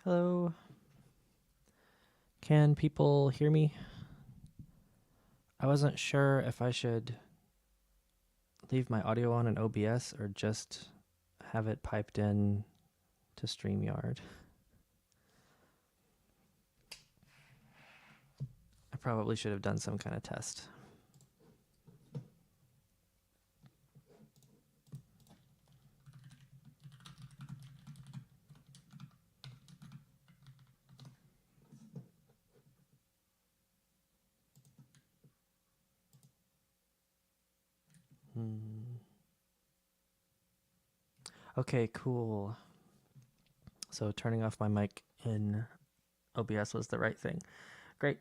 Hello. Can people hear me? I wasn't sure if I should leave my audio on in OBS or just have it piped in to StreamYard. I probably should have done some kind of test. Okay, cool. So turning off my mic in OBS was the right thing. Great.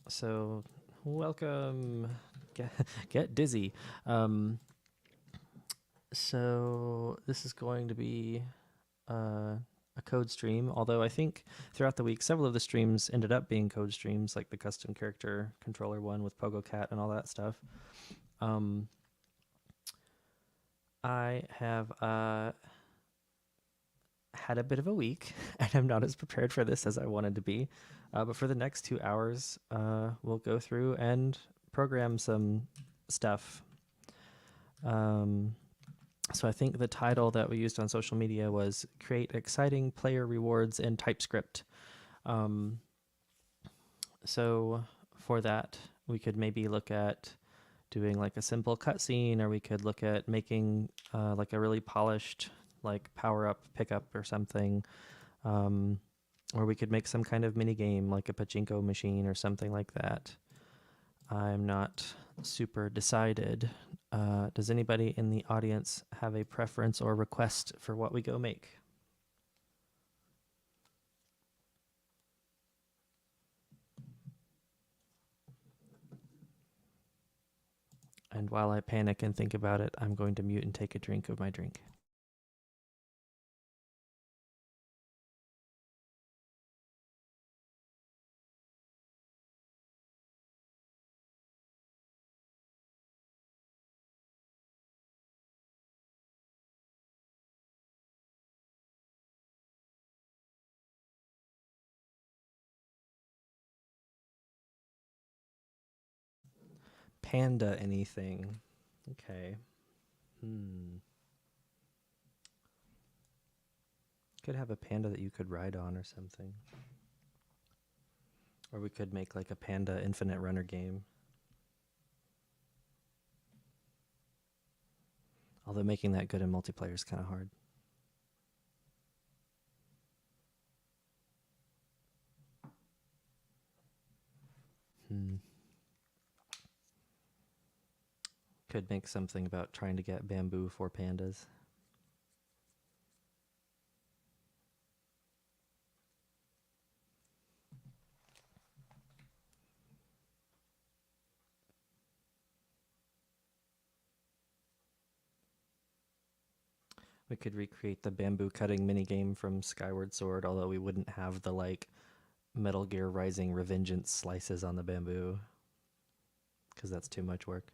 So welcome. Get dizzy. So this is going to be a code stream, although I think throughout the week several of the streams ended up being code streams, like the custom character controller one with PogoCat and all that stuff. I have had a bit of a week, and I'm not as prepared for this as I wanted to be. But for the next 2 hours, we'll go through and program some stuff. So I think the title that we used on social media was Create Exciting Player Rewards in TypeScript. So for that, we could maybe look at doing like a simple cutscene, or we could look at making like a really polished like power up pickup or something. Or we could make some kind of mini game like a pachinko machine or something like that. I'm not super decided. Does anybody in the audience have a preference or request for what we go make? And while I panic and think about it, I'm going to mute and take a drink of my drink. Panda anything. Okay. Could have a panda that you could ride on or something. Or we could make like a panda infinite runner game. Although making that good in multiplayer is kind of hard. Could make something about trying to get bamboo for pandas. We could recreate the bamboo cutting minigame from Skyward Sword, although we wouldn't have the like Metal Gear Rising Revengeance slices on the bamboo, because that's too much work.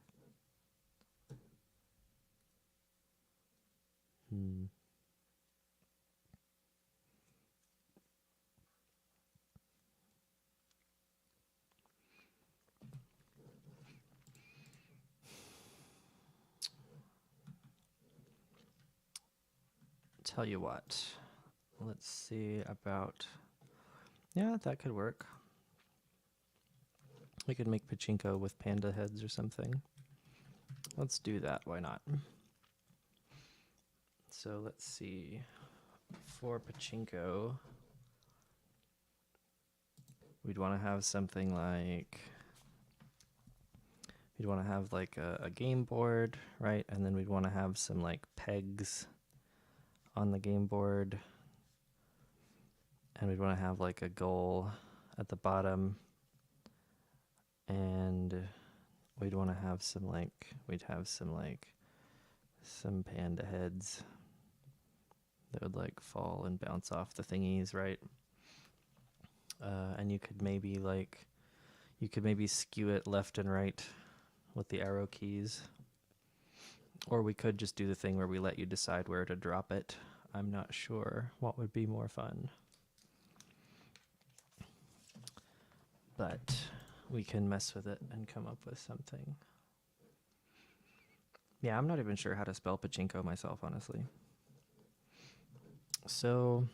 Tell you what, let's see about, yeah, that could work. We could make pachinko with panda heads or something. Let's do that, why not? So let's see, for pachinko, we'd want to have something like, we'd want to have like a game board, right? And then we'd want to have some like pegs on the game board. And we'd want to have like a goal at the bottom. And we'd want to have some like, some panda heads that would like fall and bounce off the thingies, right? And you could maybe skew it left and right with the arrow keys. Or we could just do the thing where we let you decide where to drop it. I'm not sure what would be more fun. But we can mess with it and come up with something. Yeah, I'm not even sure how to spell pachinko myself, honestly. So,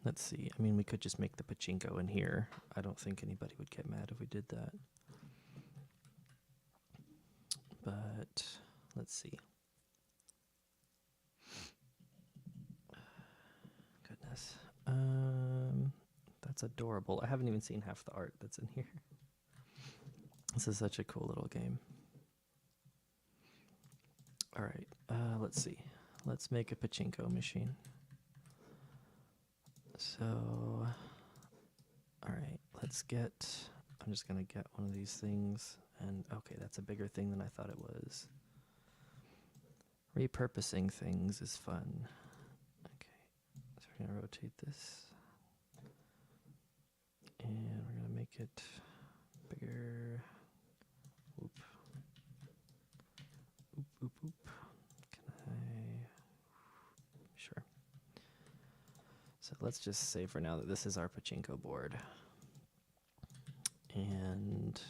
let's see. I mean, we could just make the pachinko in here. I don't think anybody would get mad if we did that. But, let's see. Goodness. That's adorable. I haven't even seen half the art that's in here. This is such a cool little game. All right, let's see. Let's make a pachinko machine. So, all right, let's get, I'm just gonna get one of these things, and okay, that's a bigger thing than I thought it was. Repurposing things is fun. Okay, so we're gonna rotate this, and we're gonna make it bigger. Oop. Oop, oop, oop. Can I? Sure. So let's just say for now that this is our pachinko board. And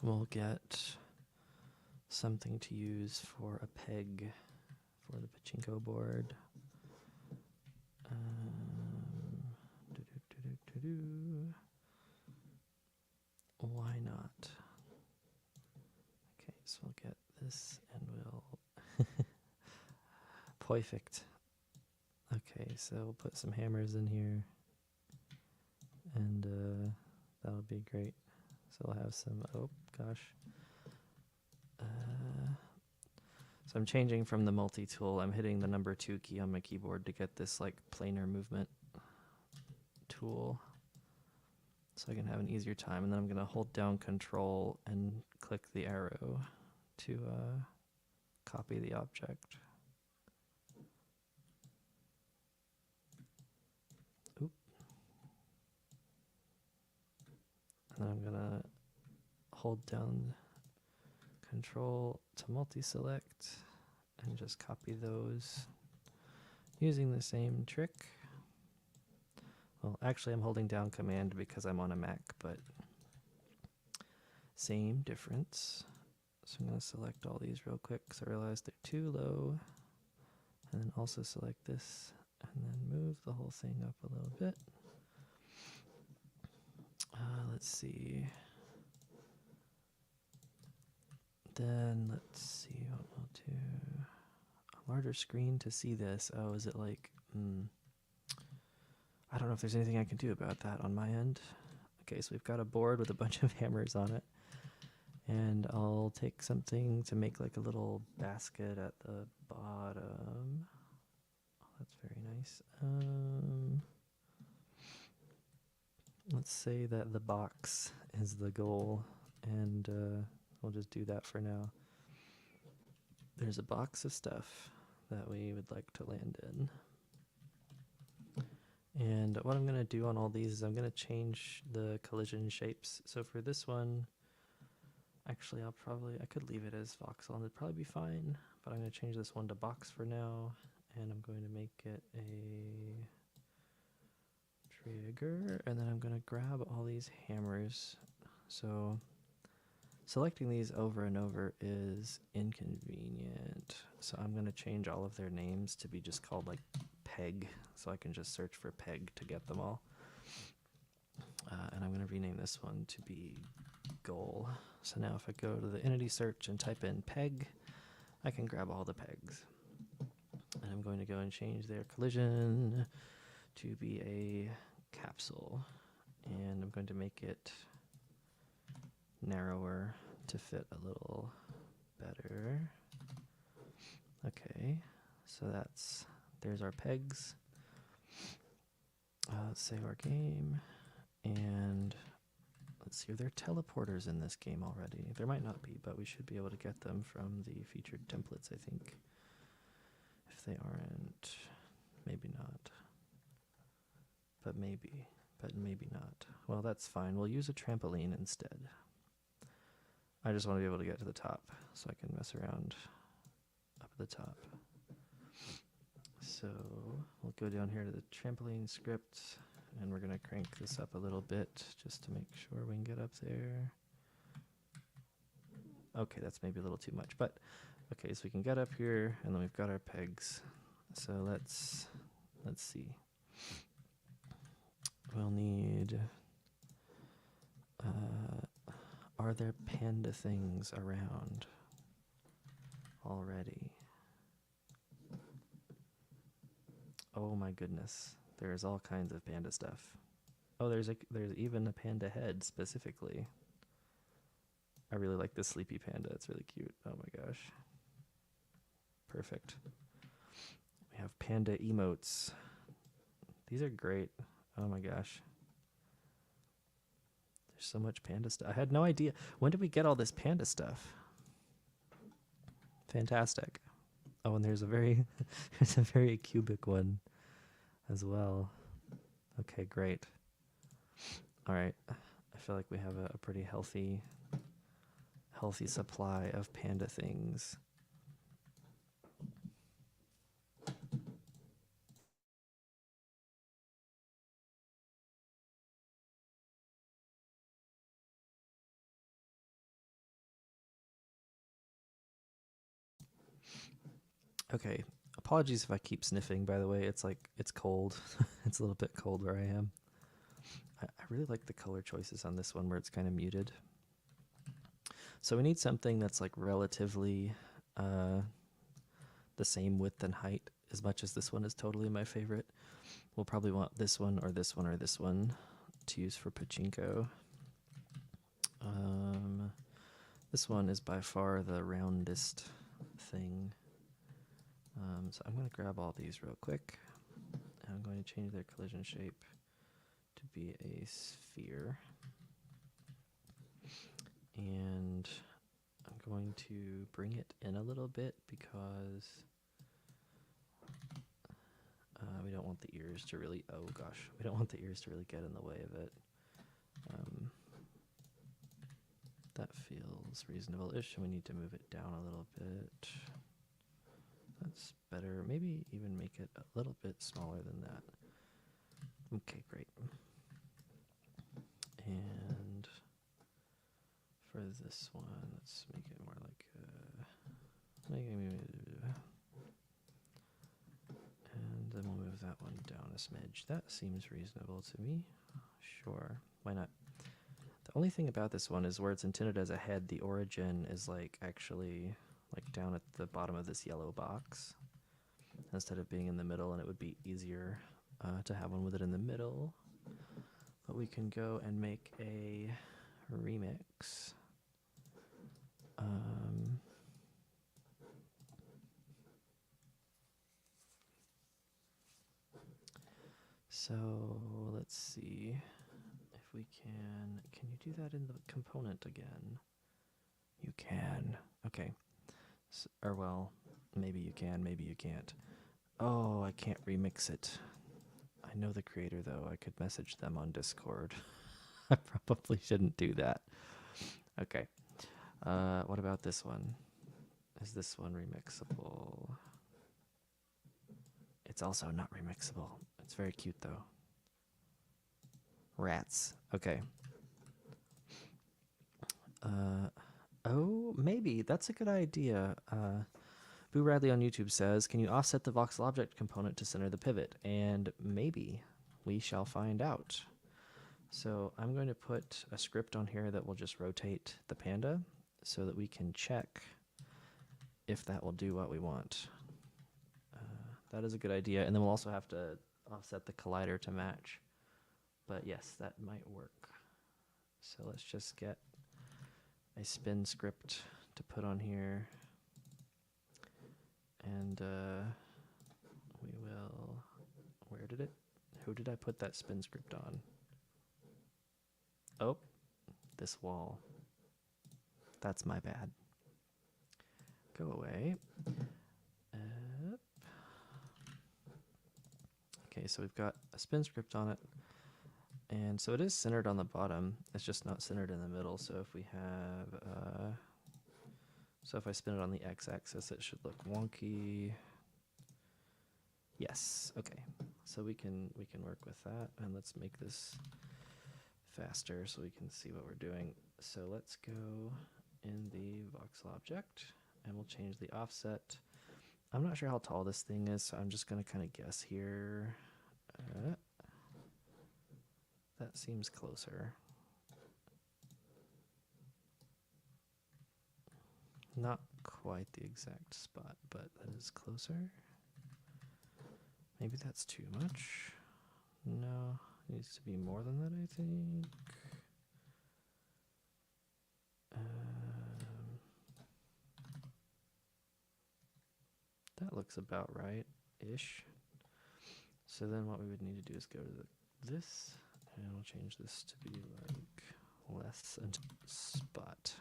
we'll get something to use for a peg for the pachinko board. Why not? Okay, so we'll get this and we'll perfect. Okay, so we'll put some hammers in here, and that'll be great. So we'll have some, oh gosh. So I'm changing from the multi-tool. I'm hitting the number 2 key on my keyboard to get this like planar movement tool, so I can have an easier time. And then I'm gonna hold down Control and click the arrow to copy the object. Oop. And then I'm gonna hold down Control to multi-select and just copy those using the same trick. Well, actually I'm holding down Command because I'm on a Mac, but same difference. So I'm going to select all these real quick because I realized they're too low. And then also select this and then move the whole thing up a little bit. Let's see. Then let's see what we'll do. A larger screen to see this. Oh, is it like, I don't know if there's anything I can do about that on my end. Okay, so we've got a board with a bunch of hammers on it. And I'll take something to make like a little basket at the bottom. Oh, that's very nice. Let's say that the box is the goal, and we'll just do that for now. There's a box of stuff that we would like to land in. And what I'm going to do on all these is I'm going to change the collision shapes. So for this one, actually I could leave it as voxel and it'd probably be fine, but I'm going to change this one to box for now, and I'm going to make it a trigger, and then I'm going to grab all these hammers. So selecting these over and over is inconvenient, so I'm going to change all of their names to be just called like peg, so I can just search for peg to get them all. And I'm going to rename this one to be goal. So now if I go to the entity search and type in peg, I can grab all the pegs. And I'm going to go and change their collision to be a capsule, and I'm going to make it narrower to fit a little better. Okay, so there's our pegs. Let's save our game, and let's see if there are teleporters in this game already. There might not be, but we should be able to get them from the featured templates, I think. If they aren't, maybe not. But maybe not. Well, that's fine. We'll use a trampoline instead. I just want to be able to get to the top so I can mess around up at the top. So we'll go down here to the trampoline script, and we're going to crank this up a little bit just to make sure we can get up there. Okay, that's maybe a little too much, but okay, so we can get up here, and then we've got our pegs. So let's see. We'll need, are there panda things around already? Oh my goodness, there's all kinds of panda stuff. Oh, there's even a panda head specifically. I really like this sleepy panda. It's really cute. Oh my gosh. Perfect. We have panda emotes. These are great. Oh my gosh. There's so much panda stuff. I had no idea. When did we get all this panda stuff? Fantastic. Oh, and there's a very there's a very cubic one as well. Okay, great. All right. I feel like we have a pretty healthy supply of panda things. Okay, apologies if I keep sniffing, by the way. It's cold. It's a little bit cold where I am. I really like the color choices on this one where it's kind of muted. So we need something that's like relatively the same width and height, as much as this one is totally my favorite. We'll probably want this one or this one or this one to use for pachinko. This one is by far the roundest thing. So I'm going to grab all these real quick. And I'm going to change their collision shape to be a sphere. And I'm going to bring it in a little bit because we don't want the ears to really, oh gosh, we don't want the ears to really get in the way of it. That feels reasonable-ish, and we need to move it down a little bit. That's better. Maybe even make it a little bit smaller than that. Okay, great. And for this one, let's make it more like and then we'll move that one down a smidge. That seems reasonable to me. Sure, why not? The only thing about this one is where it's intended as a head, the origin is like actually like down at the bottom of this yellow box instead of being in the middle, and it would be easier to have one with it in the middle. But we can go and make a remix. So let's see if we can you do that in the component again? You can. Okay. So, or well, maybe you can, maybe you can't. Oh, I can't remix it. I know the creator though. I could message them on Discord. I probably shouldn't do that. Okay. What about this one? Is this one remixable? It's also not remixable. It's very cute though. Rats. Okay. Oh, maybe. That's a good idea. Boo Radley on YouTube says, can you offset the voxel object component to center the pivot? And maybe. We shall find out. So I'm going to put a script on here that will just rotate the panda so that we can check if that will do what we want. That is a good idea. And then we'll also have to offset the collider to match. But yes, that might work. So let's just get a spin script to put on here. And we will, who did I put that spin script on? Oh, this wall. That's my bad. Go away. Okay, so we've got a spin script on it. And so it is centered on the bottom. It's just not centered in the middle. So if we have So if I spin it on the x-axis, it should look wonky. Yes, okay. So we can work with that, and let's make this faster so we can see what we're doing. So let's go in the voxel object, and we'll change the offset. I'm not sure how tall this thing is, so I'm just going to kind of guess here. That seems closer. Not quite the exact spot, but that is closer. Maybe that's too much. No, it needs to be more than that, I think. That looks about right-ish. So then what we would need to do is go to this, and we'll change this to be like less than spot.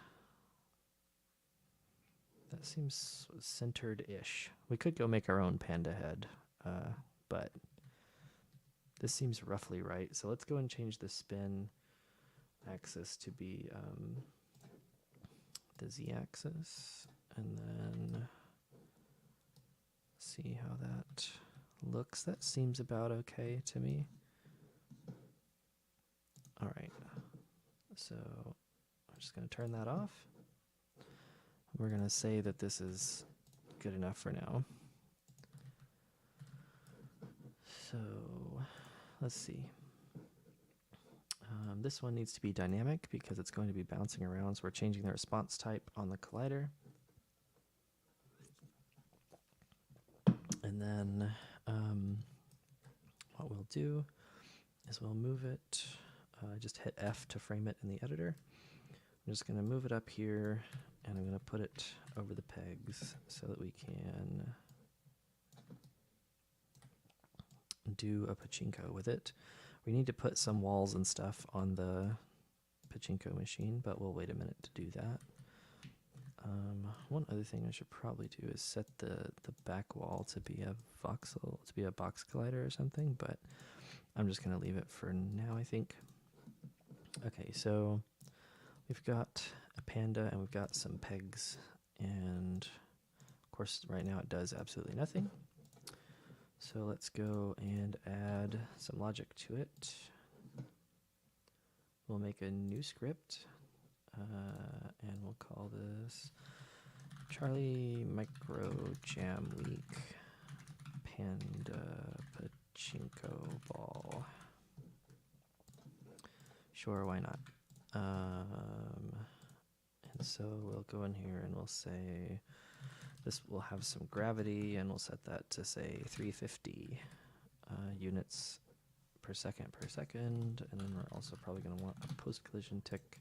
That seems centered-ish. We could go make our own panda head, but this seems roughly right. So let's go and change the spin axis to be the z-axis, and then see how that looks. That seems about okay to me. All right, so I'm just going to turn that off. We're going to say that this is good enough for now. So let's see. This one needs to be dynamic because it's going to be bouncing around, so we're changing the response type on the collider. And then what we'll do is we'll move it. Just hit F to frame it in the editor. I'm just going to move it up here, and I'm going to put it over the pegs so that we can do a pachinko with it. We need to put some walls and stuff on the pachinko machine, but we'll wait a minute to do that. One other thing I should probably do is set the back wall to be a voxel, to be a box collider or something, but I'm just going to leave it for now, I think. Okay, so we've got a panda and we've got some pegs, and of course right now it does absolutely nothing. So let's go and add some logic to it. We'll make a new script, and we'll call this Charlie Micro Jam Week Panda Pachinko Ball. Sure, why not? And so we'll go in here and we'll say this will have some gravity, and we'll set that to say 350 units per second, and then we're also probably going to want a post-collision tick.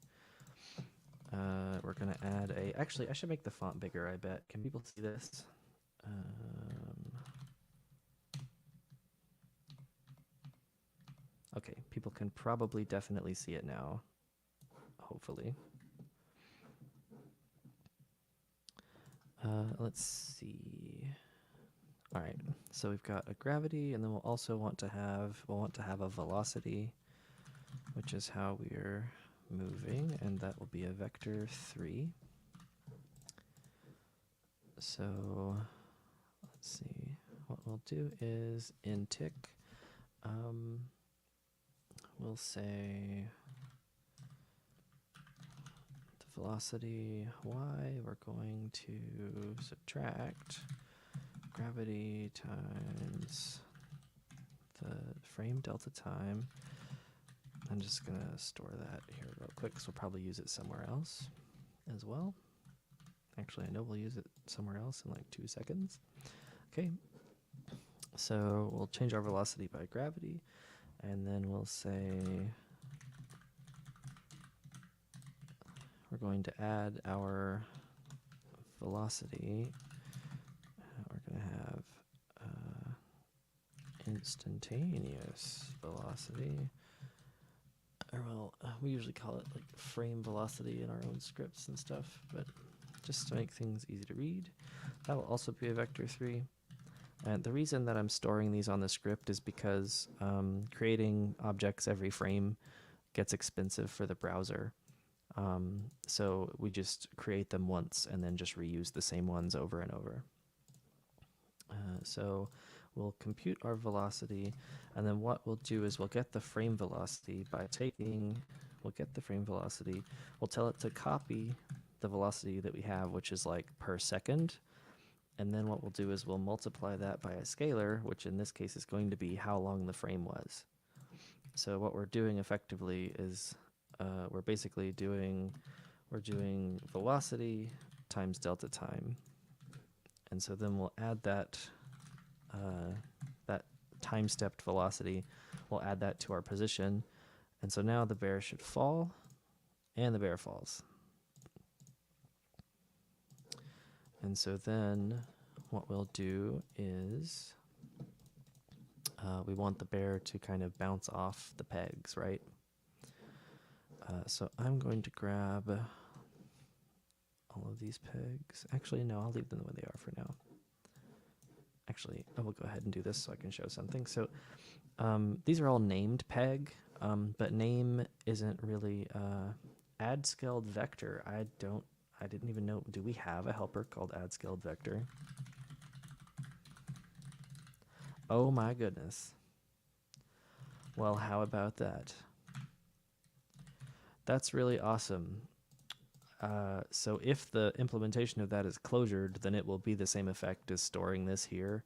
We're going to add a, actually I should make the font bigger, I bet. Can people see this? Okay, people can probably definitely see it now, hopefully. Let's see. All right, so we've got a gravity, and then we'll also want to have a velocity, which is how we're moving, and that will be a vector 3. So let's see. What we'll do is in tick, we'll say the velocity y, we're going to subtract gravity times the frame delta time. I'm just going to store that here real quick, because we'll probably use it somewhere else as well. Actually, I know we'll use it somewhere else in like 2 seconds. Okay, so we'll change our velocity by gravity, and then we'll say we're going to add our velocity. We're going to have instantaneous velocity. Or well, we usually call it like frame velocity in our own scripts and stuff, but just to make things easy to read, that will also be a vector 3. And the reason that I'm storing these on the script is because creating objects every frame gets expensive for the browser. So we just create them once and then just reuse the same ones over and over. So we'll compute our velocity, and then what we'll do is we'll get the frame velocity by we'll get the frame velocity, we'll tell it to copy the velocity that we have, which is like per second, and then what we'll do is we'll multiply that by a scalar, which in this case is going to be how long the frame was. So what we're doing effectively is we're doing velocity times delta time, and so then we'll add that that time-stepped velocity, we'll add that to our position, and so now the bear should fall, and the bear falls. And so then what we'll do is we want the bear to kind of bounce off the pegs, right? So I'm going to grab all of these pegs. Actually, no, I'll leave them the way they are for now. Actually, I will go ahead and do this so I can show something. So these are all named peg, but name isn't really add scaled vector. I didn't even know. Do we have a helper called add scaled vector? Oh my goodness. Well, how about that? That's really awesome. So if the implementation of that is closured, then it will be the same effect as storing this here,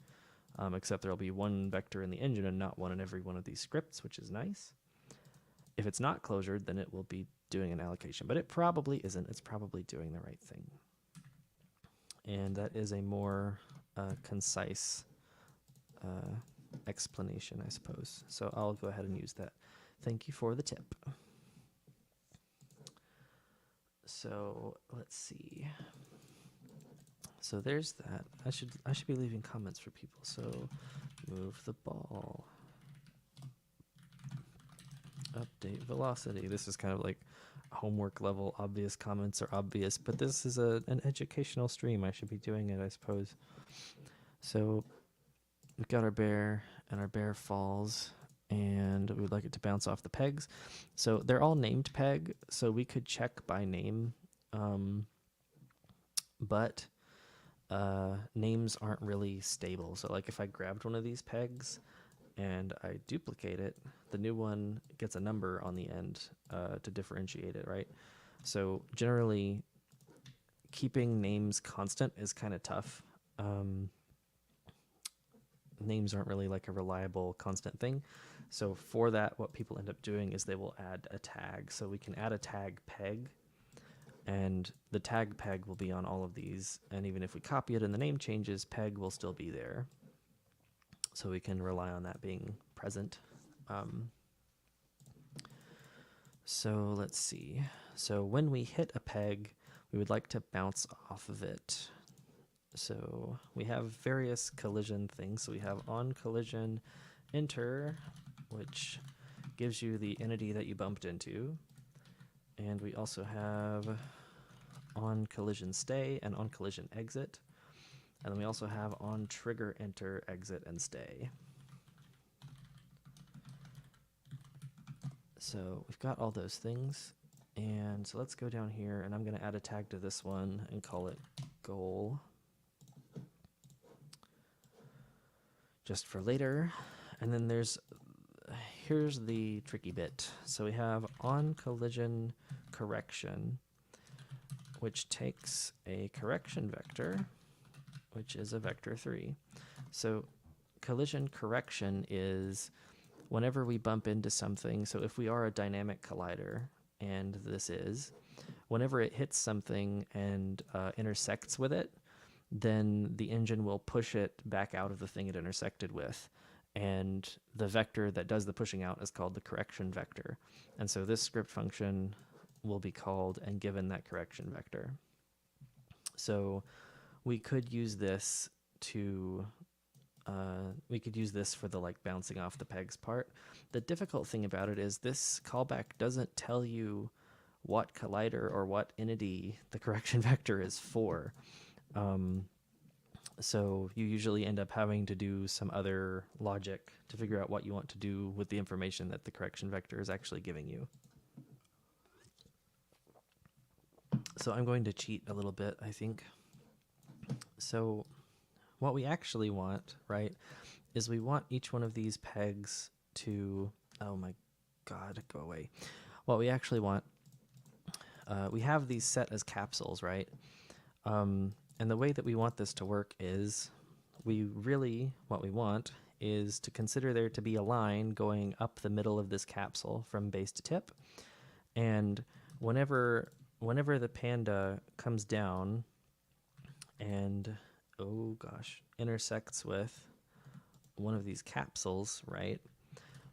except there'll be one vector in the engine and not one in every one of these scripts, which is nice. If it's not closured, then it will be doing an allocation, but it probably isn't. It's probably doing the right thing. And that is a more concise explanation, I suppose. So I'll go ahead and use that. Thank you for the tip. So let's see. So there's that. I should be leaving comments for people. So move the ball. Update velocity. This is kind of like homework level. Obvious comments are obvious, but this is an educational stream. I should be doing it, I suppose. So we've got our bear, and our bear falls, and we'd like it to bounce off the pegs. So they're all named peg, so we could check by name, but names aren't really stable. So like if I grabbed one of these pegs and I duplicate it, the new one gets a number on the end to differentiate it, right? So generally, keeping names constant is kind of tough. Names aren't really like a reliable constant thing. So for that, what people end up doing is they will add a tag. So we can add a tag peg, and the tag peg will be on all of these. And even if we copy it and the name changes, peg will still be there. So we can rely on that being present. So let's see. So when we hit a peg, we would like to bounce off of it. So we have various collision things. So we have on collision enter, which gives you the entity that you bumped into. And we also have on collision stay and on collision exit. And then we also have on trigger enter, exit, and stay. So we've got all those things. And so let's go down here, and I'm going to add a tag to this one and call it goal. Just for later. And then here's the tricky bit. So we have on collision correction, which takes a correction vector, which is a vector 3. So collision correction is whenever we bump into something. So if we are a dynamic collider, and this is, whenever it hits something and intersects with it, then the engine will push it back out of the thing it intersected with. And the vector that does the pushing out is called the correction vector. And so this script function will be called and given that correction vector. So we could use this to, for the like bouncing off the pegs part. The difficult thing about it is this callback doesn't tell you what collider or what entity the correction vector is for. So you usually end up having to do some other logic to figure out what you want to do with the information that the correction vector is actually giving you. So I'm going to cheat a little bit, I think. So what we actually want, right, is we want each one of these pegs to, oh my God, go away. What we actually want, we have these set as capsules, right? And the way that we want this to work is what we want is to consider there to be a line going up the middle of this capsule from base to tip. And whenever the panda comes down and, oh gosh, intersects with one of these capsules, right,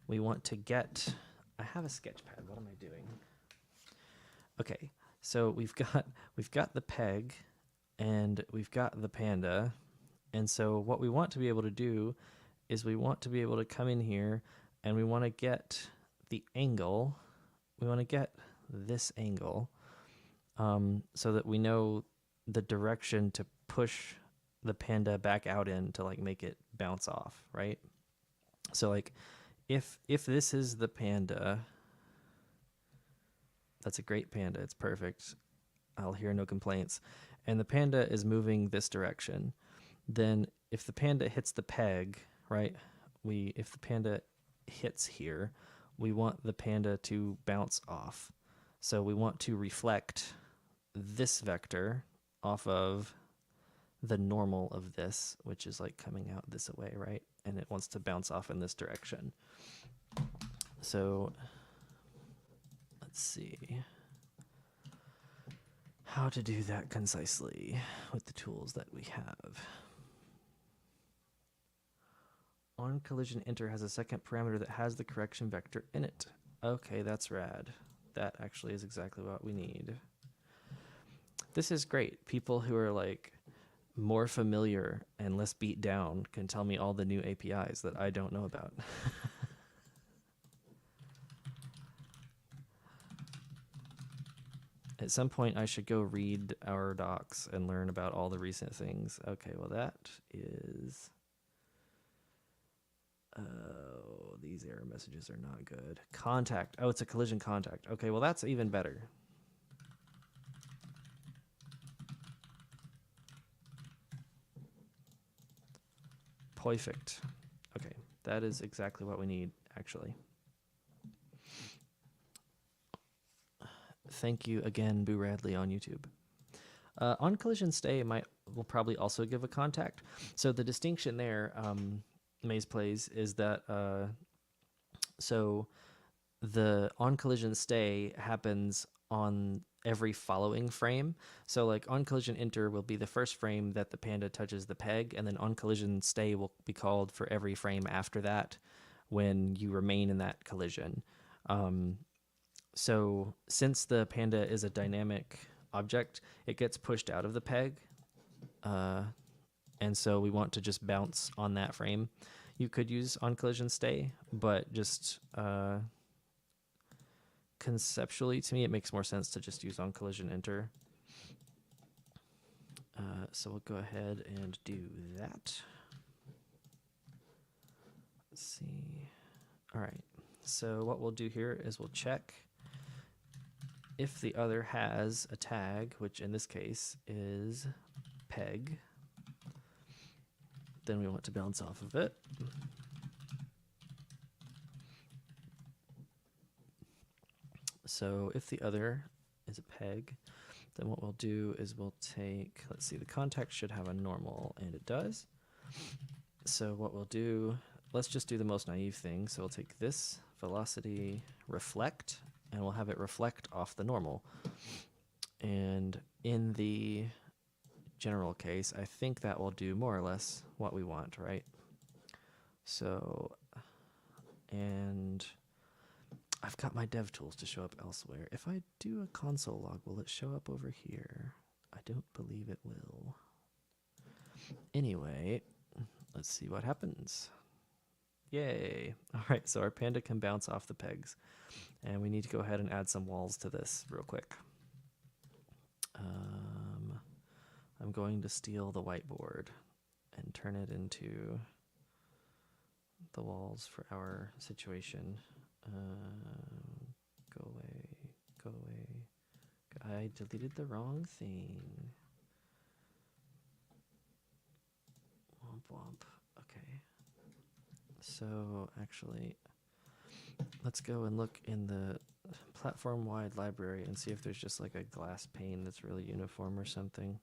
we want to get, I have a sketch pad, what am I doing? Okay, so we've got the peg and we've got the panda. And so what we want to be able to do is we want to be able to come in here and we want to get the angle. We want to get this angle so that we know the direction to push the panda back out in to like make it bounce off, right? So like if this is the panda, that's a great panda, it's perfect. I'll hear no complaints. And the panda is moving this direction. Then if the panda hits the peg, right? If the panda hits here, we want the panda to bounce off. So we want to reflect this vector off of the normal of this, which is like coming out this way, right? And it wants to bounce off in this direction. So let's see how to do that concisely with the tools that we have. On collision enter has a second parameter that has the correction vector in it. Okay, that's rad. That actually is exactly what we need. This is great. People who are like more familiar and less beat down can tell me all the new APIs that I don't know about. At some point, I should go read our docs and learn about all the recent things. Okay, well that is... Oh, these error messages are not good. Contact. Oh, it's a collision contact. Okay, well that's even better. Perfect. Okay, that is exactly what we need, actually. Thank you again, Boo Radley on YouTube. On collision stay will probably also give a contact. So the distinction there, Maze Plays, is that so the on collision stay happens on every following frame. So like on collision enter will be the first frame that the panda touches the peg, and then on collision stay will be called for every frame after that when you remain in that collision. So since the panda is a dynamic object, it gets pushed out of the peg. And so we want to just bounce on that frame. You could use on collision stay, but just conceptually, to me, it makes more sense to just use on collision enter. So we'll go ahead and do that. Let's see. All right. So what we'll do here is we'll check if the other has a tag, which in this case is peg. Then we want to bounce off of it. So if the other is a peg, then what we'll do is we'll take, let's see, the contact should have a normal, and it does. So what we'll do, let's just do the most naive thing. So we'll take this velocity reflect, and we'll have it reflect off the normal. And in the general case, I think that will do more or less what we want, right? So, and I've got my dev tools to show up elsewhere. If I do a console log, will it show up over here? I don't believe it will. Anyway, let's see what happens. Yay. All right, so our panda can bounce off the pegs. And we need to go ahead and add some walls to this real quick. I'm going to steal the whiteboard and turn it into the walls for our situation. Go away, go away. I deleted the wrong thing. Womp womp. Okay. So actually, let's go and look in the platform-wide library and see if there's just like a glass pane that's really uniform or something.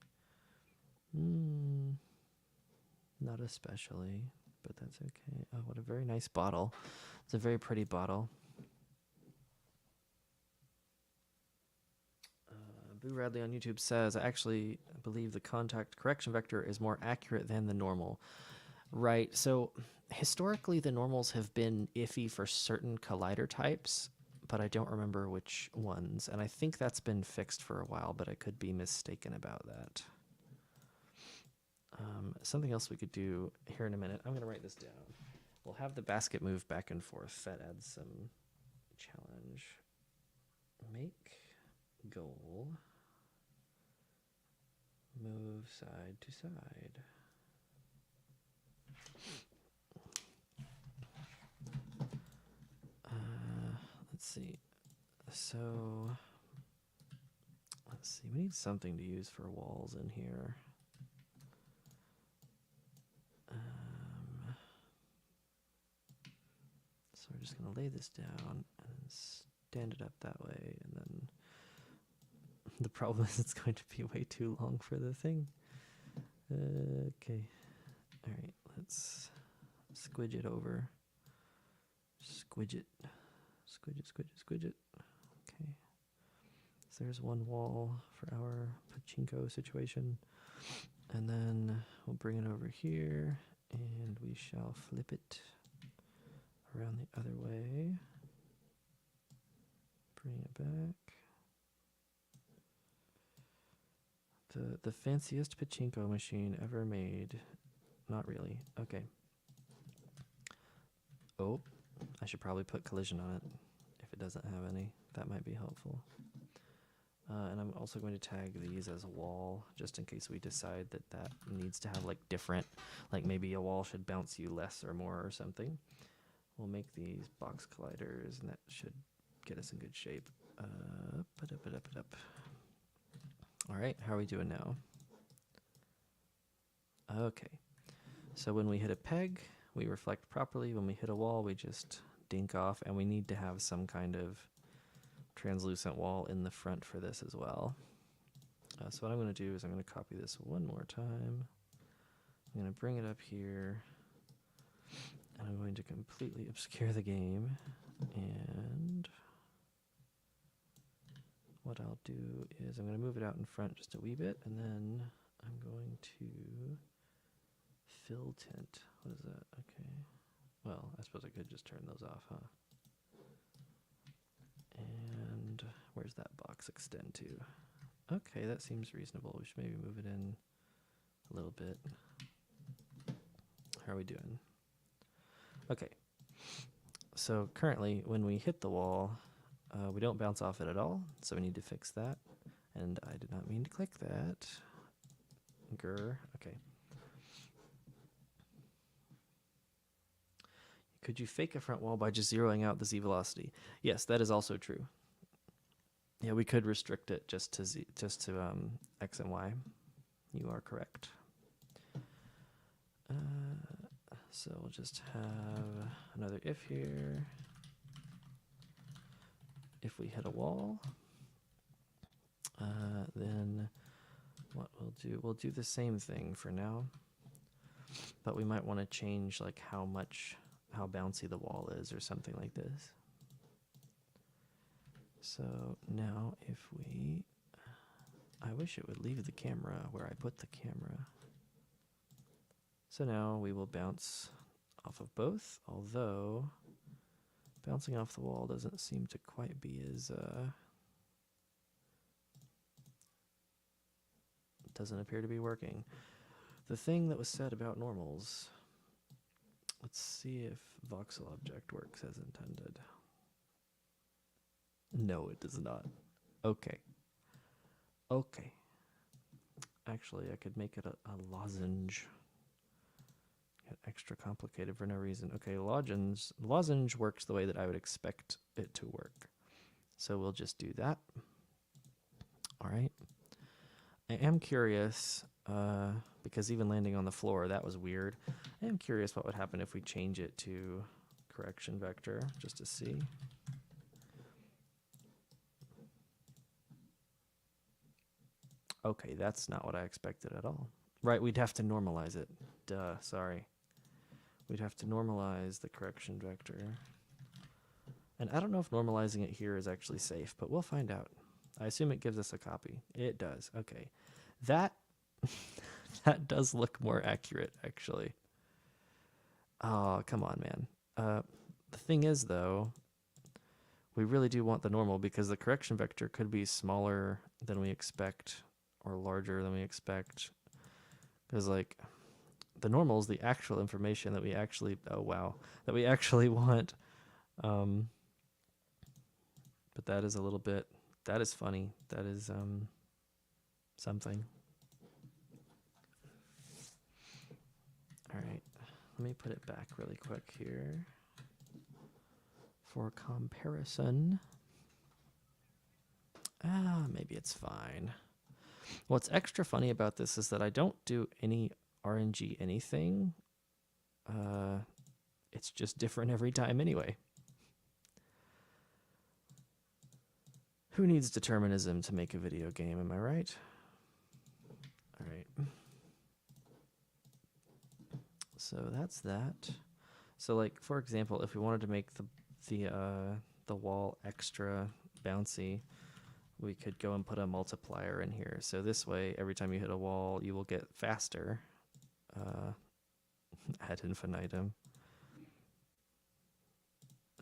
Not especially, but that's okay. Oh, what a very nice bottle. It's a very pretty bottle. Boo Radley on YouTube says, I actually believe the contact correction vector is more accurate than the normal. Right, so historically the normals have been iffy for certain collider types, but I don't remember which ones. And I think that's been fixed for a while, but I could be mistaken about that. Something else we could do here in a minute. I'm going to write this down. We'll have the basket move back and forth. That adds some challenge. Make goal move side to side. Let's see. So, let's see. We need something to use for walls in here. So we're just going to lay this down and stand it up that way, and then the problem is it's going to be way too long for the thing. Okay. All right, let's squidge it over. Squidge it. Squidge it, squidge it, squidge it. Okay. So there's one wall for our pachinko situation. And then we'll bring it over here, and we shall flip it around the other way. Bring it back. The fanciest pachinko machine ever made. Not really. Okay. Oh, I should probably put collision on it if it doesn't have any. That might be helpful. And I'm also going to tag these as a wall, just in case we decide that that needs to have like different, like maybe a wall should bounce you less or more or something. We'll make these box colliders, and that should get us in good shape. All right, how are we doing now? Okay, so when we hit a peg, we reflect properly. When we hit a wall, we just dink off, and we need to have some kind of translucent wall in the front for this as well. So what I'm going to do is I'm going to copy this one more time. I'm going to bring it up here, and I'm going to completely obscure the game. And what I'll do is I'm going to move it out in front just a wee bit, and then I'm going to fill tint. What is that? Okay. Well, I suppose I could just turn those off, huh? And where's that box extend to? Okay, that seems reasonable. We should maybe move it in a little bit. How are we doing? Okay. So currently, when we hit the wall, we don't bounce off it at all, so we need to fix that. And I did not mean to click that. Grr. Okay. Could you fake a front wall by just zeroing out the z velocity? Yes, that is also true. Yeah, we could restrict it just to x and y. You are correct. So we'll just have another if here. If we hit a wall, then what we'll do the same thing for now, but we might want to change like how bouncy the wall is or something like this. So now if I wish it would leave the camera where I put the camera. So now we will bounce off of both, although bouncing off the wall doesn't seem to quite be as, doesn't appear to be working. The thing that was said about normals, let's see if voxel object works as intended. No, it does not. Okay. Okay. Actually, I could make it a lozenge. Get extra complicated for no reason. Okay, lozenge works the way that I would expect it to work. So we'll just do that. All right. I am curious, because even landing on the floor, that was weird. I am curious what would happen if we change it to correction vector, just to see. Okay, that's not what I expected at all. Right, we'd have to normalize it. Duh, sorry. We'd have to normalize the correction vector. And I don't know if normalizing it here is actually safe, but we'll find out. I assume it gives us a copy. It does. Okay. That that does look more accurate, actually. Oh, come on, man. The thing is, though, we really do want the normal because the correction vector could be smaller than we expect or larger than we expect. Because, like, the normal is the actual information that we actually, oh, wow, that we actually want. But that is a little bit, that is funny. That is something. All right, let me put it back really quick here for comparison. Maybe it's fine. What's extra funny about this is that I don't do any RNG anything. It's just different every time anyway. Who needs determinism to make a video game, am I right? All right. So that's that. So, like, for example, if we wanted to make the wall extra bouncy, we could go and put a multiplier in here. So this way, every time you hit a wall, you will get faster ad infinitum.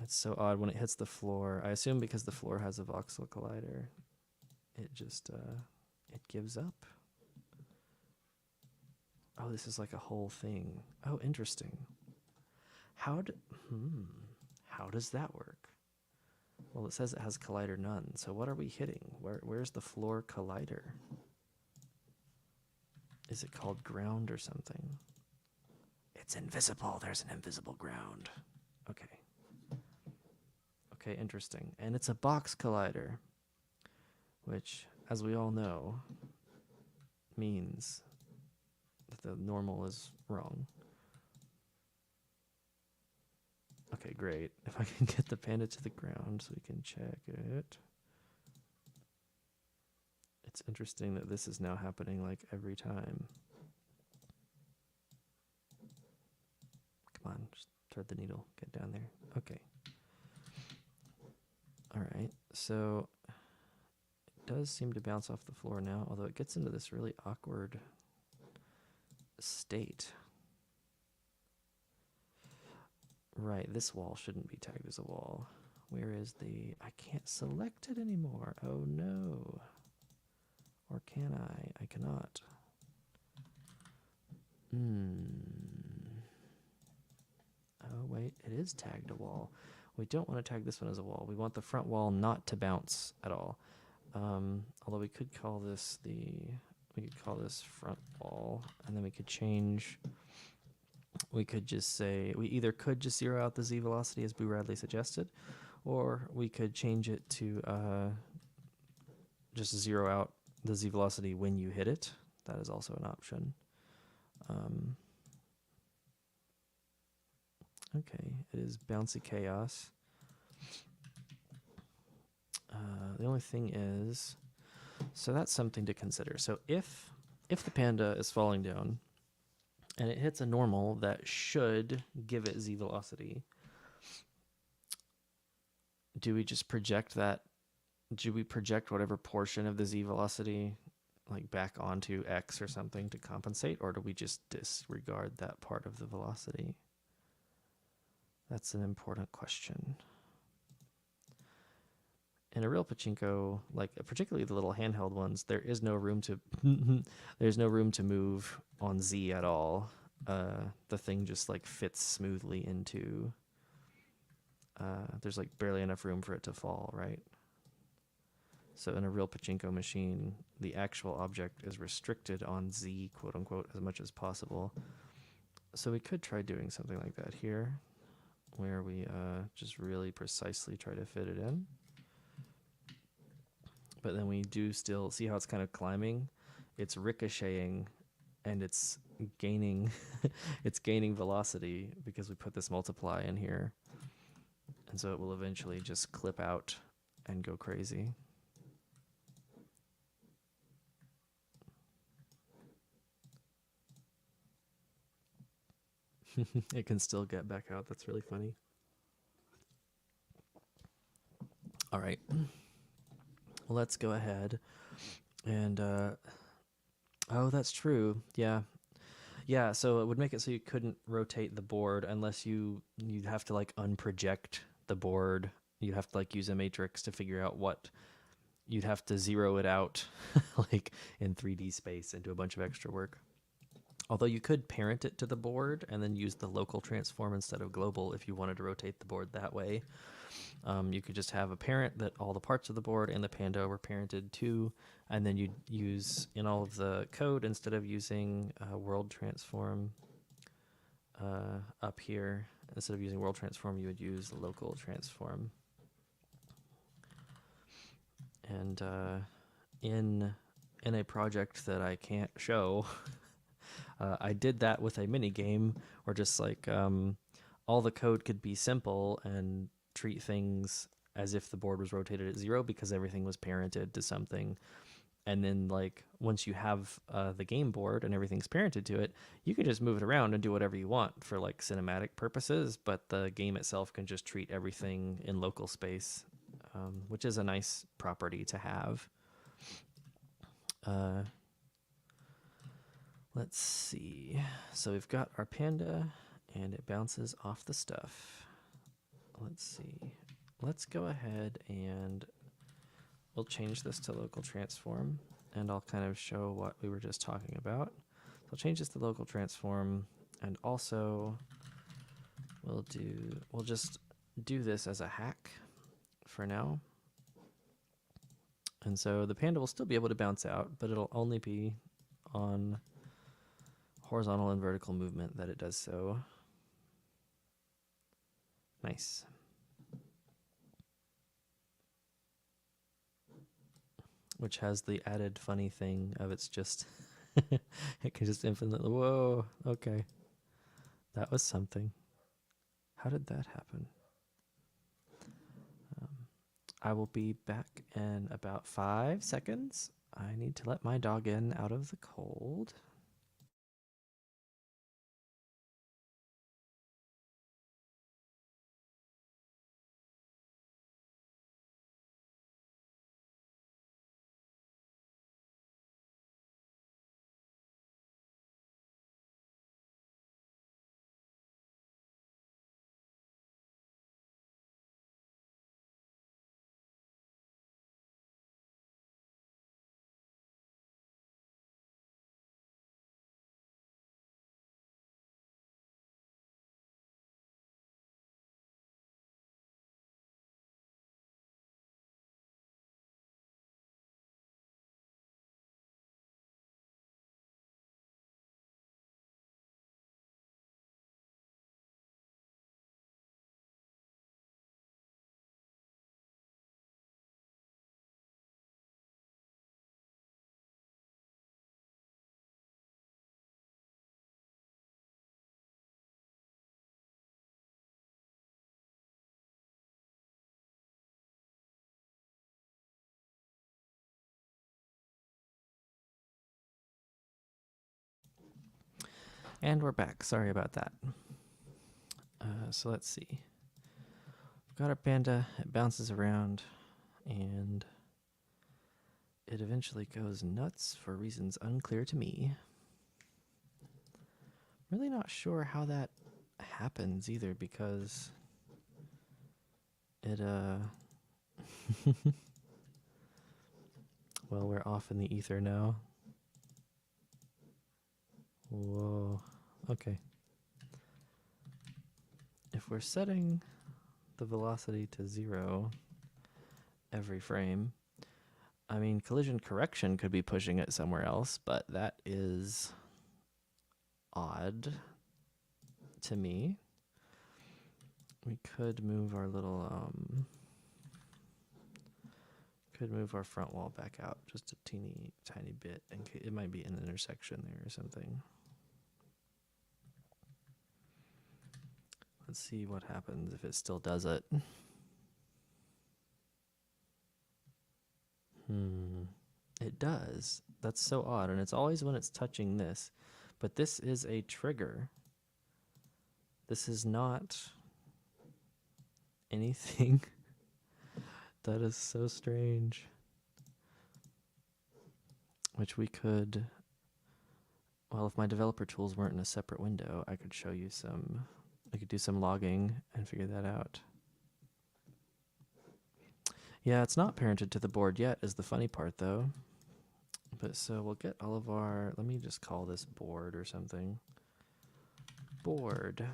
It's so odd when it hits the floor. I assume because the floor has a voxel collider, it just it gives up. Oh, this is like a whole thing. Oh, interesting. How does that work? Well, it says it has collider none. So what are we hitting? Where's the floor collider? Is it called ground or something? It's invisible. There's an invisible ground. Okay. Okay, interesting. And it's a box collider, which, as we all know, means that the normal is wrong. Okay, great. If I can get the panda to the ground so we can check it. It's interesting that this is now happening like every time. Come on, just thread the needle. Get down there. Okay. All right, so it does seem to bounce off the floor now, although it gets into this really awkward state. Right, this wall shouldn't be tagged as a wall. Where is the... I can't select it anymore. Oh no. Or can I? I cannot. Oh wait, it is tagged a wall. We don't want to tag this one as a wall. We want the front wall not to bounce at all. Although we could call this front wall, and then we could change. We could just say, we either could just zero out the z velocity as Boo Radley suggested, or we could change it to just zero out the z velocity when you hit it. That is also an option. Okay, it is bouncy chaos. The only thing is, so that's something to consider. So if the panda is falling down and it hits a normal that should give it z velocity, do we just project that? Do we project whatever portion of the z velocity like back onto x or something to compensate, or do we just disregard that part of the velocity? That's an important question. In a real pachinko, like particularly the little handheld ones, there is no room to there's no room to move on Z at all. The thing just like fits smoothly into. There's like barely enough room for it to fall, right? So in a real pachinko machine, the actual object is restricted on Z, quote unquote, as much as possible. So we could try doing something like that here, where we just really precisely try to fit it in. but then we do still see how it's kind of climbing. It's ricocheting and it's gaining it's gaining velocity because we put this multiply in here. And so it will eventually just clip out and go crazy. It can still get back out. That's really funny. All right. Well, let's go ahead and oh, that's true. Yeah. Yeah, so it would make it so you couldn't rotate the board unless you'd have to like unproject the board. You'd have to like use a matrix to figure out what you'd have to zero it out like in 3D space and do a bunch of extra work. Although you could parent it to the board and then use the local transform instead of global if you wanted to rotate the board that way. You could just have a parent that all the parts of the board and the panda were parented to, and then you'd use in all of the code, instead of using world transform up here, instead of using world transform, you would use local transform. And in a project that I can't show, I did that with a mini game where just like all the code could be simple and treat things as if the board was rotated at 0 because everything was parented to something. And then like once you have the game board and everything's parented to it, you can just move it around and do whatever you want for like cinematic purposes, but the game itself can just treat everything in local space, which is a nice property to have. Let's see. So we've got our panda and it bounces off the stuff. Let's see. Let's go ahead and we'll change this to local transform, and I'll kind of show what we were just talking about. So I'll change this to local transform, and also we'll just do this as a hack for now. And so the panda will still be able to bounce out, but it'll only be on horizontal and vertical movement that it does so. Nice. Which has the added funny thing of it's just, it can just infinitely, whoa, okay. That was something. How did that happen? I will be back in about 5 seconds. I need to let my dog in out of the cold. And we're back. Sorry about that. So let's see. We've got our panda. It bounces around, and it eventually goes nuts for reasons unclear to me. Really not sure how that happens either, because it well, we're off in the ether now. Whoa. Okay. If we're setting the velocity to 0 every frame, I mean, collision correction could be pushing it somewhere else, but that is odd to me. We could move our little could move our front wall back out just a teeny tiny bit, and it might be an intersection there or something. Let's see what happens if it still does it. It does. That's so odd, and it's always when it's touching this. But this is a trigger. This is not anything. That is so strange. Which we could, well, if my developer tools weren't in a separate window, I could show you some, I could do some logging and figure that out. Yeah, it's not parented to the board yet is the funny part though. But so we'll get all of our, let me just call this board or something. Board.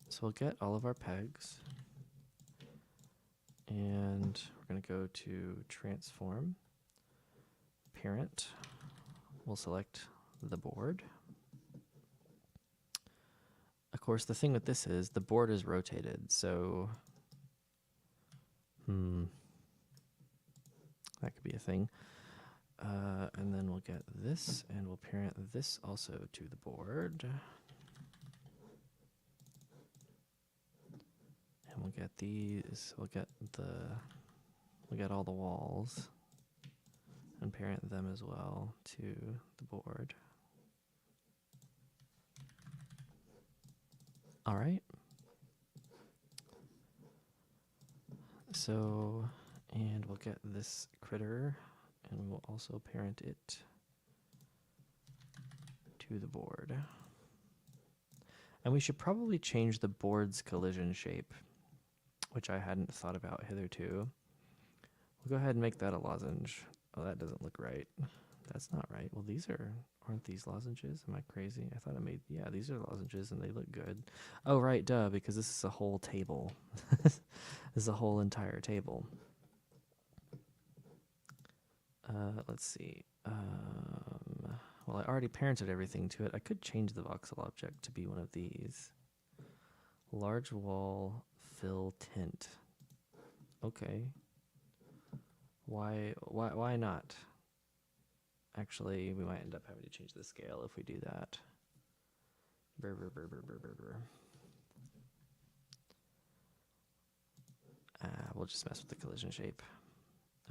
So we'll get all of our pegs. And we're going to go to transform, parent. We'll select the board. Of course, the thing with this is the board is rotated, so that could be a thing. And then we'll get this, and we'll parent this also to the board. And we'll get these, we'll get all the walls and parent them as well to the board. All right. So, and we'll get this critter, and we will also parent it to the board. And we should probably change the board's collision shape, which I hadn't thought about hitherto. We'll go ahead and make that a lozenge. Oh, that doesn't look right. That's not right. Well, aren't these lozenges? Am I crazy? I thought I made, yeah, these are lozenges and they look good. Oh, right, duh, because this is a whole table. This is a whole entire table. Let's see. Well, I already parented everything to it. I could change the voxel object to be one of these. Large wall fill tint. Okay. Why not? Actually, we might end up having to change the scale if we do that. We'll just mess with the collision shape.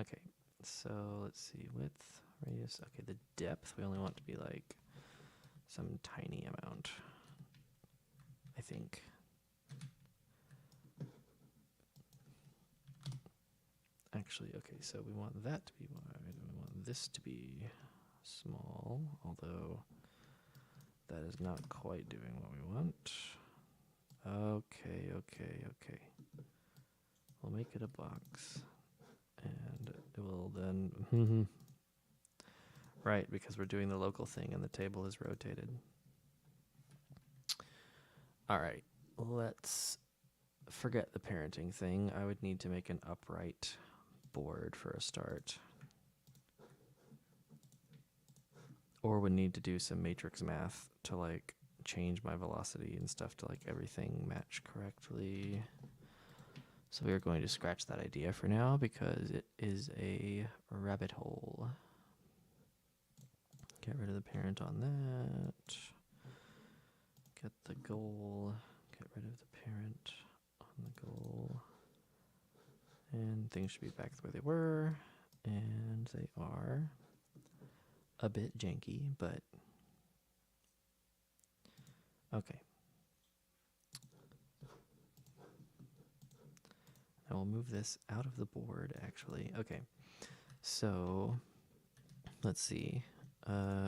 Okay, so let's see, width, radius. Okay, the depth, we only want to be like some tiny amount, I think. Actually, okay, so we want that to be wide, we want this to be small, although that is not quite doing what we want. Okay. We'll make it a box, and it will then, right, because we're doing the local thing and the table is rotated. All right, let's forget the parenting thing. I would need to make an upright board for a start. Or would need to do some matrix math to like change my velocity and stuff to like everything match correctly. So we are going to scratch that idea for now because it is a rabbit hole. Get rid of the parent on that. Get the goal. Get rid of the parent on the goal. And things should be back the way they were. And they are a bit janky, but okay. I will move this out of the board, actually. Okay, so let's see.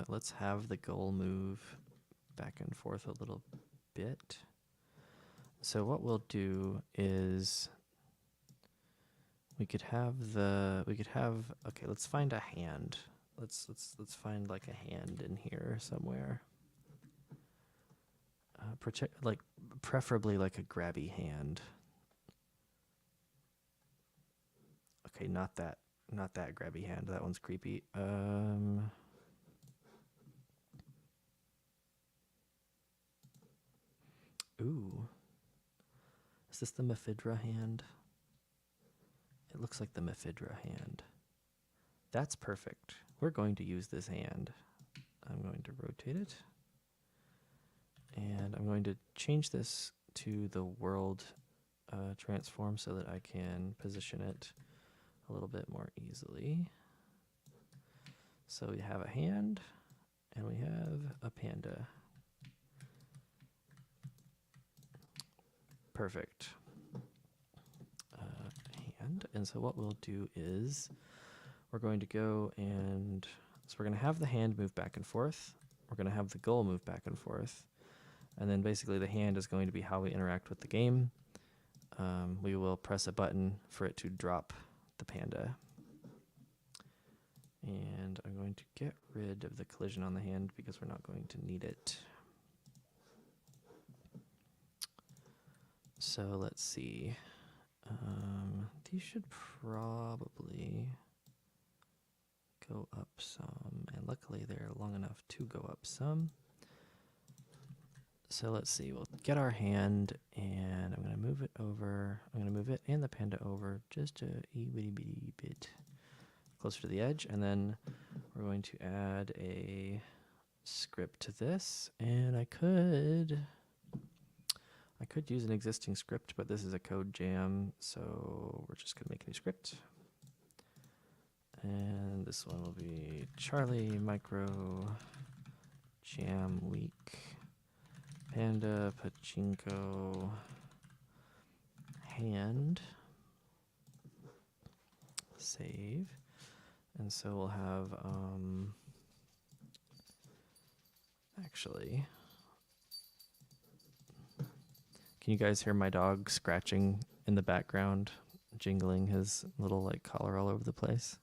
Let's have the goal move back and forth a little bit. So what we'll do is okay, let's find a hand. Let's find like a hand in here somewhere. Preferably like a grabby hand. Okay, not that grabby hand. That one's creepy. Ooh. Is this the Mephidra hand? It looks like the Mephidra hand. That's perfect. We're going to use this hand. I'm going to rotate it. And I'm going to change this to the world transform so that I can position it a little bit more easily. So we have a hand and we have a panda. Perfect. Hand. And so what we'll do is we're going to go and so we're going to have the hand move back and forth. We're going to have the goal move back and forth. And then basically the hand is going to be how we interact with the game. We will press a button for it to drop the panda. And I'm going to get rid of the collision on the hand because we're not going to need it. So let's see. These should probably go up some, and luckily they're long enough to go up some. So let's see, we'll get our hand, and I'm going to move it over. I'm going to move it and the panda over just a itty bitty bit closer to the edge, and then we're going to add a script to this, and I could use an existing script, but this is a code jam, so we're just going to make a new script. And this one will be Charlie Micro Jam Week Panda Pachinko Hand. Save. And so we'll have actually, can you guys hear my dog scratching in the background, jingling his little like collar all over the place?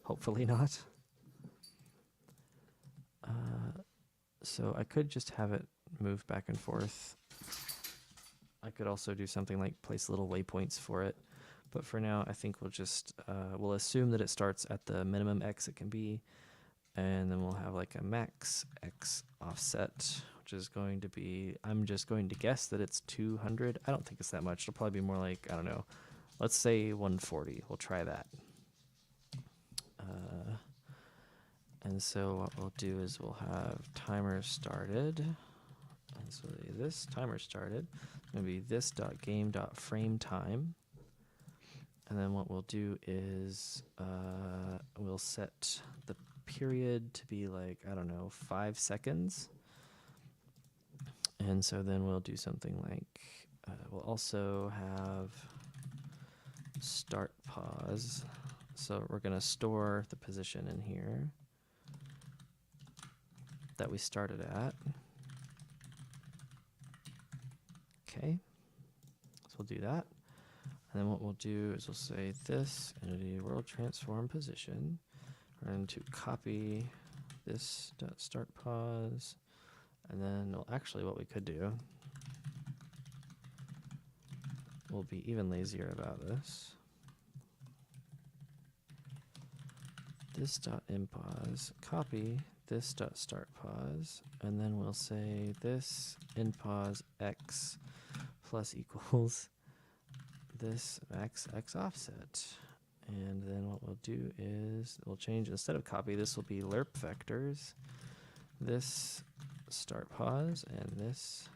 Hopefully not. So I could just have it move back and forth. I could also do something like place little waypoints for it. But for now, I think we'll just, we'll assume that it starts at the minimum X it can be. And then we'll have like a max X offset, which is going to be, I'm just going to guess that it's 200. I don't think it's that much. It'll probably be more like, I don't know, let's say 140. We'll try that. And so what we'll do is we'll have timer started. And so this timer started. It's going to be this.game.frameTime. And then what we'll do is we'll set the period to be like, I don't know, 5 seconds. And so then we'll do something like, we'll also have start pause. So we're going to store the position in here that we started at. Okay, so we'll do that. And then what we'll do is we'll say this entity world transform position. We're going to copy this dot start pause. And then, well, actually what we could do, we'll be even lazier about this. This dot impause, copy this dot start pause, and then we'll say this impause x plus equals this max x offset. And then what we'll do is we'll change, instead of copy, this will be lerp vectors, this start pause and this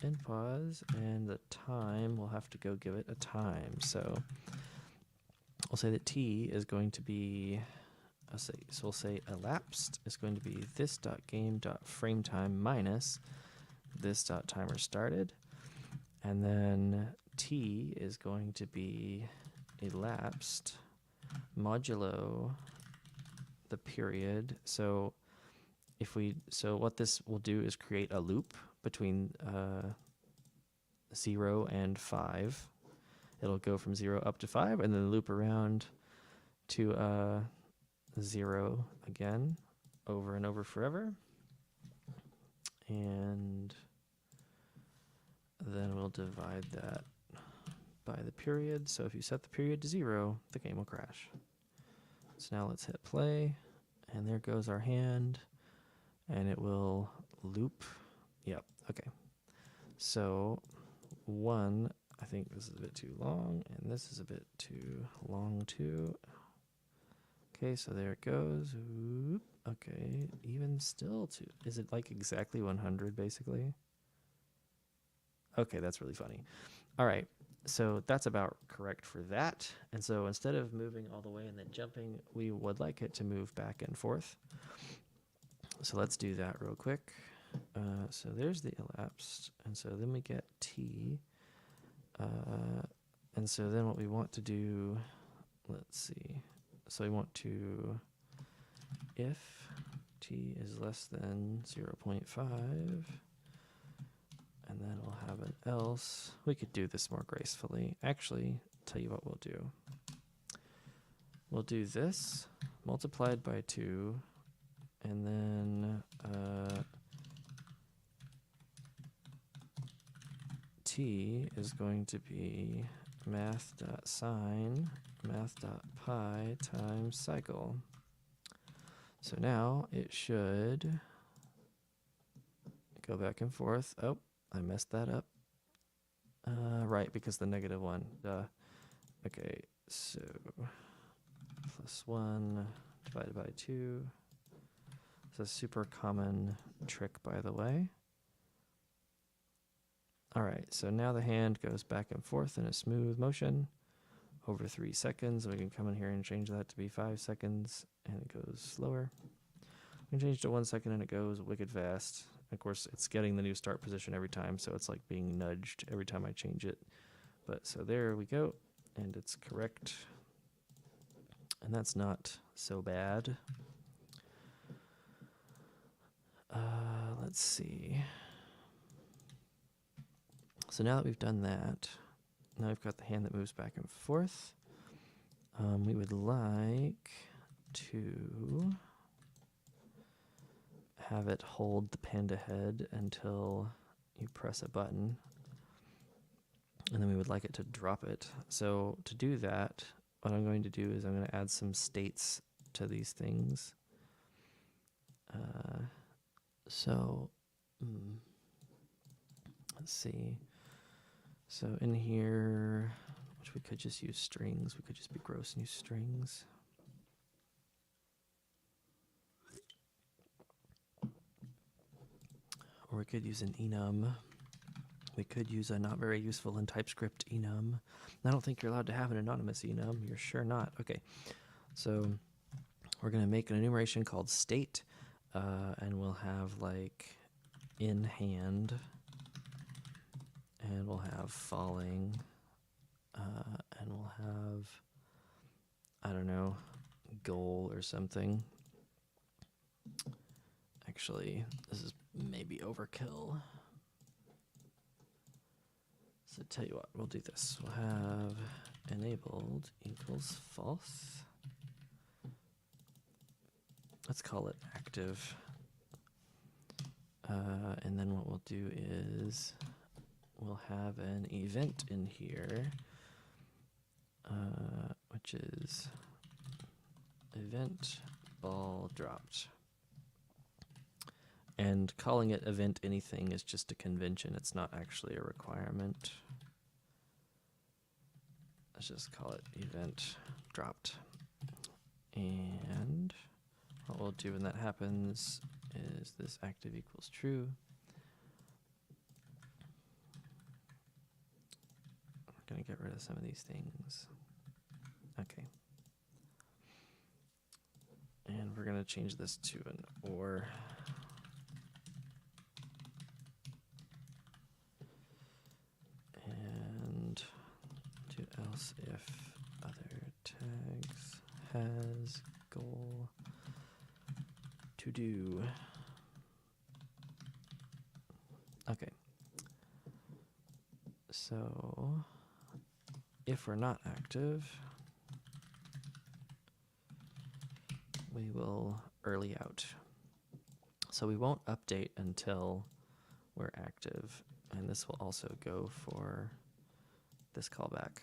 end pause, and the time, we'll have to go give it a time. So we'll say that t is going to be, so we'll say elapsed is going to be this.game.frameTime minus this.timer started. And then t is going to be elapsed modulo the period. So what this will do is create a loop between 0 and 5. It'll go from 0 up to 5 and then loop around to 0 again, over and over forever. And then we'll divide that by the period. So if you set the period to 0, the game will crash. So now let's hit play, and there goes our hand, and it will loop. Yep, okay. So 1, I think this is a bit too long, and this is a bit too long too. Okay, so there it goes. Oop. Okay, even still two. Is it like exactly 100 basically? Okay, that's really funny. All right, so that's about correct for that. And so instead of moving all the way and then jumping, we would like it to move back and forth. So let's do that real quick. So there's the elapsed, and so then we get t. And so then what we want to do, let's see. So we want to, if t is less than 0.5, and then we'll have an else. We could do this more gracefully. Actually, tell you what we'll do. We'll do this multiplied by 2, and then t is going to be math.sine math.pi times cycle. So now it should go back and forth. Oh, I messed that up. Right, because the negative one. Okay, so plus 1 divided by 2. It's a super common trick, by the way. All right, so now the hand goes back and forth in a smooth motion over 3 seconds. We can come in here and change that to be 5 seconds, and it goes slower. We can change to 1 second, and it goes wicked fast. Of course, it's getting the new start position every time, so it's like being nudged every time I change it. But so there we go, and it's correct. And that's not so bad. Let's see. So now that we've done that, now we've got the hand that moves back and forth. We would like to have it hold the panda head until you press a button, and then we would like it to drop it. So to do that, what I'm going to do is I'm going to add some states to these things. Let's see. So in here, which we could just use strings. We could just be gross and use strings. Or we could use an enum. We could use a not very useful in TypeScript enum. I don't think you're allowed to have an anonymous enum. You're sure not. Okay. So we're going to make an enumeration called state, and we'll have like in hand, and we'll have falling, and we'll have, I don't know, goal or something. Actually, this is maybe overkill. So tell you what, we'll do this. We'll have enabled equals false. Let's call it active. And then what we'll do is we'll have an event in here, which is event ball dropped. And calling it event anything is just a convention. It's not actually a requirement. Let's just call it event dropped. And what we'll do when that happens is this active equals true. I'm going to get rid of some of these things. Okay. And we're going to change this to an or. And do else if other tags has goal to do. Okay. So if we're not active, we will early out. So we won't update until we're active. And this will also go for this callback.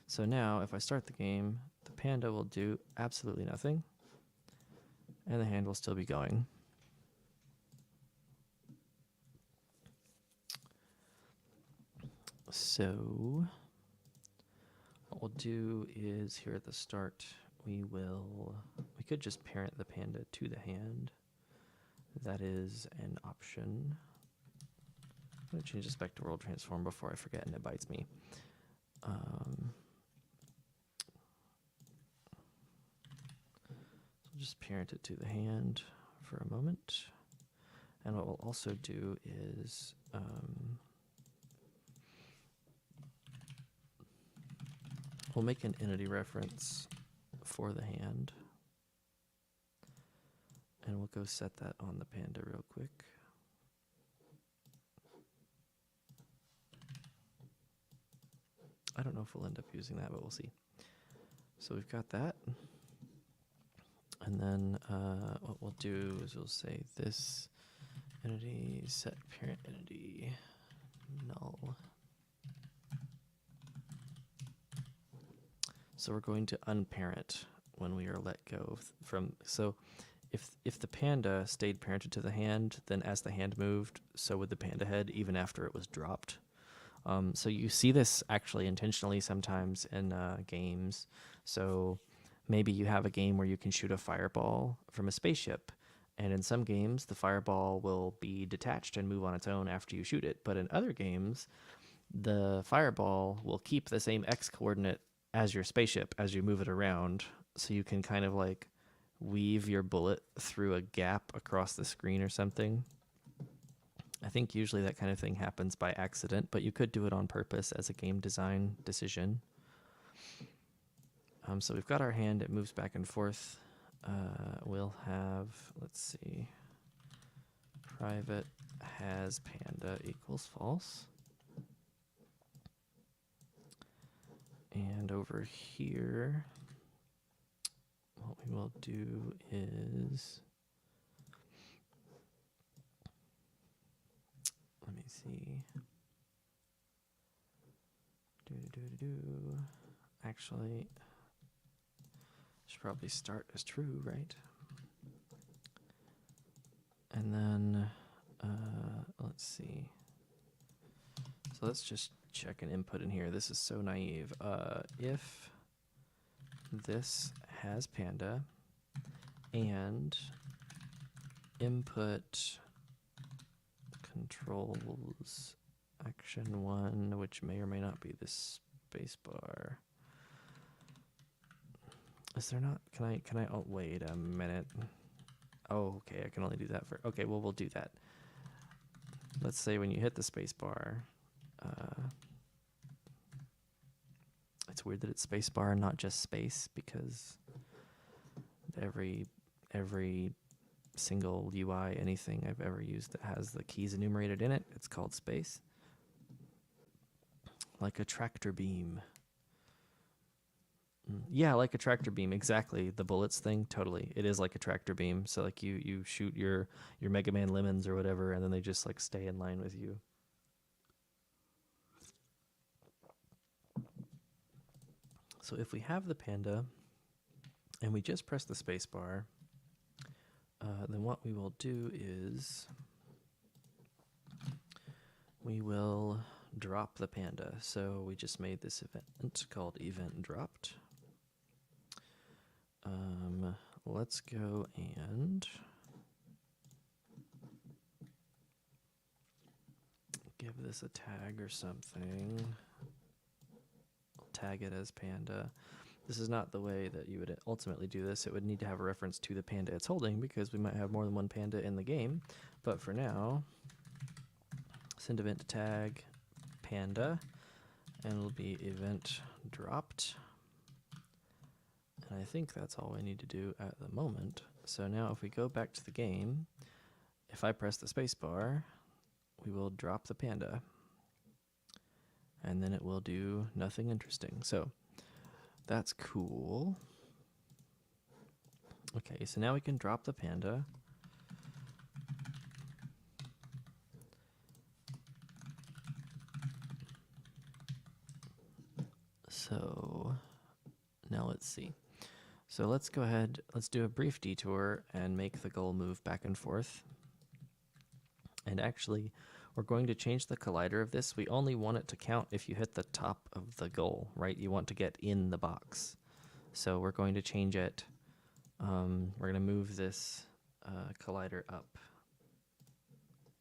So now if I start the game, the panda will do absolutely nothing, and the hand will still be going. So what we'll do is here at the start, we could just parent the panda to the hand. That is an option. I'm going to change this back to world transform before I forget and it bites me. So just parent it to the hand for a moment. And what we'll also do is we'll make an entity reference for the hand. And we'll go set that on the panda real quick. I don't know if we'll end up using that, but we'll see. So we've got that. And then what we'll do is we'll say this entity set parent entity null. So we're going to unparent when we are let go from, so if the panda stayed parented to the hand, then as the hand moved, so would the panda head even after it was dropped. So you see this actually intentionally sometimes in games. So maybe you have a game where you can shoot a fireball from a spaceship, and in some games the fireball will be detached and move on its own after you shoot it. But in other games, the fireball will keep the same X coordinate as your spaceship as you move it around. So you can kind of like weave your bullet through a gap across the screen or something. I think usually that kind of thing happens by accident, but you could do it on purpose as a game design decision. So we've got our hand, it moves back and forth. We'll have, let's see, private has panda equals false. And over here, what we will do is, let me see. Actually, should probably start as true, right? And then, let's see. So let's just check an input in here. This is so naive. If this has panda and input controls action 1, which may or may not be this space bar. Is there not, can I, oh, wait a minute. Oh, okay, I can only do that for, okay, well, we'll do that. Let's say when you hit the space bar, it's weird that it's space bar and not just space, because every single UI, anything I've ever used that has the keys enumerated in it, it's called space. Like a tractor beam. Yeah, like a tractor beam, exactly. The bullets thing, totally. It is like a tractor beam. So like you shoot your Mega Man lemons or whatever, and then they just like stay in line with you. So if we have the panda and we just press the space bar, then what we will do is we will drop the panda. So we just made this event called event dropped. Let's go and give this a tag or something. I'll tag it as panda. This is not the way that you would ultimately do this. It would need to have a reference to the panda it's holding, because we might have more than one panda in the game. But for now, send event to tag panda, and it'll be event dropped. And I think that's all we need to do at the moment. So now if we go back to the game, if I press the space bar, we will drop the panda. And then it will do nothing interesting. So that's cool. Okay, so now we can drop the panda. So now let's see. So let's go ahead, let's do a brief detour and make the goal move back and forth. And actually, we're going to change the collider of this. We only want it to count if you hit the top of the goal, right? You want to get in the box. So we're going to change it. We're going to move this collider up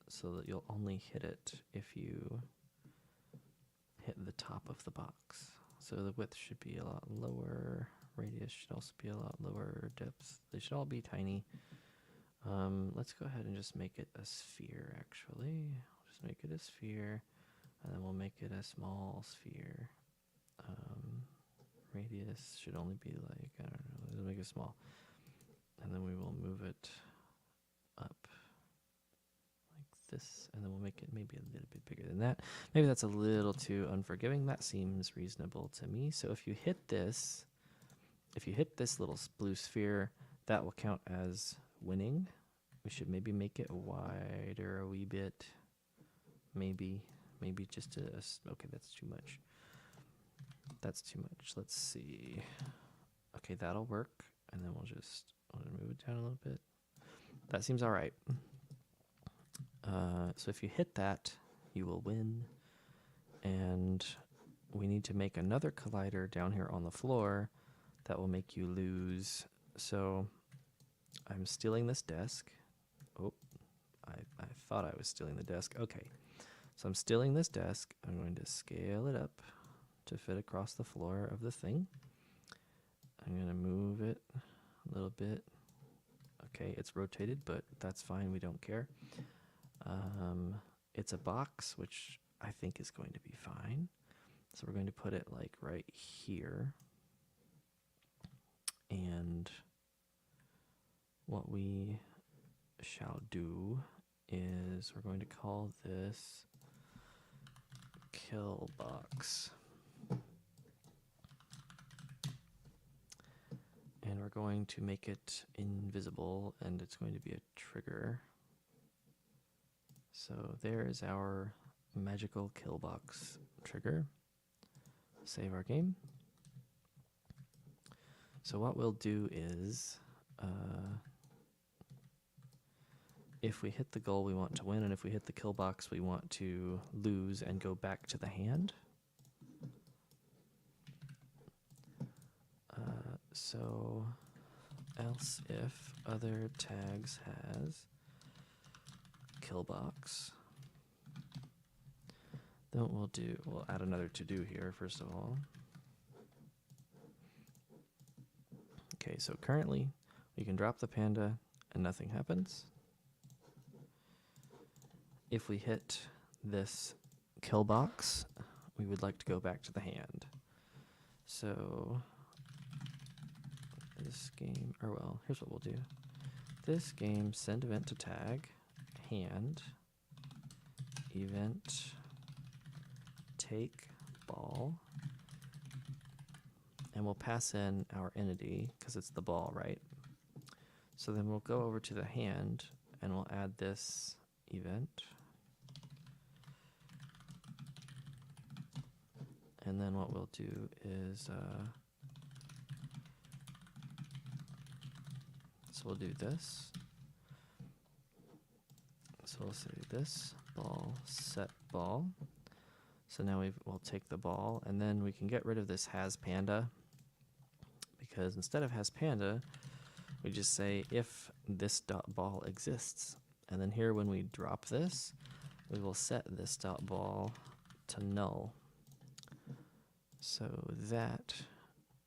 so that you'll only hit it if you hit the top of the box. So the width should be a lot lower. Radius should also be a lot lower. Depth, they should all be tiny. Let's go ahead and just make it a sphere, actually. I'll just make it a sphere, and then we'll make it a small sphere. Radius should only be like, I don't know, let's make it small. And then we will move it up like this, and then we'll make it maybe a little bit bigger than that. Maybe that's a little too unforgiving. That seems reasonable to me. So if you hit this little blue sphere, that will count as winning. We should maybe make it wider a wee bit. Maybe just okay, that's too much. That's too much. Let's see. Okay, that'll work. And then we'll just move it down a little bit. That seems all right. So if you hit that, you will win. And we need to make another collider down here on the floor that will make you lose. So I'm stealing this desk. Oh, I thought I was stealing the desk. Okay, so I'm stealing this desk. I'm going to scale it up to fit across the floor of the thing. I'm going to move it a little bit. Okay, it's rotated, but that's fine. We don't care. It's a box, which I think is going to be fine. So we're going to put it like right here. And what we shall do is we're going to call this kill box. And we're going to make it invisible, and it's going to be a trigger. So there is our magical kill box trigger. Save our game. So what we'll do is, if we hit the goal, we want to win, and if we hit the kill box, we want to lose and go back to the hand. So else if other tags has kill box, then we'll add another to do here first of all. Okay, so currently we can drop the panda and nothing happens. If we hit this kill box, we would like to go back to the hand. So this game, or well, here's what we'll do. This game send event to tag hand event take ball, and we'll pass in our entity because it's the ball, right? So then we'll go over to the hand and we'll add this event. And then what we'll do is, so we'll do this. So we'll say this ball set ball. So now we'll take the ball, and then we can get rid of this has panda, because instead of has panda, we just say if this dot ball exists. And then here when we drop this, we will set this dot ball to null. So that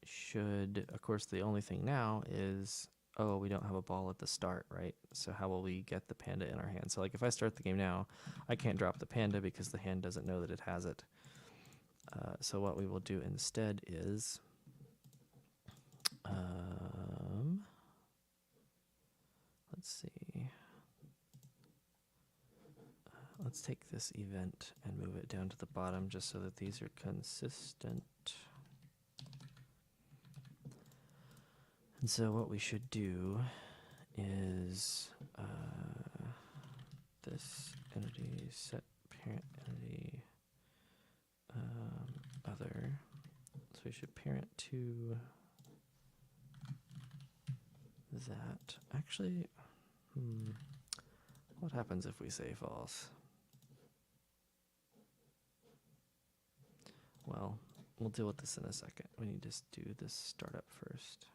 should, of course, the only thing now is, oh, we don't have a ball at the start, right? So how will we get the panda in our hand? So like if I start the game now, I can't drop the panda because the hand doesn't know that it has it. So what we will do instead is, let's see. Let's take this event and move it down to the bottom just so that these are consistent. And so what we should do is this entity set parent entity other. So we should parent to that. Actually, what happens if we say false? Well, we'll deal with this in a second. We need to just do this startup first.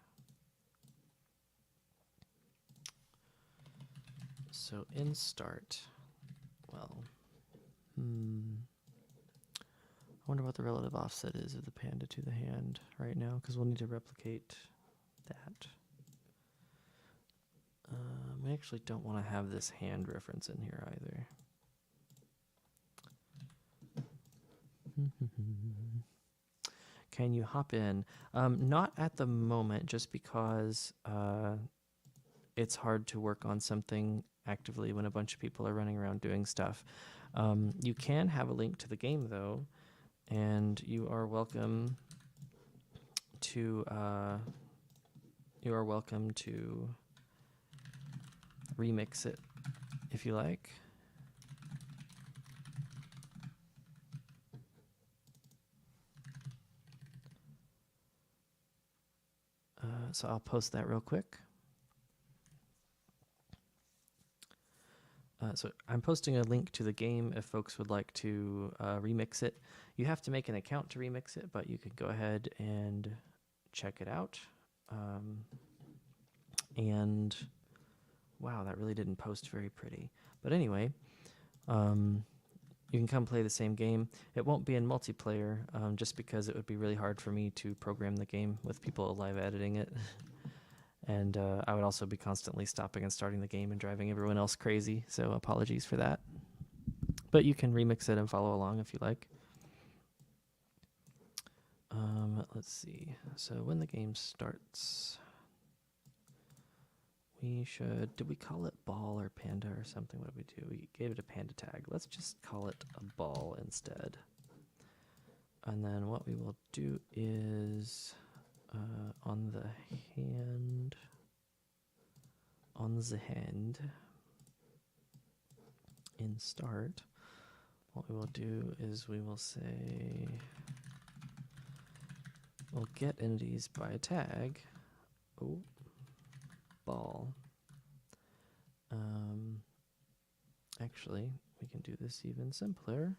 So in start, well, I wonder what the relative offset is of the panda to the hand right now, because we'll need to replicate that. We actually don't want to have this hand reference in here either. Can you hop in? Not at the moment, just because it's hard to work on something actively when a bunch of people are running around doing stuff. You can have a link to the game though, and you are welcome to remix it if you like. So I'll post that real quick. So I'm posting a link to the game if folks would like to remix it. You have to make an account to remix it, but you can go ahead and check it out. And wow, that really didn't post very pretty. But anyway, you can come play the same game. It won't be in multiplayer, just because it would be really hard for me to program the game with people live editing it. And I would also be constantly stopping and starting the game and driving everyone else crazy, so apologies for that. But you can remix it and follow along if you like. Let's see. So when the game starts, we should, did we call it ball or panda or something? What did we do? We gave it a panda tag. Let's just call it a ball instead. And then what we will do is on the hand, in start, what we will do is we will say, we'll get entities by a tag, ball. Actually, we can do this even simpler.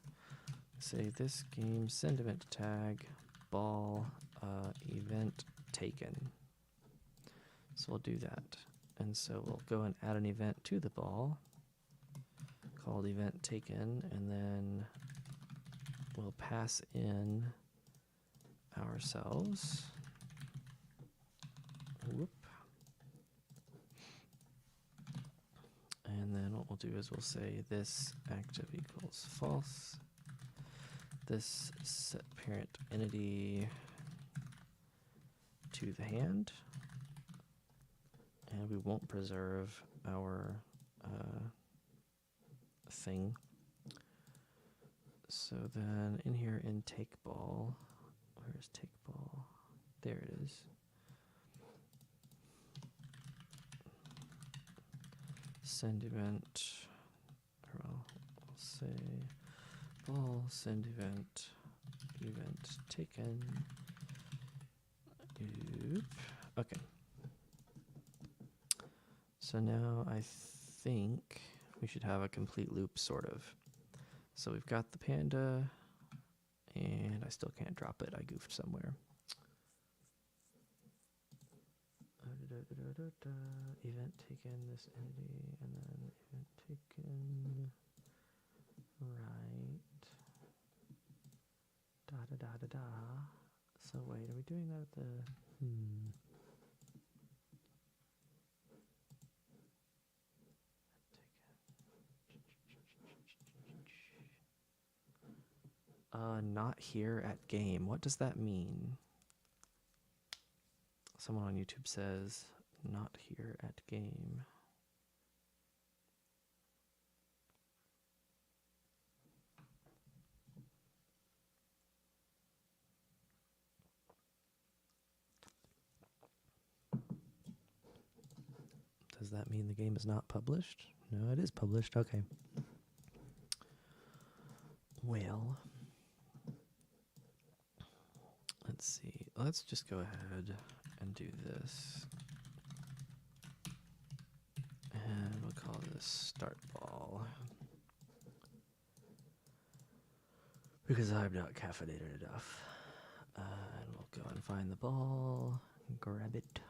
Say this game send event tag ball event taken. So we'll do that. And so we'll go and add an event to the ball called event taken, and then we'll pass in ourselves. Whoop. And then what we'll do is we'll say this active equals false. This set parent entity to the hand. And we won't preserve our thing. So then in here in take ball, where's take ball? There it is. Send event, well, we'll say ball send event taken. Oop. Okay. So now I think we should have a complete loop, sort of. So we've got the panda, and I still can't drop it. I goofed somewhere. Event taken, this entity, and then event taken, right. So wait, are we doing that at the, not here at game. What does that mean? Someone on YouTube says, not here at game. Does that mean the game is not published? No, it is published. Okay. Well, let's see. Let's just go ahead and do this. And we'll call this start ball. Because I'm not caffeinated enough. find the ball, grab it.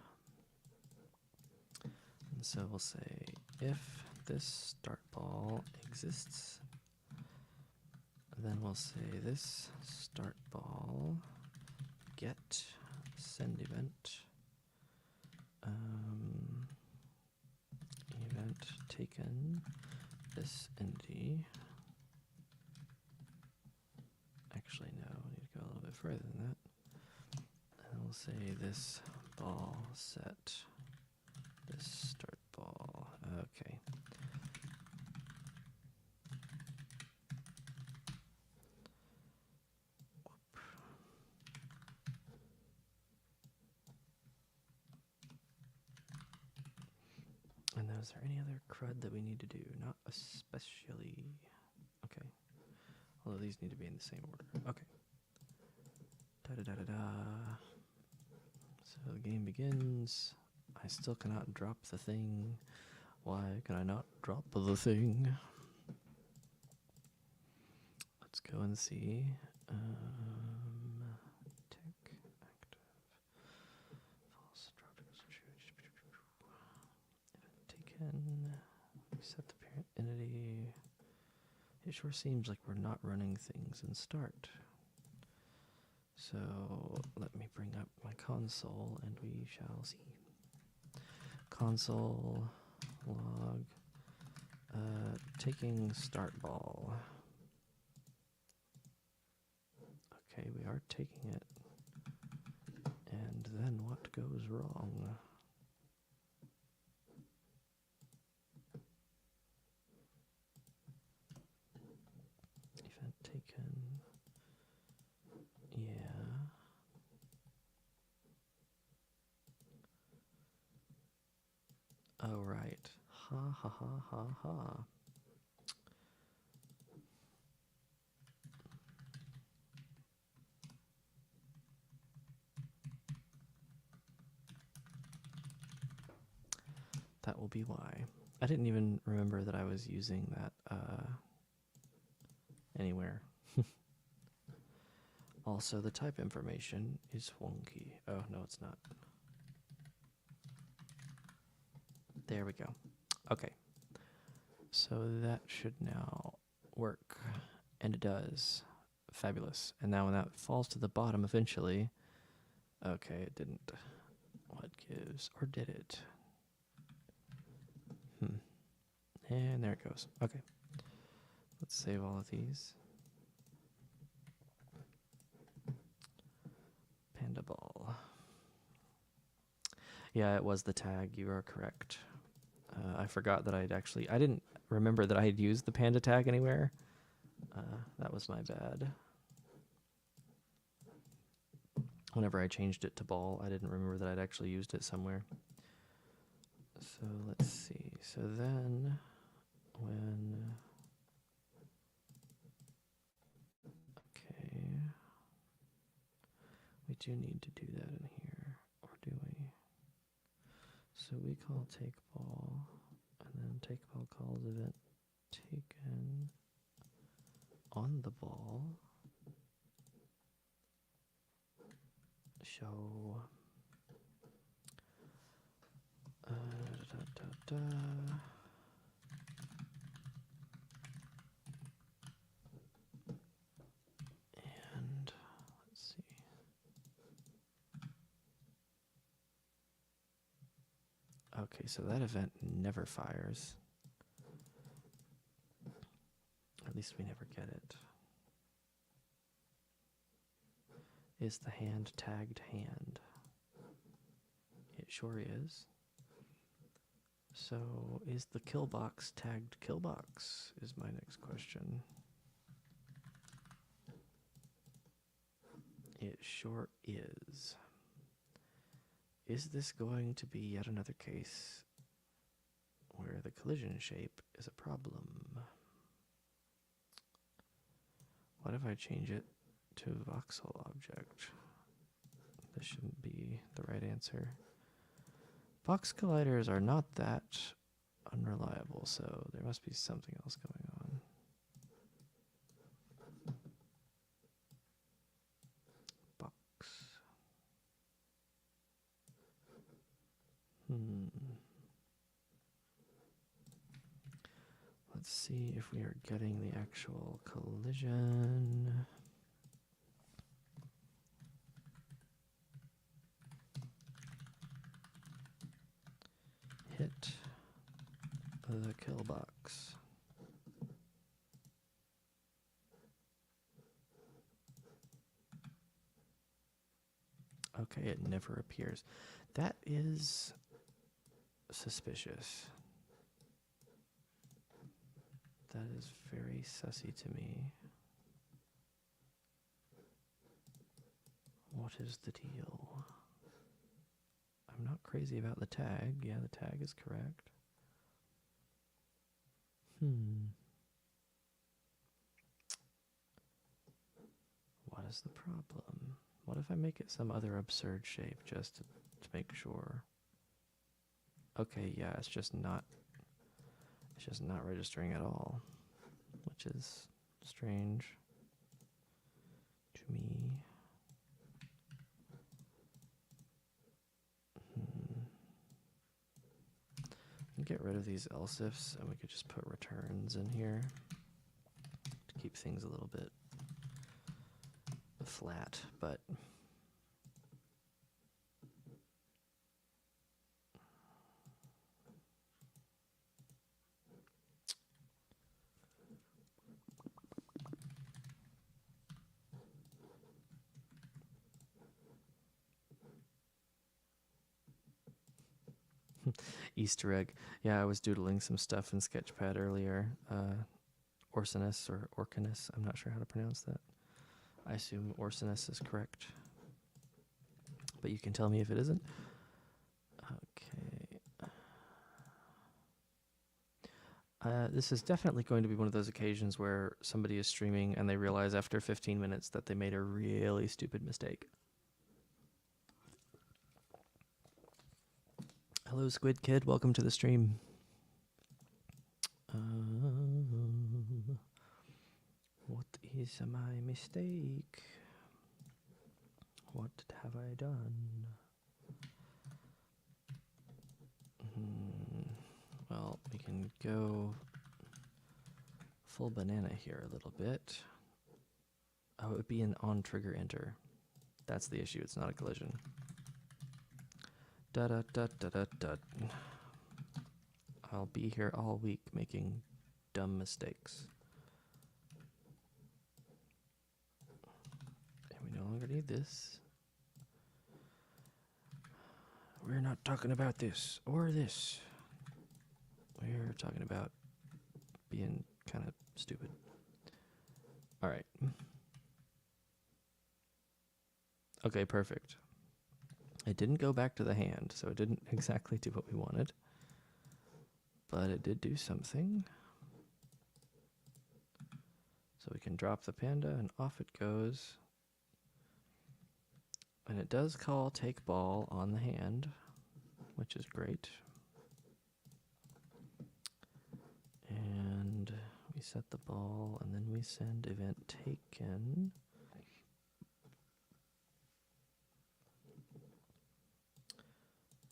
And so we'll say if this start ball exists, then we'll say this start ball get send event event taken this entity. Actually, no, we need to go a little bit further than that. And we'll say this ball set this start ball. Okay. And is there any other crud that we need to do? Not especially. Okay. Although these need to be in the same order. Okay. Da-da-da-da-da. So the game begins. I still cannot drop the thing. Why can I not drop the thing? Let's go and see. Tick, active, false, event taken, set the parent entity. It sure seems like we're not running things in start. So let me bring up my console and we shall see. Console log taking start ball. Okay, we are taking it. And then what goes wrong? Event taken. Yeah. Oh, right. Ha ha ha ha ha. That will be why. I didn't even remember that I was using that anywhere. Also, the type information is wonky. Oh, no, it's not. There we go. Okay. So that should now work. And it does. Fabulous. And now when that falls to the bottom eventually... Okay, it didn't. What gives? Or did it? And there it goes. Okay. Let's save all of these. Panda ball. Yeah, it was the tag. You are correct. I forgot that I didn't remember that I had used the panda tag anywhere. That was my bad. Whenever I changed it to ball, I didn't remember that I'd actually used it somewhere. So let's see. So then when... Okay. We do need to do that in here. Or do we? So we call take ball, and then take ball calls event taken on the ball. Show and let's see. Okay, so that event never fires. At least we never get it. Is the hand tagged hand? It sure is. So is the kill box tagged kill box is my next question. It sure is. Is this going to be yet another case where the collision shape is a problem? What if I change it to voxel object? This shouldn't be the right answer. Box colliders are not that unreliable, so there must be something else going on. Box. Let's see if we are getting the actual collision. Hit the kill box. Okay, it never appears. That is suspicious. That is very sussy to me. What is the deal? I'm not crazy about the tag. Yeah, the tag is correct. What is the problem? What if I make it some other absurd shape just to make sure? Okay, yeah, it's just not registering at all, which is strange to me. Get rid of these else ifs, and we could just put returns in here to keep things a little bit flat, but Easter egg. Yeah, I was doodling some stuff in Sketchpad earlier. Orsinus or Orcanus, I'm not sure how to pronounce that. I assume Orsinus is correct, but you can tell me if it isn't. Okay. This is definitely going to be one of those occasions where somebody is streaming and they realize after 15 minutes that they made a really stupid mistake. Hello, Squid Kid. Welcome to the stream. What is my mistake? What have I done? Well, we can go full banana here a little bit. Oh, it would be an on trigger enter. That's the issue. It's not a collision. Da da da da da da. I'll be here all week making dumb mistakes. And we no longer need this. We're not talking about this or this. We're talking about being kind of stupid. All right. Okay, perfect. It didn't go back to the hand, so it didn't exactly do what we wanted. But it did do something. So we can drop the panda and off it goes. And it does call take ball on the hand, which is great. And we set the ball, and then we send event taken.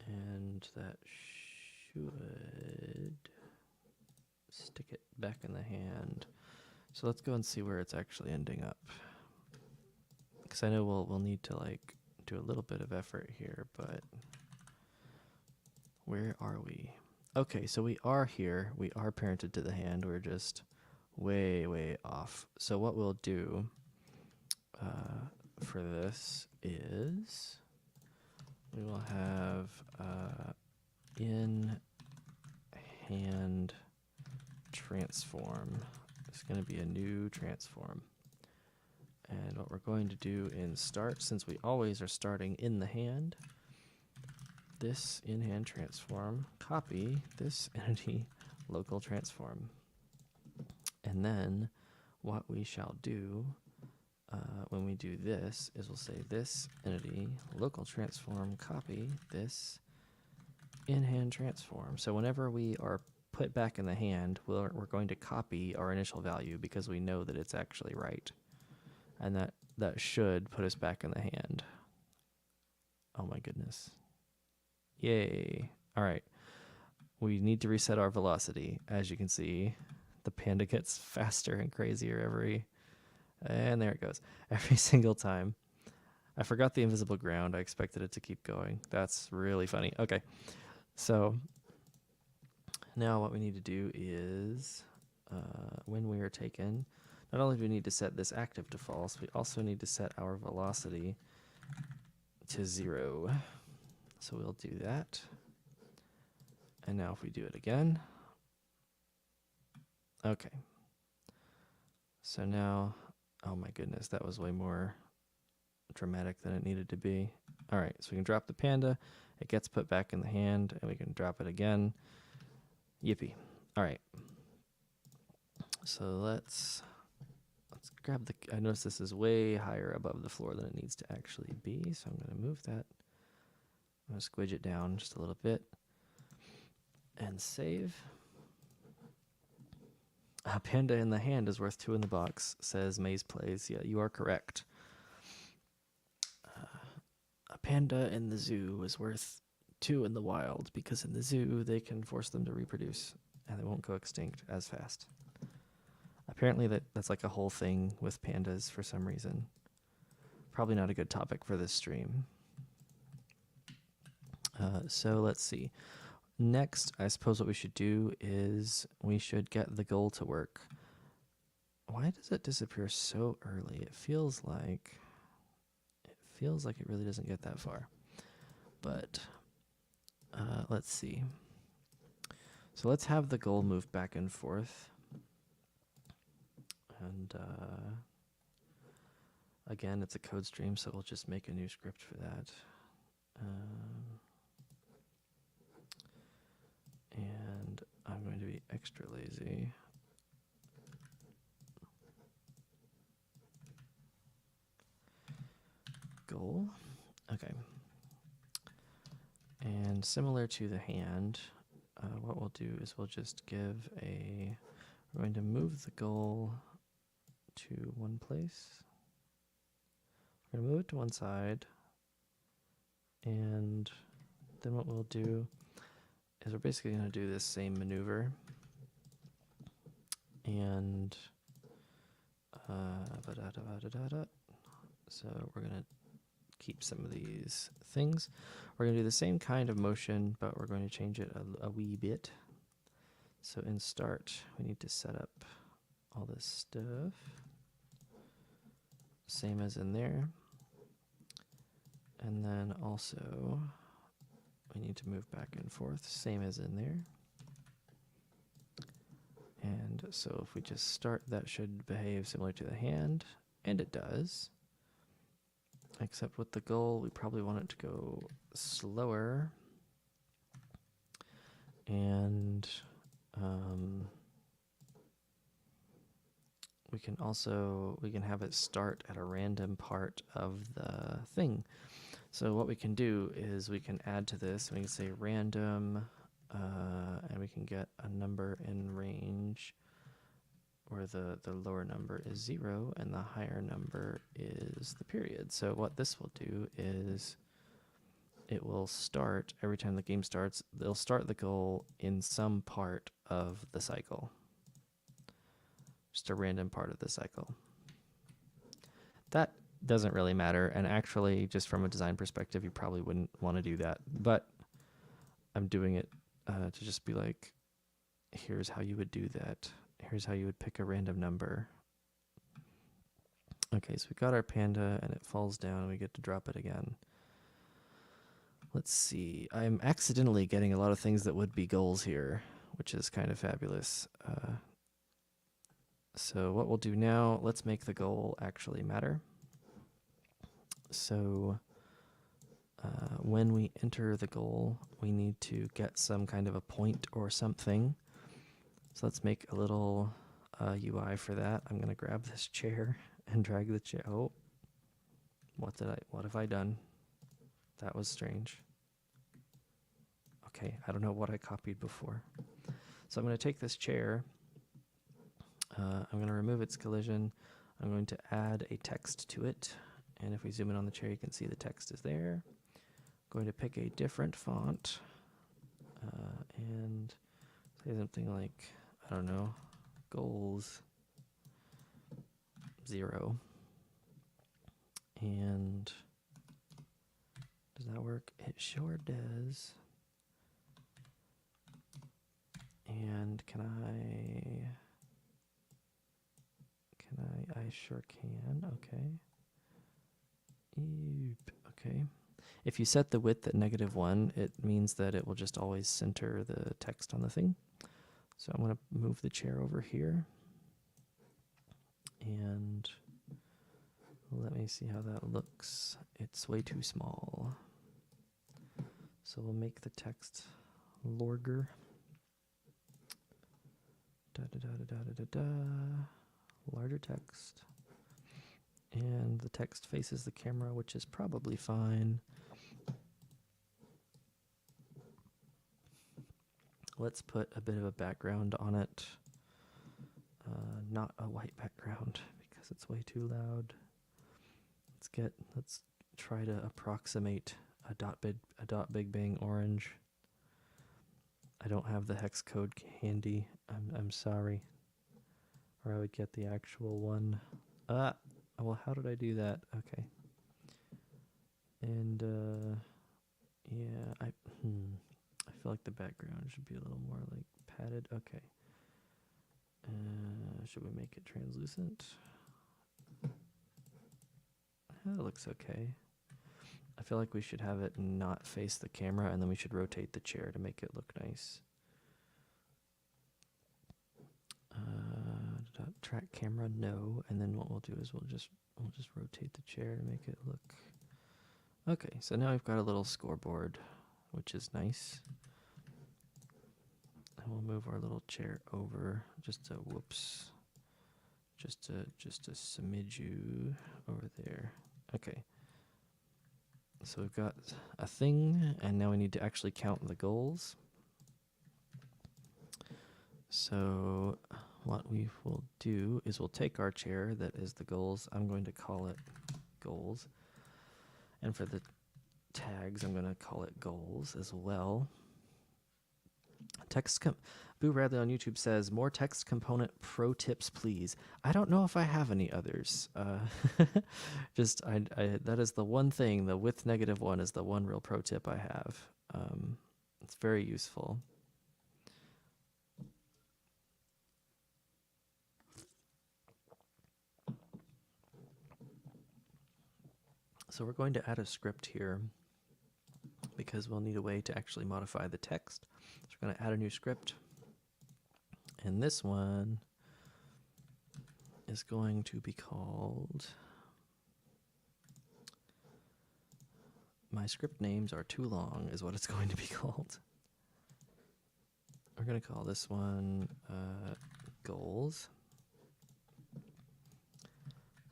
And that should stick it back in the hand. So let's go and see where it's actually ending up. Because I know we'll need to like do a little bit of effort here, but where are we? Okay, so we are here. We are parented to the hand. We're just way, way off. So what we'll do for this is we will have in hand transform. It's going to be a new transform. And what we're going to do in start, since we always are starting in the hand, this in hand transform, copy this entity local transform. And then what we shall do when we do this is we'll say this entity local transform, copy this in hand transform. So whenever we are put back in the hand, we're going to copy our initial value because we know that it's actually right. And that should put us back in the hand. Oh my goodness. Yay. All right. We need to reset our velocity. As you can see, the panda gets faster and crazier and there it goes. Every single time. I forgot the invisible ground. I expected it to keep going. That's really funny. Okay. So now what we need to do is when we are taken, not only do we need to set this active to false, we also need to set our velocity to 0. So we'll do that. And now if we do it again. Okay. So now, oh my goodness, that was way more dramatic than it needed to be. All right, so we can drop the panda. It gets put back in the hand, and we can drop it again. Yippee. All right. So let's grab the, I notice this is way higher above the floor than it needs to actually be, so I'm going to move that. I'm going to squidge it down just a little bit and save. A panda in the hand is worth 2 in the box, says Maze Plays. Yeah, you are correct. A panda in the zoo is worth 2 in the wild, because in the zoo they can force them to reproduce and they won't go extinct as fast. Apparently that's like a whole thing with pandas for some reason. Probably not a good topic for this stream. So let's see. Next, I suppose what we should do is we should get the goal to work. Why does it disappear so early? It feels like it really doesn't get that far. But let's see. So let's have the goal move back and forth. And again, it's a code stream, so we'll just make a new script for that. And I'm going to be extra lazy. Goal. Okay. And similar to the hand, what we'll do is we'll just give a, we're going to move the goal to one place. We're going to move it to one side. And then what we'll do is we're basically going to do this same maneuver. And so we're going to keep some of these things. We're going to do the same kind of motion, but we're going to change it a wee bit. So in start, we need to set up all this stuff. Same as in there. And then also, we need to move back and forth, same as in there. And so if we just start, that should behave similar to the hand, and it does. Except with the goal, we probably want it to go slower. And we can have it start at a random part of the thing. So what we can do is we can add to this, and we can say random, and we can get a number in range where the lower number is 0 and the higher number is the period. So what this will do is it will start, every time the game starts, they'll start the goal in some part of the cycle. Just a random part of the cycle. That doesn't really matter, and actually, just from a design perspective, you probably wouldn't want to do that. But I'm doing it to just be like, here's how you would do that. Here's how you would pick a random number. Okay, so we got our panda, and it falls down, and we get to drop it again. Let's see. I'm accidentally getting a lot of things that would be goals here, which is kind of fabulous. So what we'll do now, let's make the goal actually matter. So when we enter the goal, we need to get some kind of a point or something. So let's make a little UI for that. I'm going to grab this chair and drag the chair. Oh, what have I done? That was strange. Okay, I don't know what I copied before. So I'm going to take this chair. I'm going to remove its collision. I'm going to add a text to it. And if we zoom in on the chair, you can see the text is there. I'm going to pick a different font. and say something like, I don't know, goals 0. And does that work? It sure does. And can I sure can. Okay. Okay. If you set the width at -1, it means that it will just always center the text on the thing. So I'm going to move the chair over here. And let me see how that looks. It's way too small. So we'll make the text larger. Larger text. And the text faces the camera, which is probably fine. Let's put a bit of a background on it. Not a white background because it's way too loud. Let's try to approximate a dot big bang orange. I don't have the hex code handy. I'm sorry. Or I would get the actual one. Well, how did I do that? Okay. And yeah, I feel like the background should be a little more like padded. Okay. Should we make it translucent? That looks okay. I feel like we should have it not face the camera, and then we should rotate the chair to make it look nice. Track camera, no. And then what we'll do is we'll just rotate the chair to make it look. Okay, so now we've got a little scoreboard, which is nice. And we'll move our little chair over just a smidge you over there. Okay. So we've got a thing, and now we need to actually count the goals. So what we will do is we'll take our chair that is the goals. I'm going to call it goals. And for the tags, I'm going to call it goals as well. Boo Radley on YouTube says, more text component pro tips, please. I don't know if I have any others. That is the one thing, the width -1 is the one real pro tip I have. It's very useful. So we're going to add a script here because we'll need a way to actually modify the text. So we're going to add a new script. And this one is going to be called, my script names are too long is what it's going to be called. We're going to call this one goals.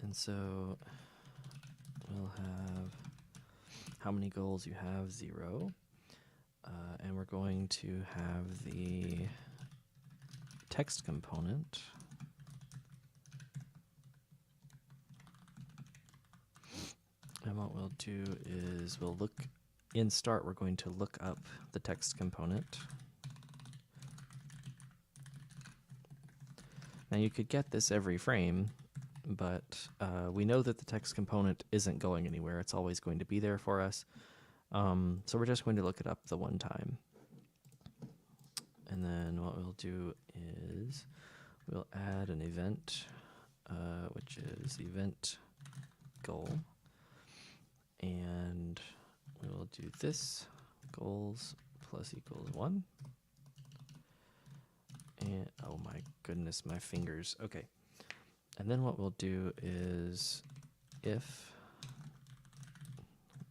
And so we'll have how many goals you have, 0. And we're going to have the text component. And what we'll do is we'll look in start, we're going to look up the text component. Now you could get this every frame, but we know that the text component isn't going anywhere. It's always going to be there for us. So we're just going to look it up the one time. And then what we'll do is we'll add an event, which is event goal. And we will do this, goals plus equals 1. And oh my goodness, my fingers. Okay. And then what we'll do is if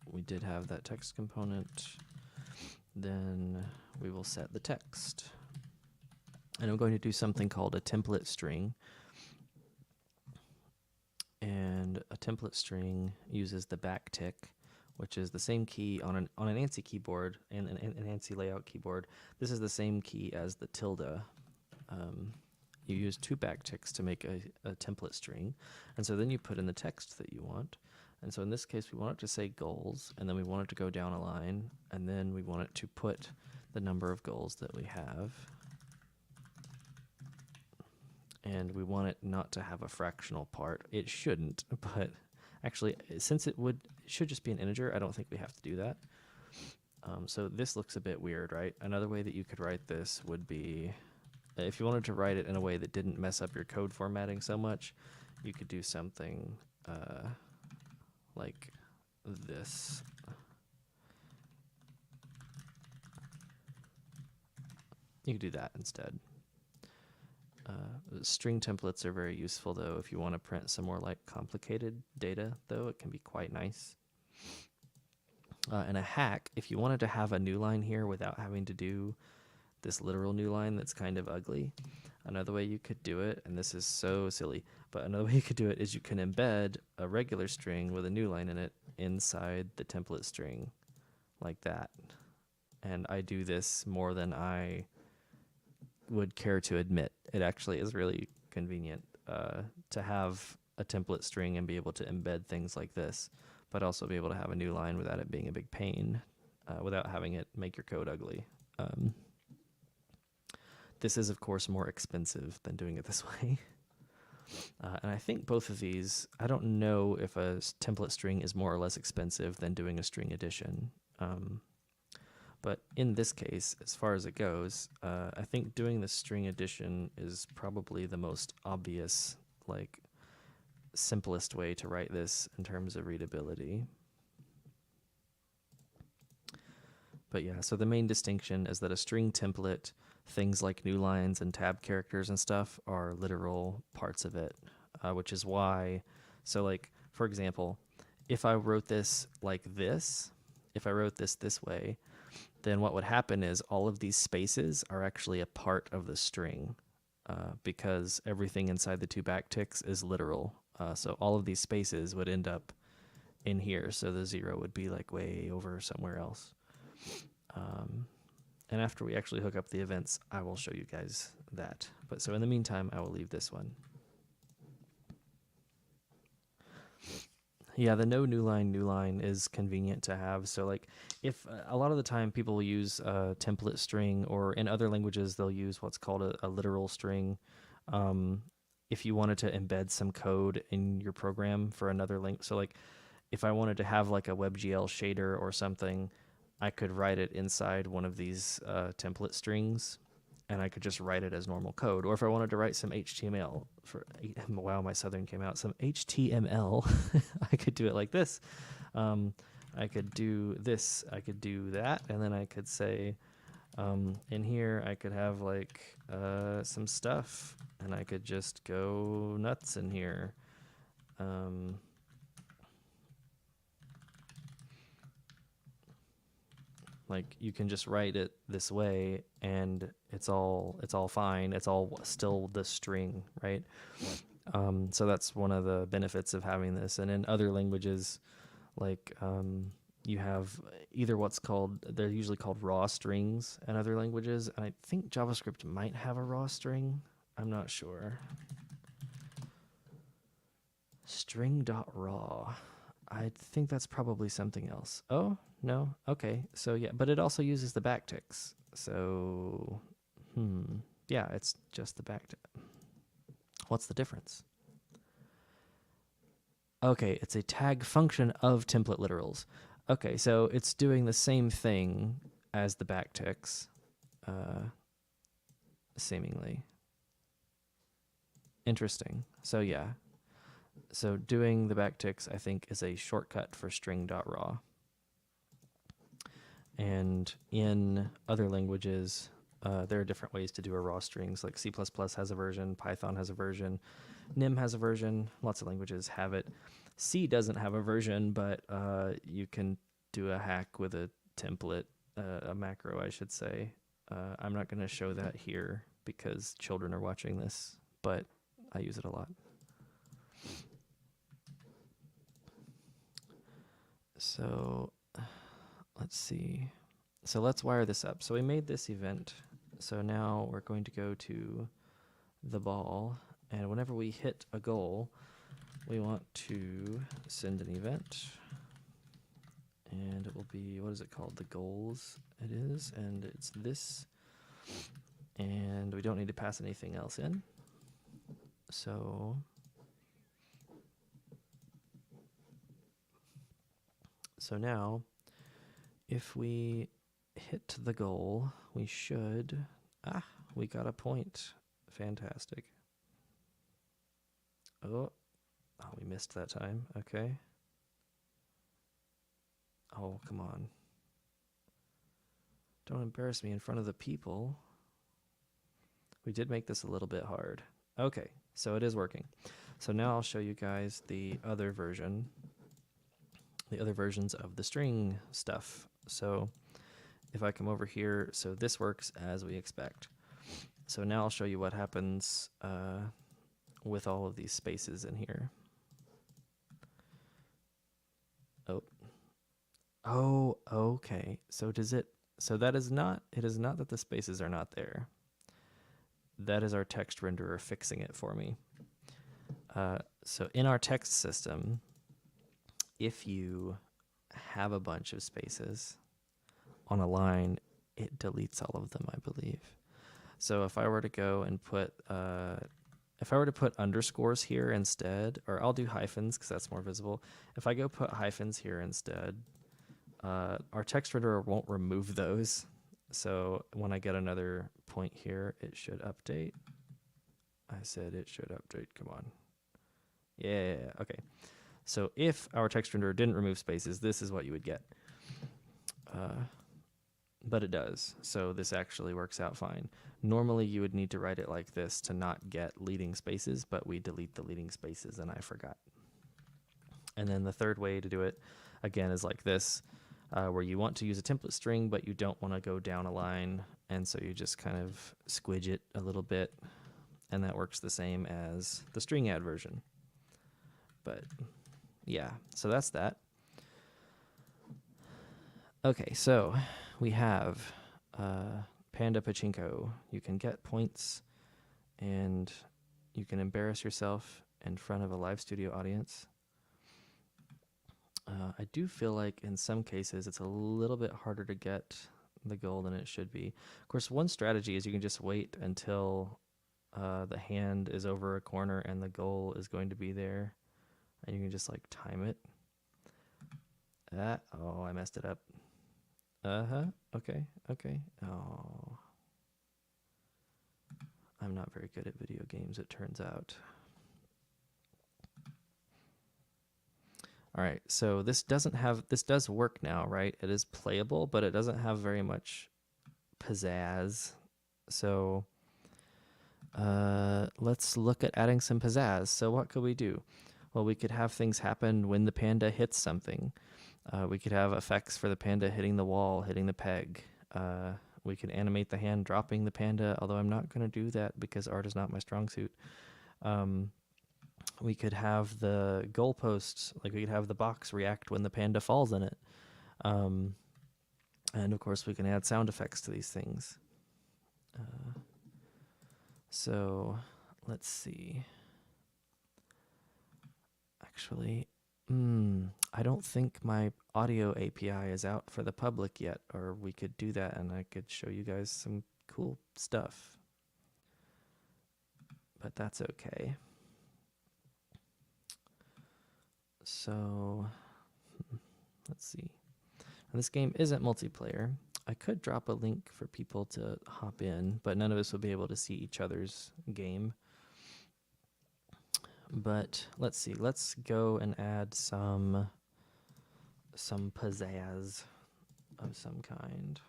we did have that text component, then we will set the text. And I'm going to do something called a template string. And a template string uses the backtick, which is the same key on an ANSI keyboard and an ANSI layout keyboard. This is the same key as the tilde. You use 2 backticks to make a template string. And so then you put in the text that you want. And so in this case, we want it to say goals, and then we want it to go down a line, and then we want it to put the number of goals that we have. And we want it not to have a fractional part. It shouldn't, but actually, since it should just be an integer, I don't think we have to do that. So this looks a bit weird, right? Another way that you could write this would be, if you wanted to write it in a way that didn't mess up your code formatting so much, you could do something like this. You could do that instead. String templates are very useful, though, if you want to print some more like complicated data, though. It can be quite nice. And a hack, if you wanted to have a new line here without having to do this literal new line that's kind of ugly, another way you could do it, and this is so silly, but another way you could do it is you can embed a regular string with a new line in it inside the template string, like that. And I do this more than I would care to admit. It actually is really convenient to have a template string and be able to embed things like this, but also be able to have a new line without it being a big pain, without having it make your code ugly. This is, of course, more expensive than doing it this way. And I think both of these, I don't know if a template string is more or less expensive than doing a string addition. But in this case, as far as it goes, I think doing the string addition is probably the most obvious, like, simplest way to write this in terms of readability. But yeah, so the main distinction is that a string template, things like new lines and tab characters and stuff, are literal parts of it, which is why, so like, for example, if I wrote this like this, if I wrote this way, then what would happen is all of these spaces are actually a part of the string, because everything inside the two backticks is literal. So all of these spaces would end up in here, so the 0 would be like way over somewhere else. And after we actually hook up the events, I will show you guys that. But so in the meantime, I will leave this one. Yeah, the no new line is convenient to have. So like, if a lot of the time people will use a template string, or in other languages they'll use what's called a literal string. If you wanted to embed some code in your program for another link, so like if I wanted to have like a WebGL shader or something, I could write it inside one of these template strings, and I could just write it as normal code. Or if I wanted to write some HTML wow, my Southern came out, some HTML, I could do it like this. I could do this, I could do that, and then I could say, in here I could have like some stuff, and I could just go nuts in here. Like, you can just write it this way, and it's all fine. It's all still the string, right? So that's one of the benefits of having this. And in other languages, like you have either they're usually called raw strings in other languages, and I think JavaScript might have a raw string. I'm not sure. String.raw. I think that's probably something else. Oh, no? Okay. So yeah, but it also uses the backticks. So, yeah, it's just the backtick. What's the difference? Okay, it's a tag function of template literals. Okay, so it's doing the same thing as the backticks, seemingly. Interesting. So yeah. So doing the backticks, I think, is a shortcut for string.raw. And in other languages, there are different ways to do a raw strings. Like C++ has a version, Python has a version, Nim has a version, lots of languages have it. C doesn't have a version, but you can do a hack with a template, a macro, I should say. I'm not going to show that here because children are watching this, but I use it a lot. So let's see. So let's wire this up. So we made this event. So now we're going to go to the ball, and whenever we hit a goal, we want to send an event. and it will be, what is it called? The goals it is, and it's this, and we don't need to pass anything else in. So now if we hit the goal, we should, we got a point. Fantastic. Oh, we missed that time. Okay. Oh, come on. Don't embarrass me in front of the people. We did make this a little bit hard. Okay, so it is working. So now I'll show you guys the other version, the other versions of the string stuff. So if I come over here, so this works as we expect. So now I'll show you what happens with all of these spaces in here. Oh, okay. So does it, so that is not, it is not that the spaces are not there. That is our text renderer fixing it for me. So in our text system, if you have a bunch of spaces on a line, it deletes all of them, I believe. So if I were to go and put, if I were to put underscores here instead, or I'll do hyphens because that's more visible. If I go put hyphens here instead, our text renderer won't remove those. So when I get another point here, it should update. I said it should update. Come on. Yeah, okay. So if our text renderer didn't remove spaces, this is what you would get. But it does. So this actually works out fine. Normally you would need to write it like this to not get leading spaces, but we delete the leading spaces and I forgot. And then the third way to do it, again, is like this, where you want to use a template string, but you don't want to go down a line. And so you just kind of squidge it a little bit. And that works the same as the string add version. But yeah, so that's that. Okay, so we have Panda Pachinko. You can get points and you can embarrass yourself in front of a live studio audience. I do feel like in some cases it's a little bit harder to get the goal than it should be. Of course, one strategy is you can just wait until the hand is over a corner and the goal is going to be there. And you can just like time it. Oh, I messed it up. Okay. Oh. I'm not very good at video games, it turns out. All right, so this does work now, right? It is playable, but it doesn't have very much pizzazz. So let's look at adding some pizzazz. So what could we do? Well, we could have things happen when the panda hits something. We could have effects for the panda hitting the wall, hitting the peg. We could animate the hand dropping the panda, although I'm not going to do that because art is not my strong suit. We could have the goalposts, like we could have the box react when the panda falls in it. And of course we can add sound effects to these things. So let's see. Actually, I don't think my audio API is out for the public yet, or we could do that and I could show you guys some cool stuff. But that's okay. So let's see. Now, this game isn't multiplayer. I could drop a link for people to hop in, but none of us will be able to see each other's game. But let's see. Let's go and add some pizzazz of some kind.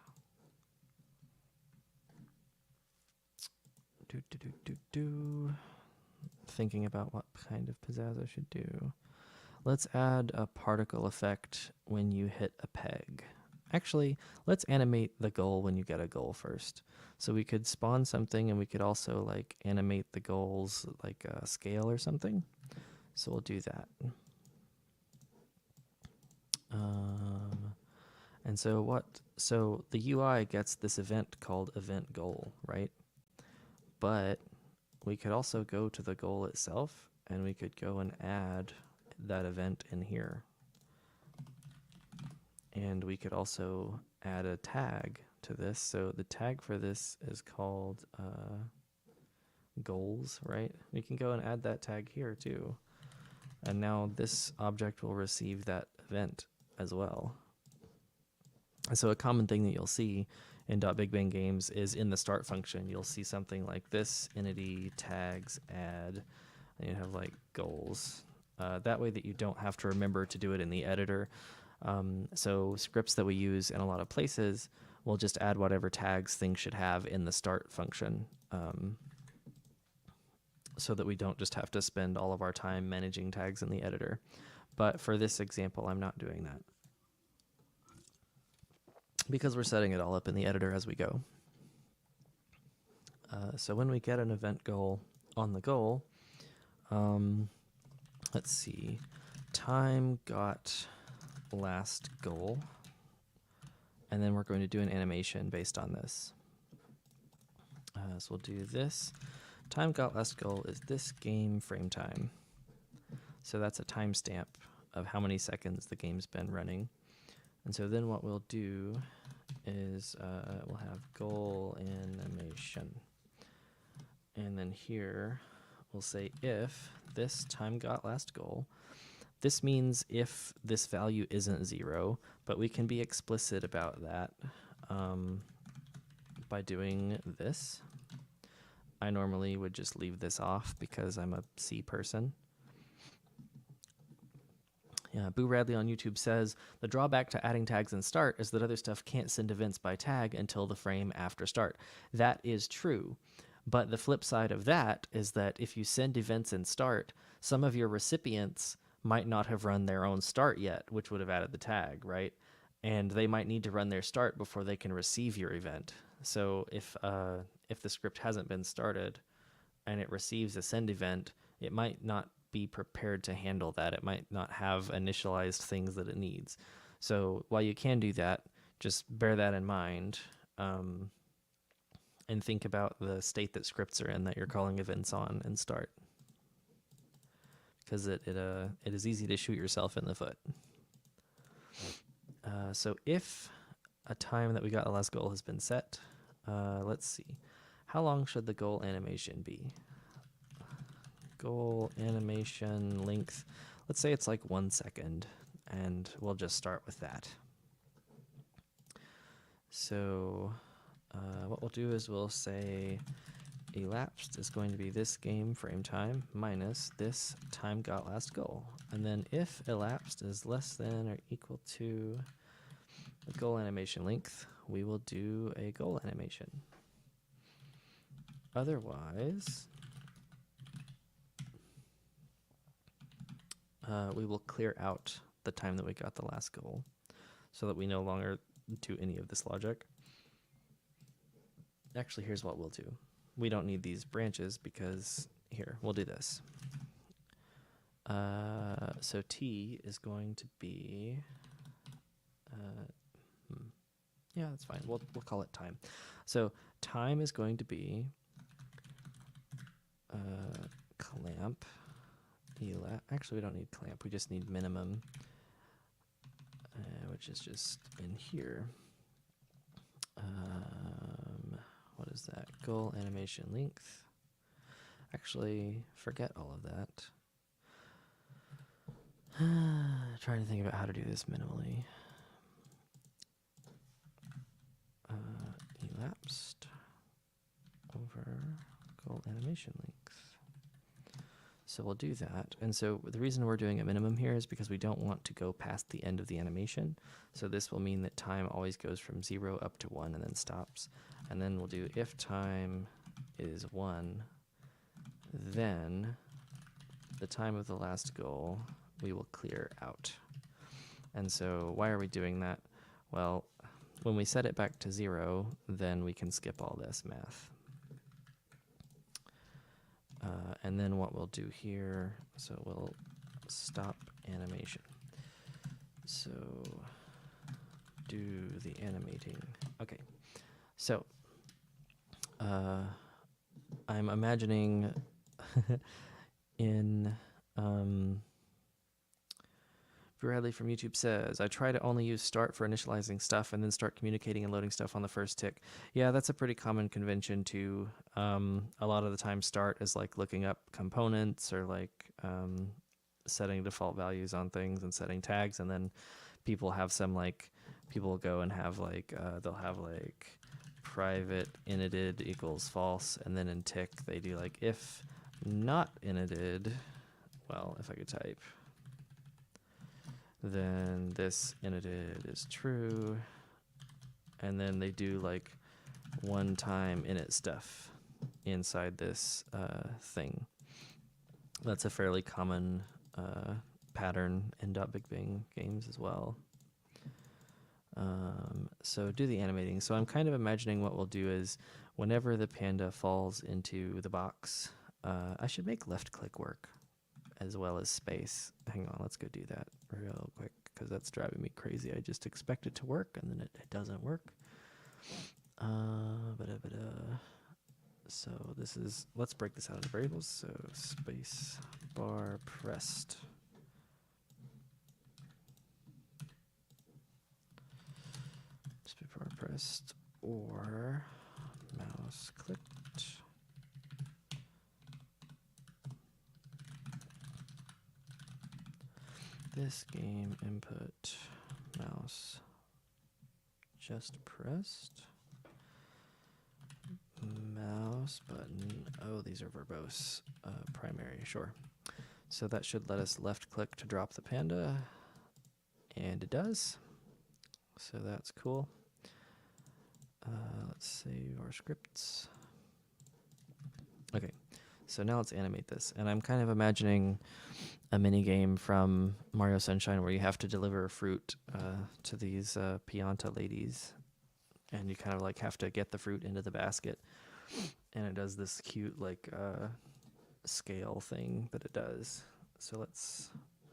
Thinking about what kind of pizzazz I should do. Let's add a particle effect when you hit a peg. Actually, let's animate the goal when you get a goal first. So we could spawn something and we could also like animate the goals like a scale or something. So we'll do that. And so the UI gets this event called event goal, right? But we could also go to the goal itself and we could go and add that event in here. And we could also add a tag to this. So the tag for this is called goals, right? We can go and add that tag here too. And now this object will receive that event as well. So a common thing that you'll see in .BigBang games is in the start function, you'll see something like this, entity tags add, and you have like goals. That way that you don't have to remember to do it in the editor. So scripts that we use in a lot of places will just add whatever tags things should have in the start function, so that we don't just have to spend all of our time managing tags in the editor. But for this example, I'm not doing that, because we're setting it all up in the editor as we go. So when we get an event goal on the goal, let's see, time got last goal, and then we're going to do an animation based on this. So we'll do this. Time got last goal is this game frame time. So that's a timestamp of how many seconds the game's been running. And so then what we'll do is we'll have goal animation. And then here we'll say if this time got last goal. This means if this value isn't 0, but we can be explicit about that by doing this. I normally would just leave this off because I'm a C person. Yeah, Boo Radley on YouTube says, the drawback to adding tags in start is that other stuff can't send events by tag until the frame after start. That is true. But the flip side of that is that if you send events in start, some of your recipients might not have run their own start yet, which would have added the tag, right? And they might need to run their start before they can receive your event. So if the script hasn't been started and it receives a send event, it might not be prepared to handle that. It might not have initialized things that it needs. So while you can do that, just bear that in mind, and think about the state that scripts are in that you're calling events on and start, because it is easy to shoot yourself in the foot. So if a time that we got the last goal has been set, let's see, how long should the goal animation be? Goal animation length, let's say it's like 1 second, and we'll just start with that. So what we'll do is we'll say elapsed is going to be this game frame time minus this time got last goal. And then if elapsed is less than or equal to the goal animation length, we will do a goal animation. Otherwise, we will clear out the time that we got the last goal so that we no longer do any of this logic. Actually, here's what we'll do. We don't need these branches because here, we'll do this. So T is going to be, yeah, that's fine. We'll call it time. So time is going to be clamp. Actually, we don't need clamp. We just need minimum, which is just in here. What is that? Goal animation length. Actually, forget all of that. Trying to think about how to do this minimally. Elapsed over goal animation length. So we'll do that. And so the reason we're doing a minimum here is because we don't want to go past the end of the animation. So this will mean that time always goes from 0 up to 1 and then stops. And then we'll do if time is 1, then the time of the last goal we will clear out. And so why are we doing that? Well, when we set it back to 0, then we can skip all this math. And then what we'll do here, so we'll stop animation. So do the animating. Okay, so I'm imagining in Bradley from YouTube says, I try to only use start for initializing stuff and then start communicating and loading stuff on the first tick. Yeah, that's a pretty common convention too. A lot of the time start is like looking up components or like setting default values on things and setting tags, and then people have some like, people go and have like, they'll have like private initted equals false, and then in tick they do like if not initted, well, if I could type, then this initted is true, and then they do like one time init stuff inside this thing. That's a fairly common pattern in .BigBang games as well. So do the animating. So I'm kind of imagining what we'll do is whenever the panda falls into the box, I should make left click work as well as space. Hang on, let's go do that real quick because that's driving me crazy. I just expect it to work and then it doesn't work. So this is, let's break this out into variables. So space bar pressed. Space bar pressed or mouse clicked. This game input mouse just pressed. Mouse button. Oh, these are verbose. Primary, sure. So that should let us left click to drop the panda. And it does. So that's cool. Let's save our scripts. Okay, so now let's animate this. And I'm kind of imagining a mini game from Mario Sunshine where you have to deliver fruit to these Pianta ladies. And you kind of like have to get the fruit into the basket. And it does this cute like scale thing that it does. So let's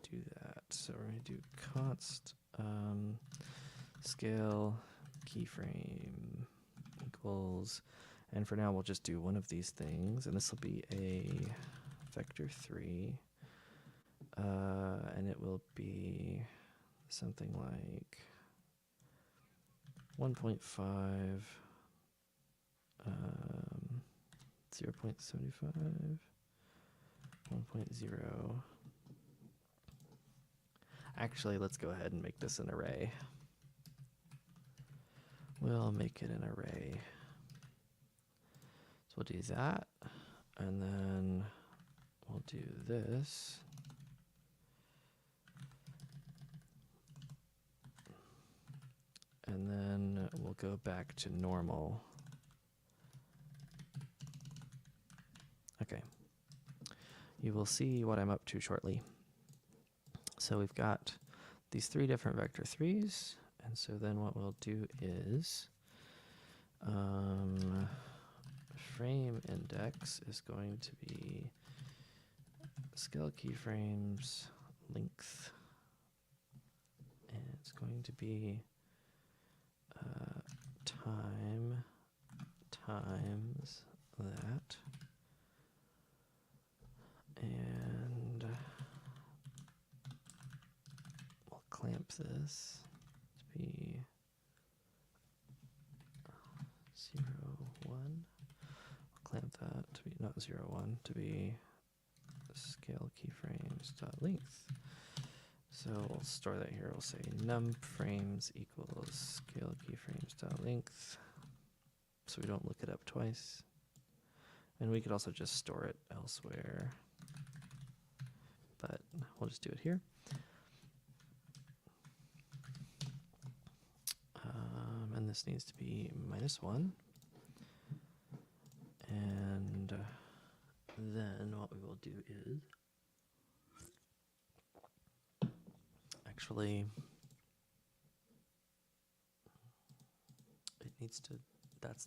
do that. So we're going to do const scale keyframe equals, and for now we'll just do one of these things, and this will be a vector 3, and it will be something like 1.5, 0.75, 1.0. Actually, let's go ahead and make this an array. We'll make it an array. So we'll do that, and then we'll do this. And then we'll go back to normal. Okay. You will see what I'm up to shortly. So we've got these 3 different vector 3s. And so then what we'll do is frame index is going to be scale keyframes length, and it's going to be time times that, and we'll clamp this to be 0, 1. We'll clamp that to be not 0, 1 to be scale keyframes dot length. So we'll store that here. We'll say num frames equals scale keyframes dot length, so we don't look it up twice. And we could also just store it elsewhere, but we'll just do it here. And this needs to be -1. And then what we will do is actually it needs to,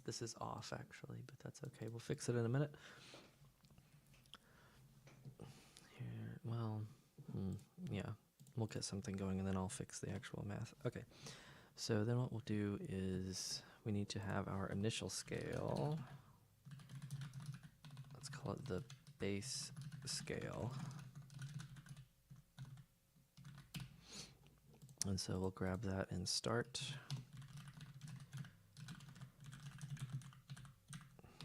this is off actually, but that's okay. We'll fix it in a minute. Here, well, yeah, we'll get something going and then I'll fix the actual math. Okay. So then what we'll do is we need to have our initial scale. Let's call it the base scale. And so we'll grab that in start.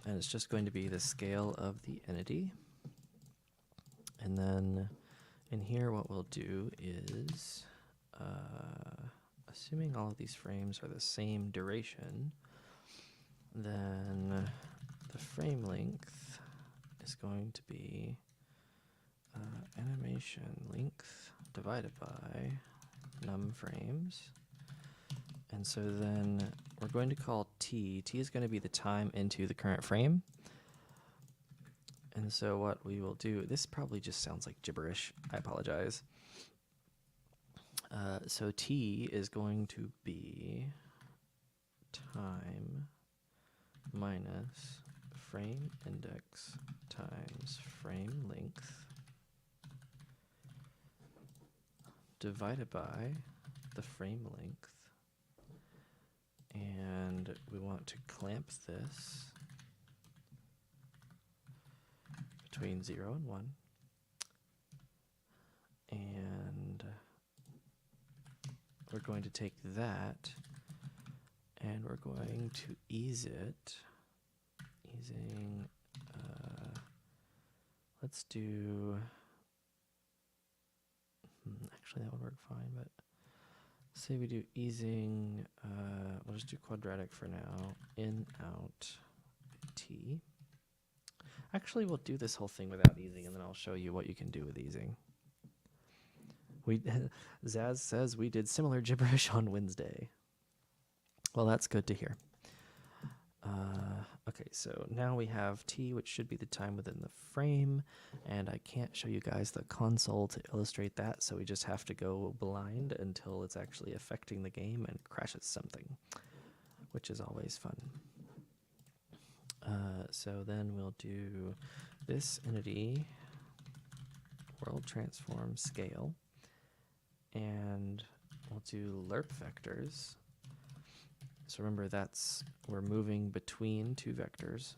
And it's just going to be the scale of the entity. And then in here, what we'll do is, assuming all of these frames are the same duration, then the frame length is going to be animation length divided by num frames. And so then we're going to call t. T is going to be the time into the current frame. And so what we will do, this probably just sounds like gibberish. I apologize. So t is going to be time minus frame index times frame length divided by the frame length. And we want to clamp this between 0 and 1. And we're going to take that and we're going to ease it. Easing, let's do, actually that would work fine, but say we do easing, we'll just do quadratic for now, in, out, t. Actually, we'll do this whole thing without easing, and then I'll show you what you can do with easing. Zaz says we did similar gibberish on Wednesday. Well, that's good to hear. Okay, so now we have t, which should be the time within the frame, and I can't show you guys the console to illustrate that, so we just have to go blind until it's actually affecting the game and crashes something, which is always fun. So then we'll do this entity world transform scale, and we'll do lerp vectors. So remember, we're moving between two vectors,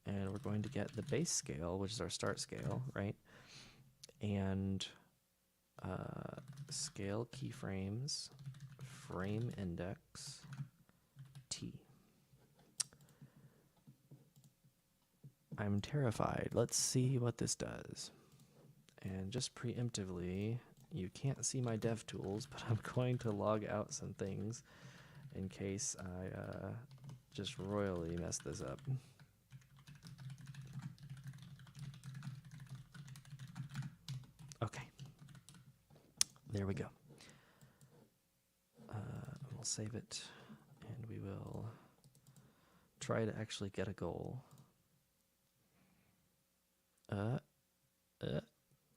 and we're going to get the base scale, which is our start scale, right? And scale keyframes, frame index, t. I'm terrified. Let's see what this does. And just preemptively, you can't see my dev tools, but I'm going to log out some things in case I just royally mess this up. Okay. There we go. We'll save it, and we will try to actually get a goal.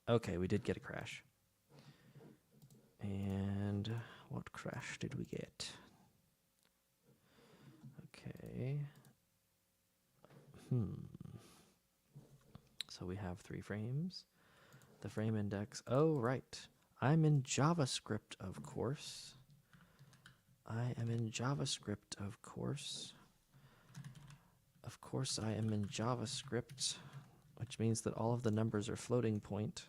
Okay, we did get a crash. And what crash did we get? Okay. So we have 3 frames. The frame index. Oh, right. I'm in JavaScript, of course. I am in JavaScript, of course. Of course, I am in JavaScript, which means that all of the numbers are floating point,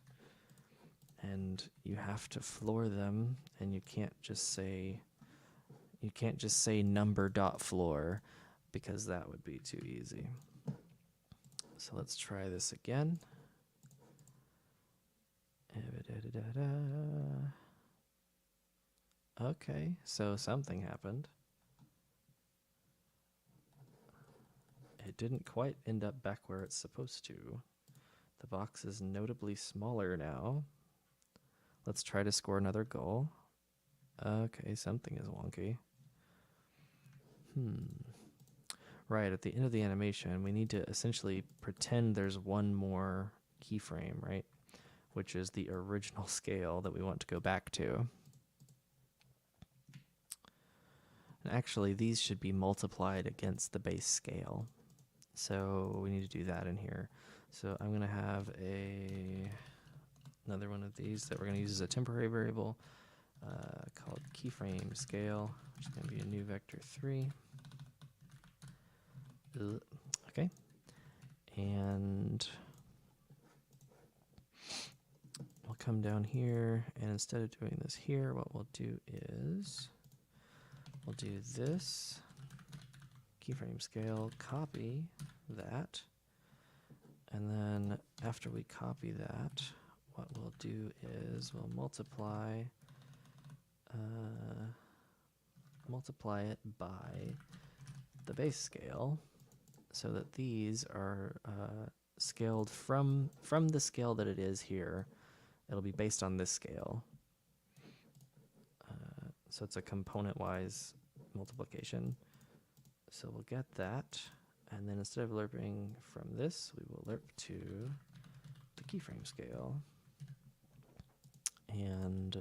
and you have to floor them, and you can't just say number.floor, because that would be too easy. So let's try this again. Okay, so something happened. It didn't quite end up back where it's supposed to. The box is notably smaller now. Let's try to score another goal. Okay, something is wonky. Right, at the end of the animation, we need to essentially pretend there's one more keyframe, right? Which is the original scale that we want to go back to. And actually, these should be multiplied against the base scale. So we need to do that in here. So I'm going to have another one of these that we're going to use as a temporary variable called keyframe scale, which is going to be a new vector 3. Okay. And we'll come down here, and instead of doing this here, what we'll do is we'll do this keyframe scale, copy that, and then after we copy that, what we'll do is we'll multiply it by the base scale, so that these are scaled from the scale that it is here. It'll be based on this scale. So it's a component-wise multiplication. So we'll get that, and then instead of lerping from this, we will lerp to the keyframe scale. And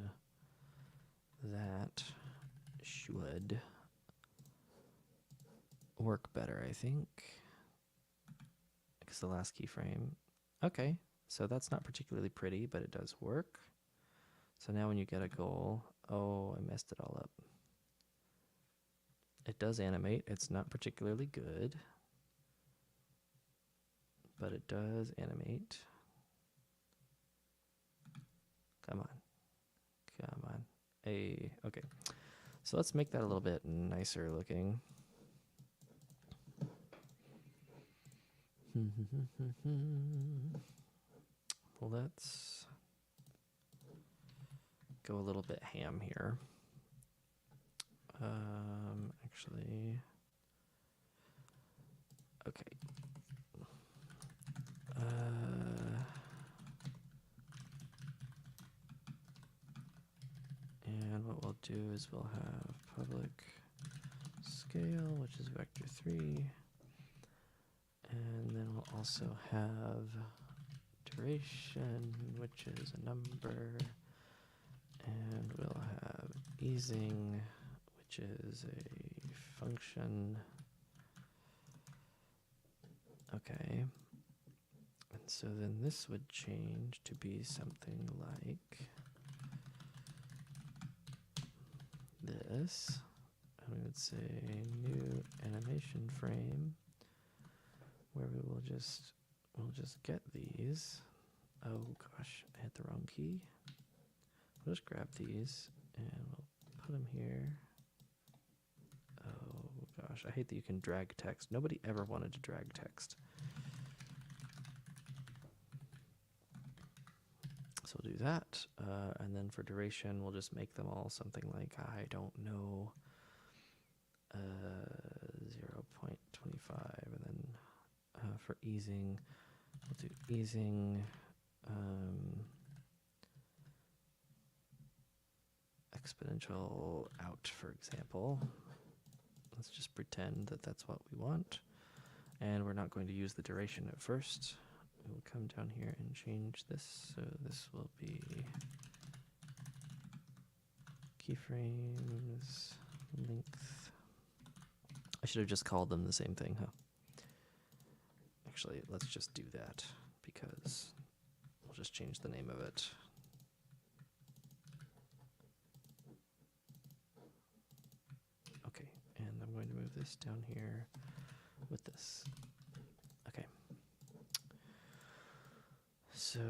that should work better, I think, because the last keyframe. Okay, so that's not particularly pretty, but it does work. So now when you get a goal, oh, I messed it all up. It does animate. It's not particularly good, but it does animate. Come on. Come on. Hey, okay. So let's make that a little bit nicer looking. Let's go a little bit ham here. Actually, okay. And what we'll do is we'll have public scale, which is vector 3. And then we'll also have duration, which is a number. And we'll have easing, which is a function. Okay. And so then this would change to be something like this. And we would say new animation frame, where we'll just get these. Oh gosh, I hit the wrong key. We'll just grab these and we'll put them here. Oh gosh, I hate that you can drag text. Nobody ever wanted to drag text. So we'll do that, and then for duration, we'll just make them all something like, I don't know, 0.25, and then for easing, we'll do easing exponential out, for example. Let's just pretend that that's what we want, and we're not going to use the duration at first. We'll come down here and change this, so this will be keyframes length. I should have just called them the same thing, huh? Actually, let's just do that, because we'll just change the name of it. Okay, and I'm going to move this down here with this. Okay. So,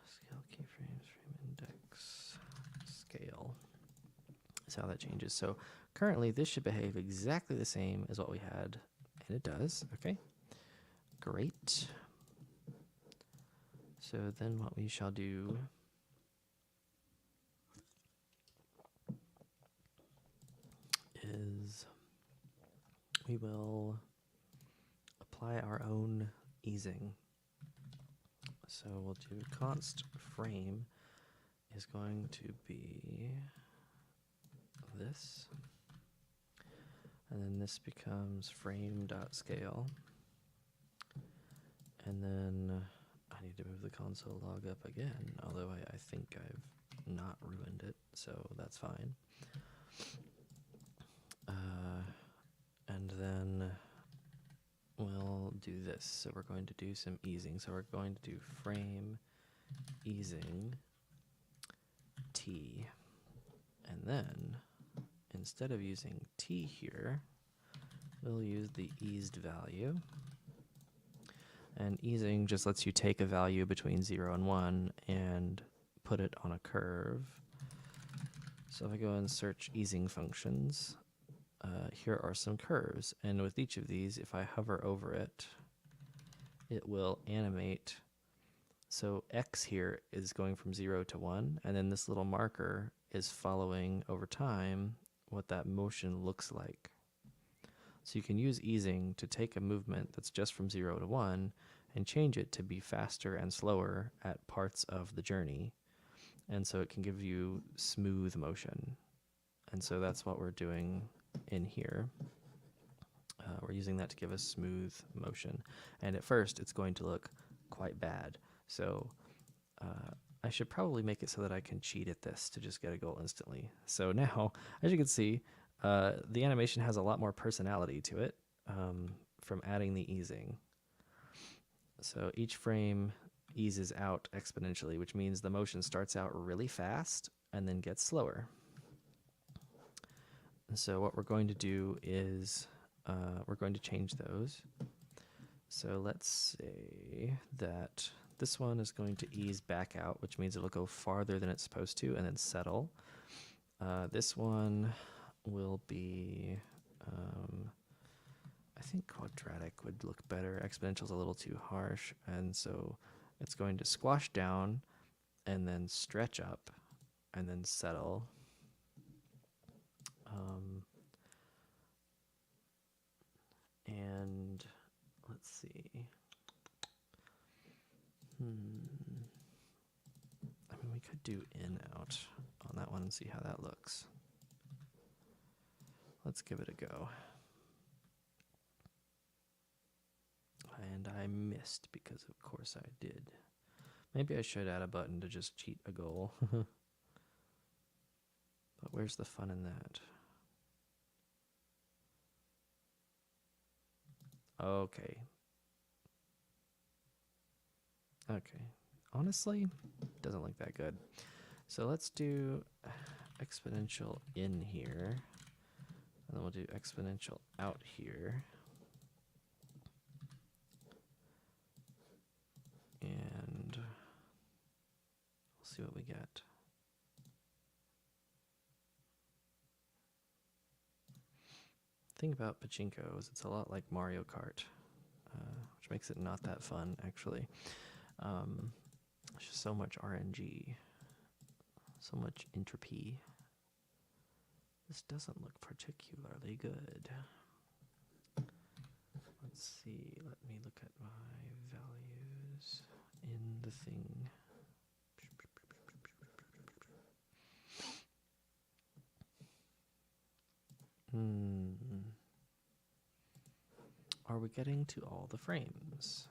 scale keyframes, frame index, scale. That's how that changes. So currently this should behave exactly the same as what we had, and it does. Okay, great. So then what we shall do is we will apply our own easing. So we'll do const frame is going to be this, and then this becomes frame.scale, and then I need to move the console log up again, although I think I've not ruined it, so that's fine. And then we'll do this. So we're going to do some easing. So we're going to do frame easing t. And then instead of using t here, we'll use the eased value. And easing just lets you take a value between 0 and 1 and put it on a curve. So if I go and search easing functions, here are some curves. And with each of these, if I hover over it, it will animate. So x here is going from 0 to 1, and then this little marker is following over time what that motion looks like. So you can use easing to take a movement that's just from 0 to 1 and change it to be faster and slower at parts of the journey. And so it can give you smooth motion. And so that's what we're doing in here. We're using that to give us smooth motion. And at first, it's going to look quite bad. So I should probably make it so that I can cheat at this to just get a goal instantly. So now, as you can see, the animation has a lot more personality to it from adding the easing. So each frame eases out exponentially, which means the motion starts out really fast and then gets slower. And so what we're going to do is we're going to change those. So let's say that this one is going to ease back out, which means it'll go farther than it's supposed to and then settle. This one will be, I think quadratic would look better. Exponential's a little too harsh, and so it's going to squash down and then stretch up and then settle. And let's see. I mean, we could do in out on that one and see how that looks. Let's give it a go. And I missed because of course I did. Maybe I should add a button to just cheat a goal. But where's the fun in that? Okay. Okay. Honestly, doesn't look that good. So let's do exponential in here. And then we'll do exponential out here. And we'll see what we get. The thing about pachinko is it's a lot like Mario Kart, which makes it not that fun, actually. There's just so much RNG, so much entropy. This doesn't look particularly good. Let's see, let me look at my values in the thing. Are we getting to all the frames?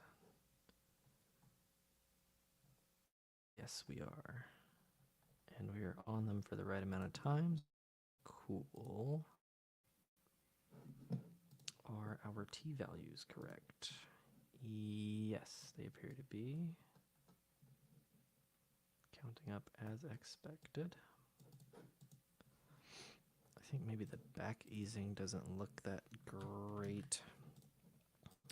Yes, we are. And we are on them for the right amount of time. Cool. Are our t-values correct? Yes, they appear to be. Counting up as expected. I think maybe the back easing doesn't look that great.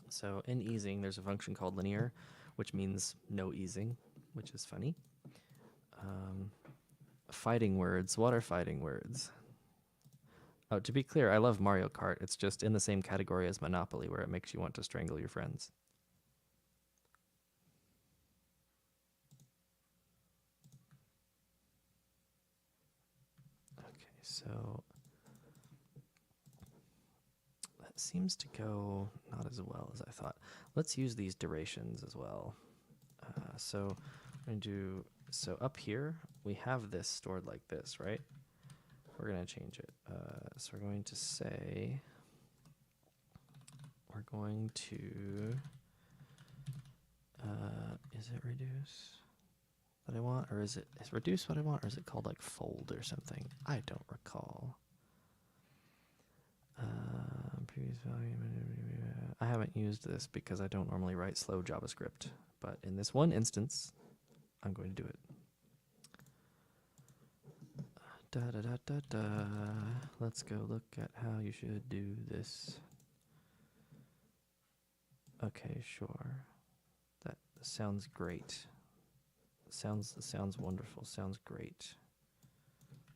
So in easing, there's a function called linear, which means no easing, which is funny. Fighting words. What are fighting words? Oh, to be clear, I love Mario Kart. It's just in the same category as Monopoly, where it makes you want to strangle your friends. Okay, so that seems to go not as well as I thought. Let's use these durations as well. So I'm going to do, so up here, we have this stored like this, right? We're going to change it. So we're going to say, we're going to, is it reduce that I want? Or is reduce what I want? Or is it called like fold or something? I don't recall. Previous value. I haven't used this because I don't normally write slow JavaScript. But in this one instance, I'm going to do it. Let's go look at how you should do this. Okay, sure. sounds great. Sounds wonderful. Sounds great.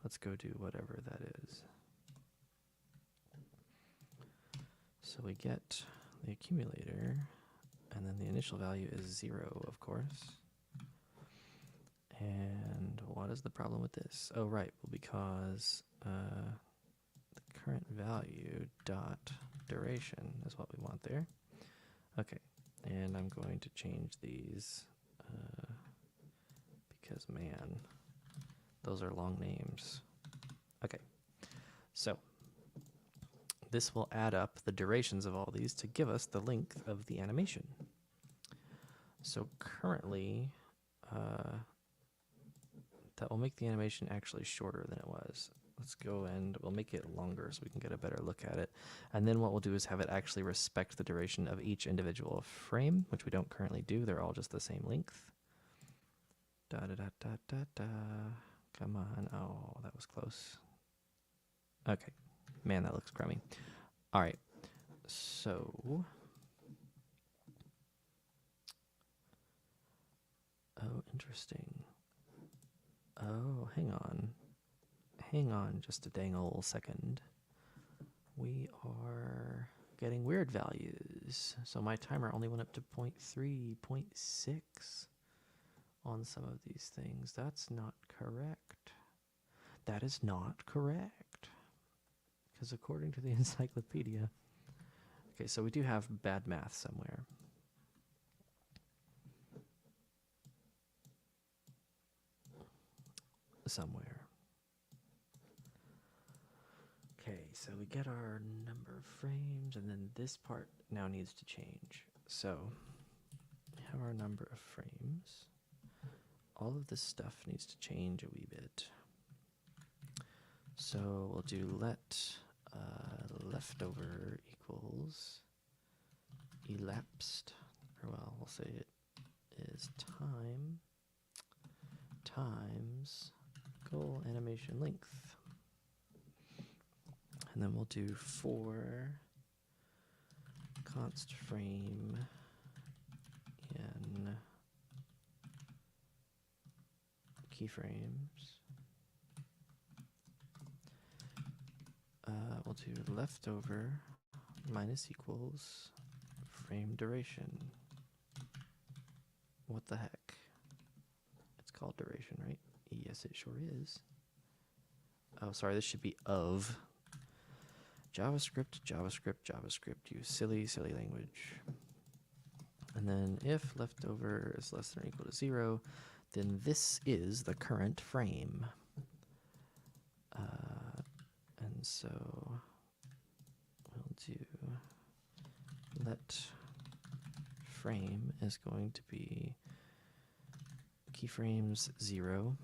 Let's go do whatever that is. So we get the accumulator, and then the initial value is 0, of course. And what is the problem with this? Oh, right. Well, because the current value dot duration is what we want there. Okay. And I'm going to change these because, man, those are long names. Okay. So this will add up the durations of all these to give us the length of the animation. So currently, that will make the animation actually shorter than it was. Let's go and we'll make it longer so we can get a better look at it. And then what we'll do is have it actually respect the duration of each individual frame, which we don't currently do. They're all just the same length. Da da da da da da. Come on. Oh, that was close. Okay. Man, that looks crummy. All right. So, oh, interesting. Oh, hang on. Hang on just a dang old second. We are getting weird values. So my timer only went up to 0.3, 0.6 on some of these things. That's not correct. That is not correct. Because according to the encyclopedia... Okay, so we do have bad math somewhere. Okay, so we get our number of frames, and then this part now needs to change. So we have our number of frames. All of this stuff needs to change a wee bit. So we'll do let leftover equals elapsed, or well, we'll say it is time times goal animation length. And then we'll do for const frame in keyframes. We'll do leftover minus equals frame duration. What the heck? It's called duration, right? Yes, it sure is. Oh, sorry, this should be of. JavaScript, JavaScript, JavaScript, you silly, silly language. And then if leftover is less than or equal to 0, then this is the current frame. And so we'll do let frame is going to be keyframes 0.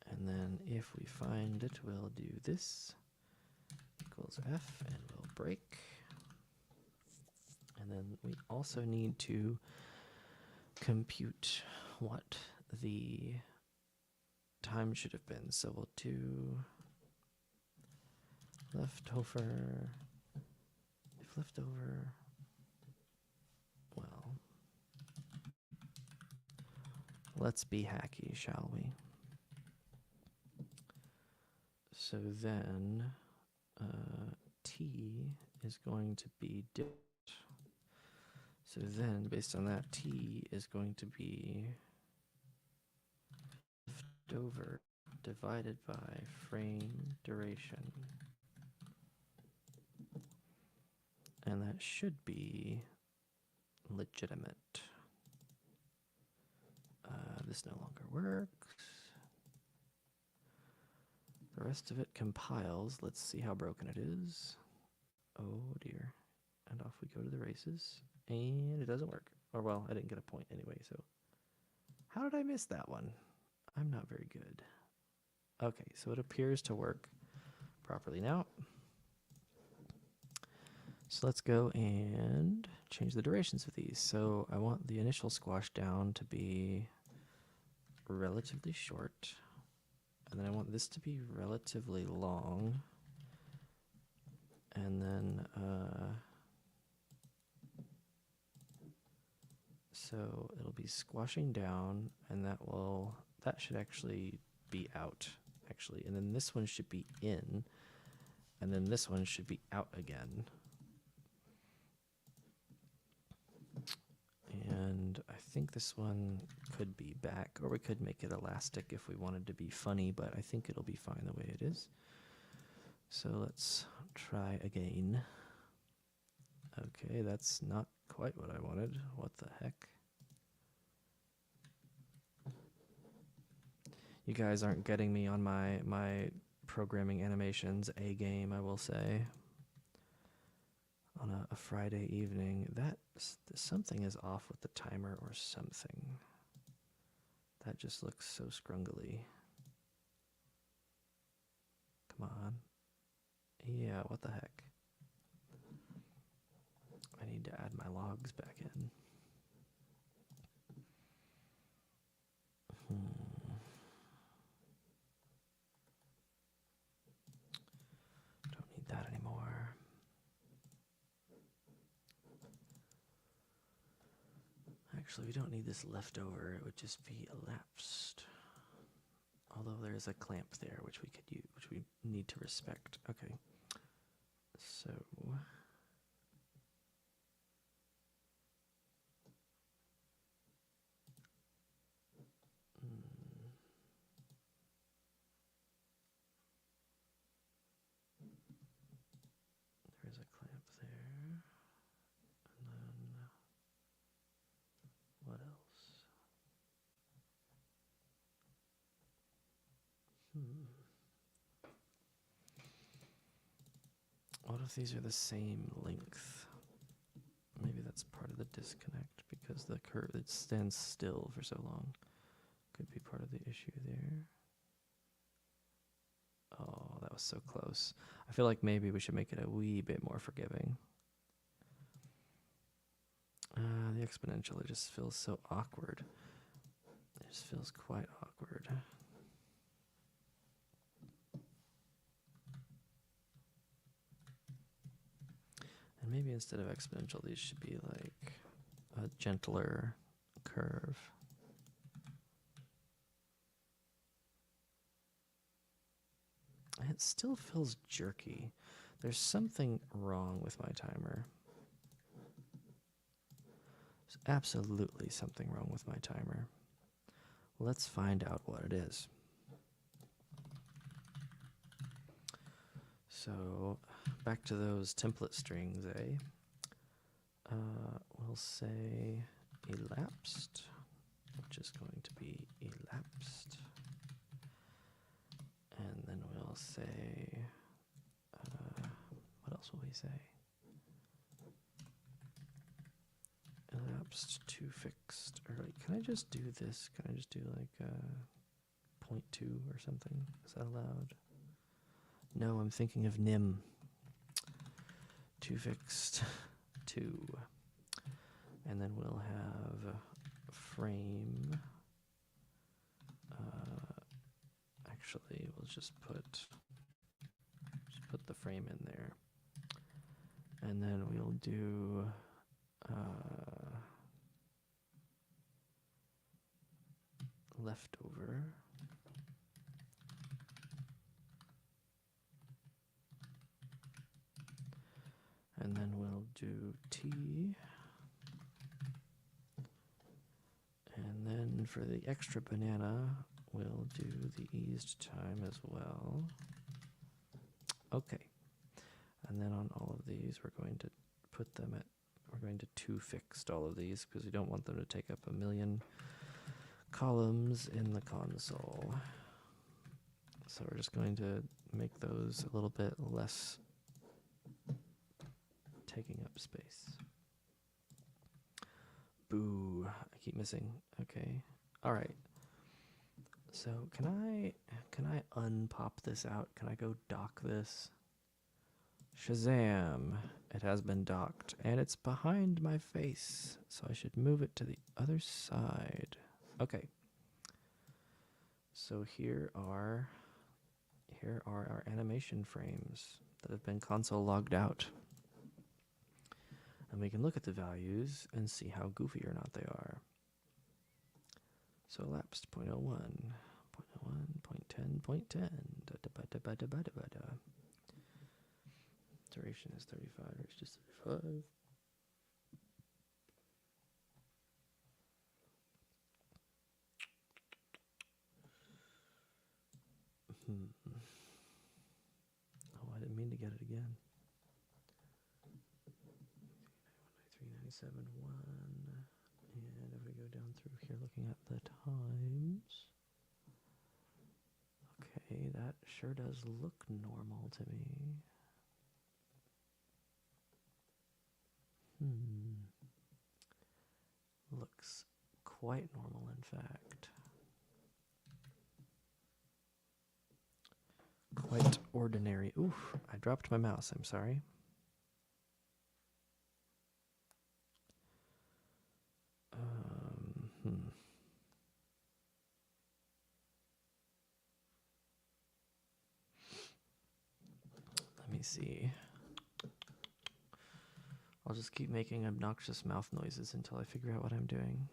And then if we find it, we'll do this equals F and we'll break. And then we also need to compute what the time should have been. So we'll do leftover, if leftover, well, let's be hacky, shall we? So then T is going to be diff. So then based on that, T is going to be leftover divided by frame duration. And that should be legitimate. This no longer works. The rest of it compiles. Let's see how broken it is. Oh dear. And off we go to the races. And it doesn't work. Or well, I didn't get a point anyway, so. How did I miss that one? I'm not very good. Okay, so it appears to work properly now. So let's go and change the durations of these. So I want the initial squash down to be relatively short. And then I want this to be relatively long. And then So it'll be squashing down, and that should actually be out, actually. And then this one should be in, and then this one should be out again. And I think this one could be back, or we could make it elastic if we wanted to be funny, but I think it'll be fine the way it is. So let's try again. Okay, that's not quite what I wanted. What the heck? You guys aren't getting me on my programming animations A game, I will say. On a Friday evening, something is off with the timer or something. That just looks so scrungly. Come on. Yeah, what the heck? I need to add my logs back in. Don't need that anymore. Actually, we don't need this leftover. It would just be elapsed. Although there's a clamp there, which we could use, which we need to respect. Okay. So there's a clamp there. And then what else? What if these are the same length? Maybe that's part of the disconnect because the curve, it stands still for so long. Could be part of the issue there. Oh, that was so close. I feel like maybe we should make it a wee bit more forgiving. The exponential, it just feels so awkward. It just feels quite awkward. And maybe instead of exponential, these should be like a gentler curve. And it still feels jerky. There's something wrong with my timer. There's absolutely something wrong with my timer. Let's find out what it is. So back to those template strings, eh? We'll say elapsed, which is going to be elapsed. And then we'll say, what else will we say? Elapsed to fixed. Or like, can I just do this? Can I just do like 0.2 or something? Is that allowed? No, I'm thinking of nim. To fixed 2. And then we'll have frame. Actually, we'll just put the frame in there. And then we'll do leftover. And then we'll do T. And then for the extra banana, we'll do the eased time as well. Okay. And then on all of these, we're going to put them at, we're going to to fixed all of these because we don't want them to take up a million columns in the console. So we're just going to make those a little bit less taking up space. Boo, I keep missing. Okay. All right. So can I unpop this out? Can I go dock this? Shazam, it has been docked and it's behind my face. So I should move it to the other side. Okay. So here are our animation frames that have been console logged out. And we can look at the values and see how goofy or not they are. So elapsed 0.01, 0.01, 0.10, 0.10. Duration is 35, it's just 35. Oh, I didn't mean to get it again. 397.1. And if we go down through here looking at the times. Okay, that sure does look normal to me. Looks quite normal, in fact. Quite ordinary. Oof, I dropped my mouse, I'm sorry. Let me see. I'll just keep making obnoxious mouth noises until I figure out what I'm doing.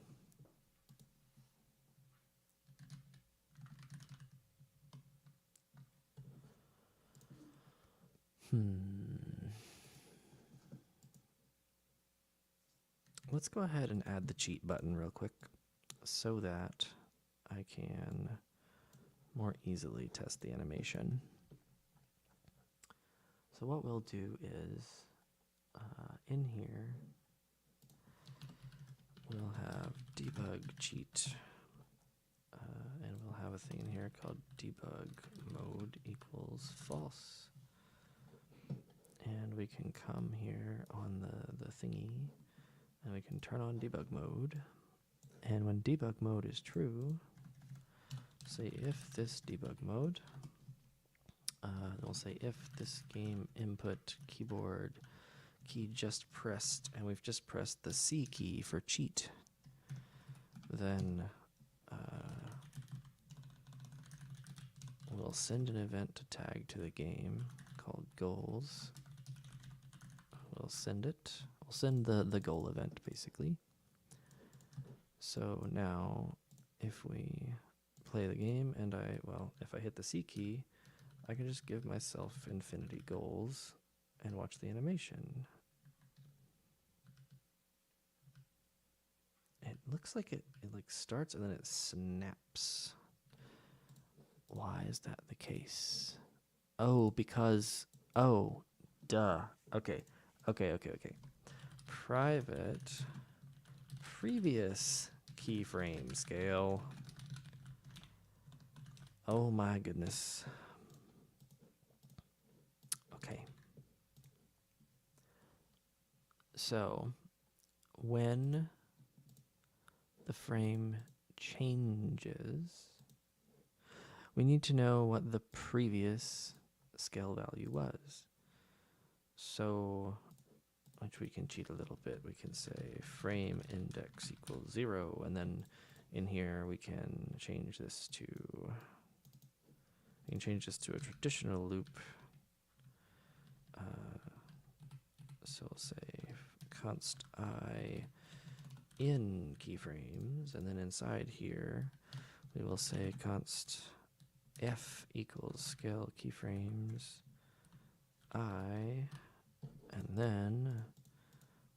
Let's go ahead and add the cheat button real quick so that I can more easily test the animation. So what we'll do is in here we'll have debug cheat, and we'll have a thing in here called debug mode equals false. And we can come here on the thingy and we can turn on debug mode. And when debug mode is true, say if this debug mode, we'll say if this game input keyboard key just pressed, and we've just pressed the C key for cheat, then we'll send an event to tag to the game called goals. We'll send it. We'll send the goal event, basically. So now if we play the game and if I hit the C key, I can just give myself infinity goals and watch the animation. It looks like it like starts and then it snaps. Why is that the case? Oh, because, oh, duh. Okay. Private previous keyframe scale. Oh my goodness. Okay. So when the frame changes, we need to know what the previous scale value was. So, which we can cheat a little bit. We can say frame index equals 0, and then in here we can change this to a traditional loop. So we'll say const I in keyframes, and then inside here we will say const f equals scale keyframes I, and then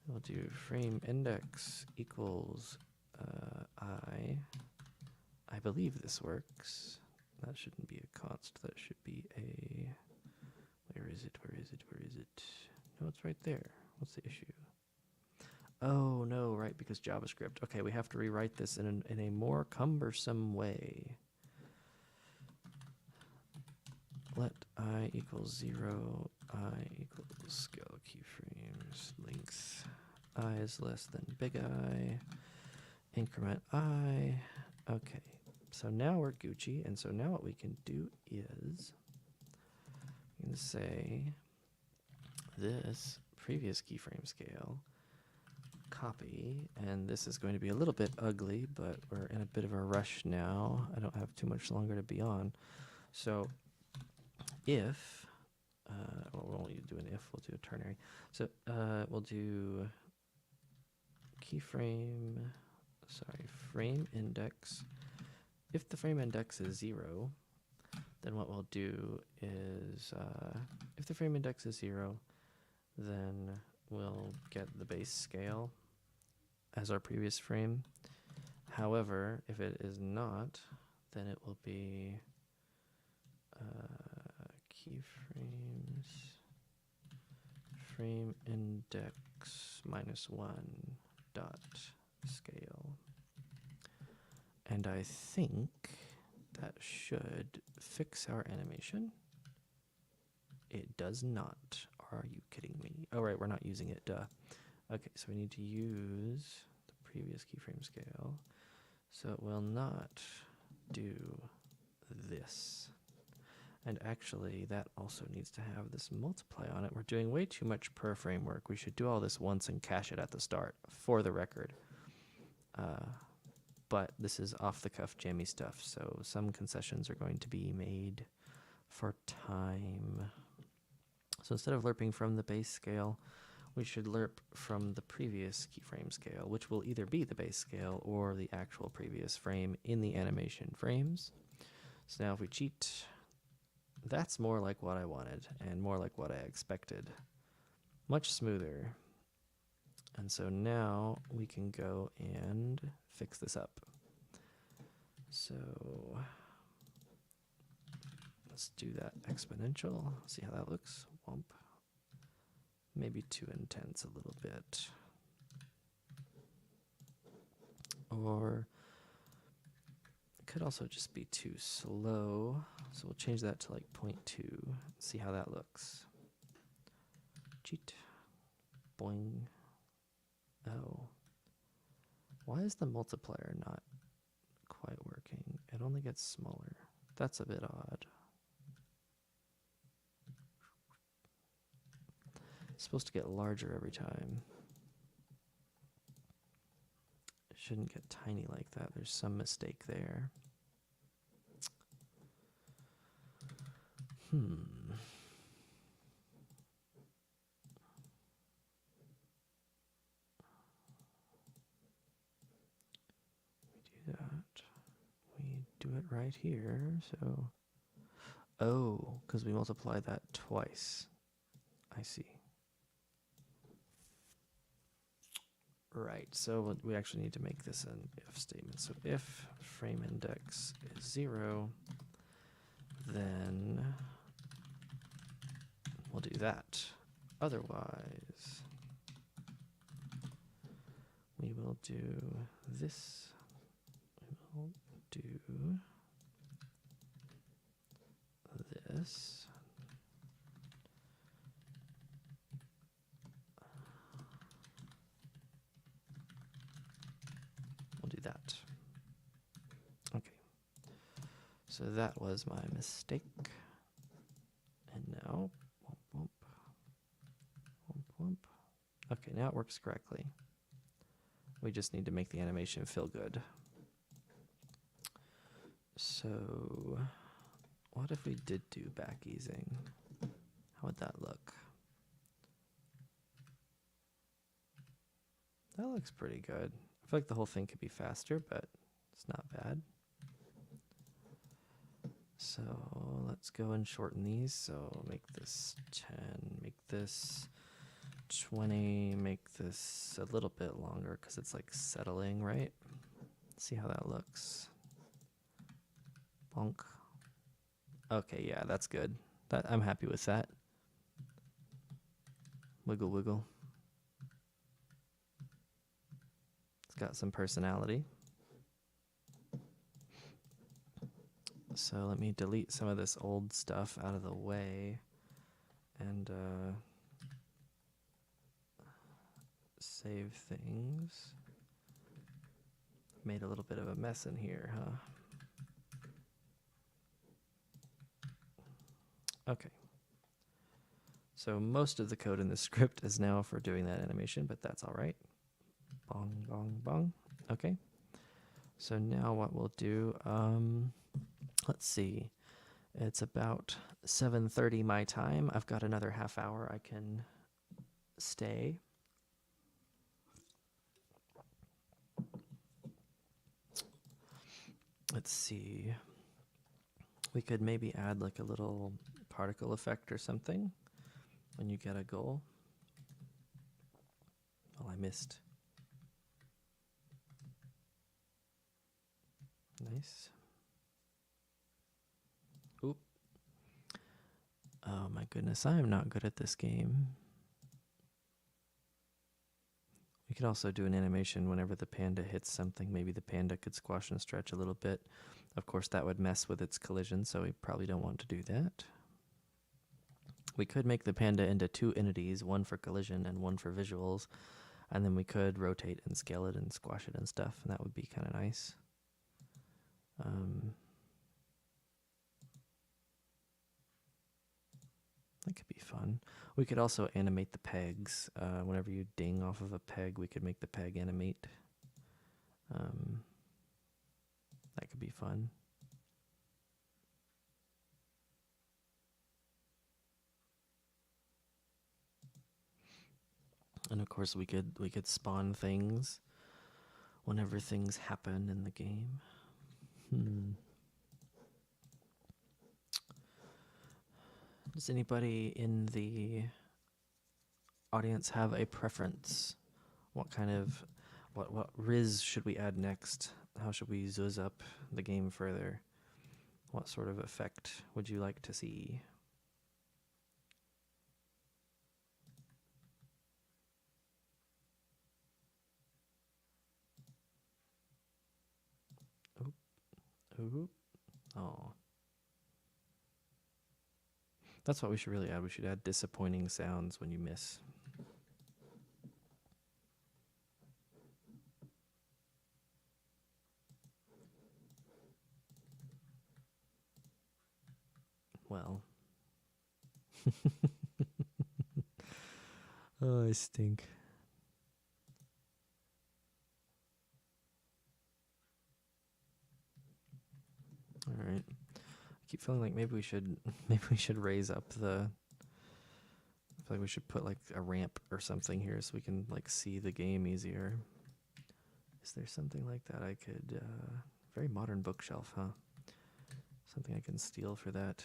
we'll do frame index equals I believe this works. That shouldn't be a const, that should be a, where is it? No, it's right there. What's the issue? Oh no, right, because JavaScript. Okay, we have to rewrite this in a more cumbersome way. Let I equals 0, I equals scale keyframes, length I is less than big I, increment I. Okay, so now we're Gucci, and so now what we can do is we can say this previous keyframe scale, copy, and this is going to be a little bit ugly, but we're in a bit of a rush now. I don't have too much longer to be on. So if, well, we won't do an if, we'll do a ternary. So we'll do keyframe, sorry, frame index. If the frame index is 0, then what we'll do is, if the frame index is 0, then we'll get the base scale as our previous frame. However, if it is not, then it will be keyframes frame index -1 dot scale. And I think that should fix our animation. It does not. Are you kidding me? Oh, right, we're not using it, duh. Okay, so we need to use the previous keyframe scale. So it will not do this. And actually, that also needs to have this multiply on it. We're doing way too much per framework. We should do all this once and cache it at the start, for the record. But this is off-the-cuff jammy stuff, so some concessions are going to be made for time. So instead of lerping from the base scale, we should lerp from the previous keyframe scale, which will either be the base scale or the actual previous frame in the animation frames. So now if we cheat, that's more like what I wanted and more like what I expected. Much smoother. And so now we can go and fix this up. So let's do that exponential. See how that looks. Womp. Maybe too intense a little bit. Or it could also just be too slow. So we'll change that to like 0.2. See how that looks. Cheat. Boing. Oh. Why is the multiplier not quite working? It only gets smaller. That's a bit odd. It's supposed to get larger every time. It shouldn't get tiny like that. There's some mistake there. We do that. We do it right here. So, oh, because we multiply that twice. I see. Right, so we actually need to make this an if statement. So if frame index is 0, then we'll do that. Otherwise, we will do this. We will do this. That. Okay. So that was my mistake. And now, womp, womp, womp, womp. Okay, now it works correctly. We just need to make the animation feel good. So, what if we did do back easing? How would that look? That looks pretty good. I feel like the whole thing could be faster, but it's not bad. So let's go and shorten these. So make this 10, make this 20, make this a little bit longer because it's like settling, right? See how that looks. Bonk. Okay, yeah, that's good. I'm happy with that. Wiggle, wiggle. Got some personality. So let me delete some of this old stuff out of the way and save things. Made a little bit of a mess in here, huh? Okay. So most of the code in this script is now for doing that animation, but that's all right. Bong, bong, bong. Okay. So now what we'll do, let's see. It's about 7:30 my time. I've got another half hour I can stay. let's see. We could maybe add like a little particle effect or something when you get a goal. Oh, I missed. Nice. Oop. Oh my goodness, I am not good at this game. We could also do an animation whenever the panda hits something. Maybe the panda could squash and stretch a little bit. Of course, that would mess with its collision, so we probably don't want to do that. We could make the panda into two entities, one for collision and one for visuals, and then we could rotate and scale it and squash it and stuff, and that would be kind of nice. That could be fun. We could also animate the pegs. Whenever you ding off of a peg, we could make the peg animate. That could be fun. And of course, we could spawn things whenever things happen in the game. Does anybody in the audience have a preference? What kind of what Riz should we add next? How should we zuzz up the game further? What sort of effect would you like to see? Oop. Oop. Oh. That's what we should really add. We should add disappointing sounds when you miss. Well. Oh, I stink. All right. I keep feeling like maybe we should raise up the. I feel like we should put like a ramp or something here so we can like see the game easier. Is there something like that I could? Very modern bookshelf, huh? Something I can steal for that.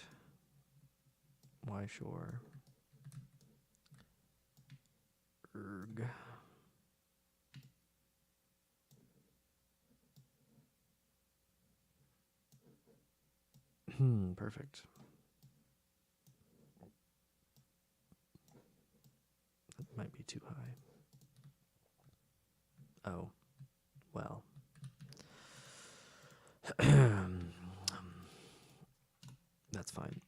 Why, sure. Erg. Perfect. That might be too high. Oh, well. That's fine.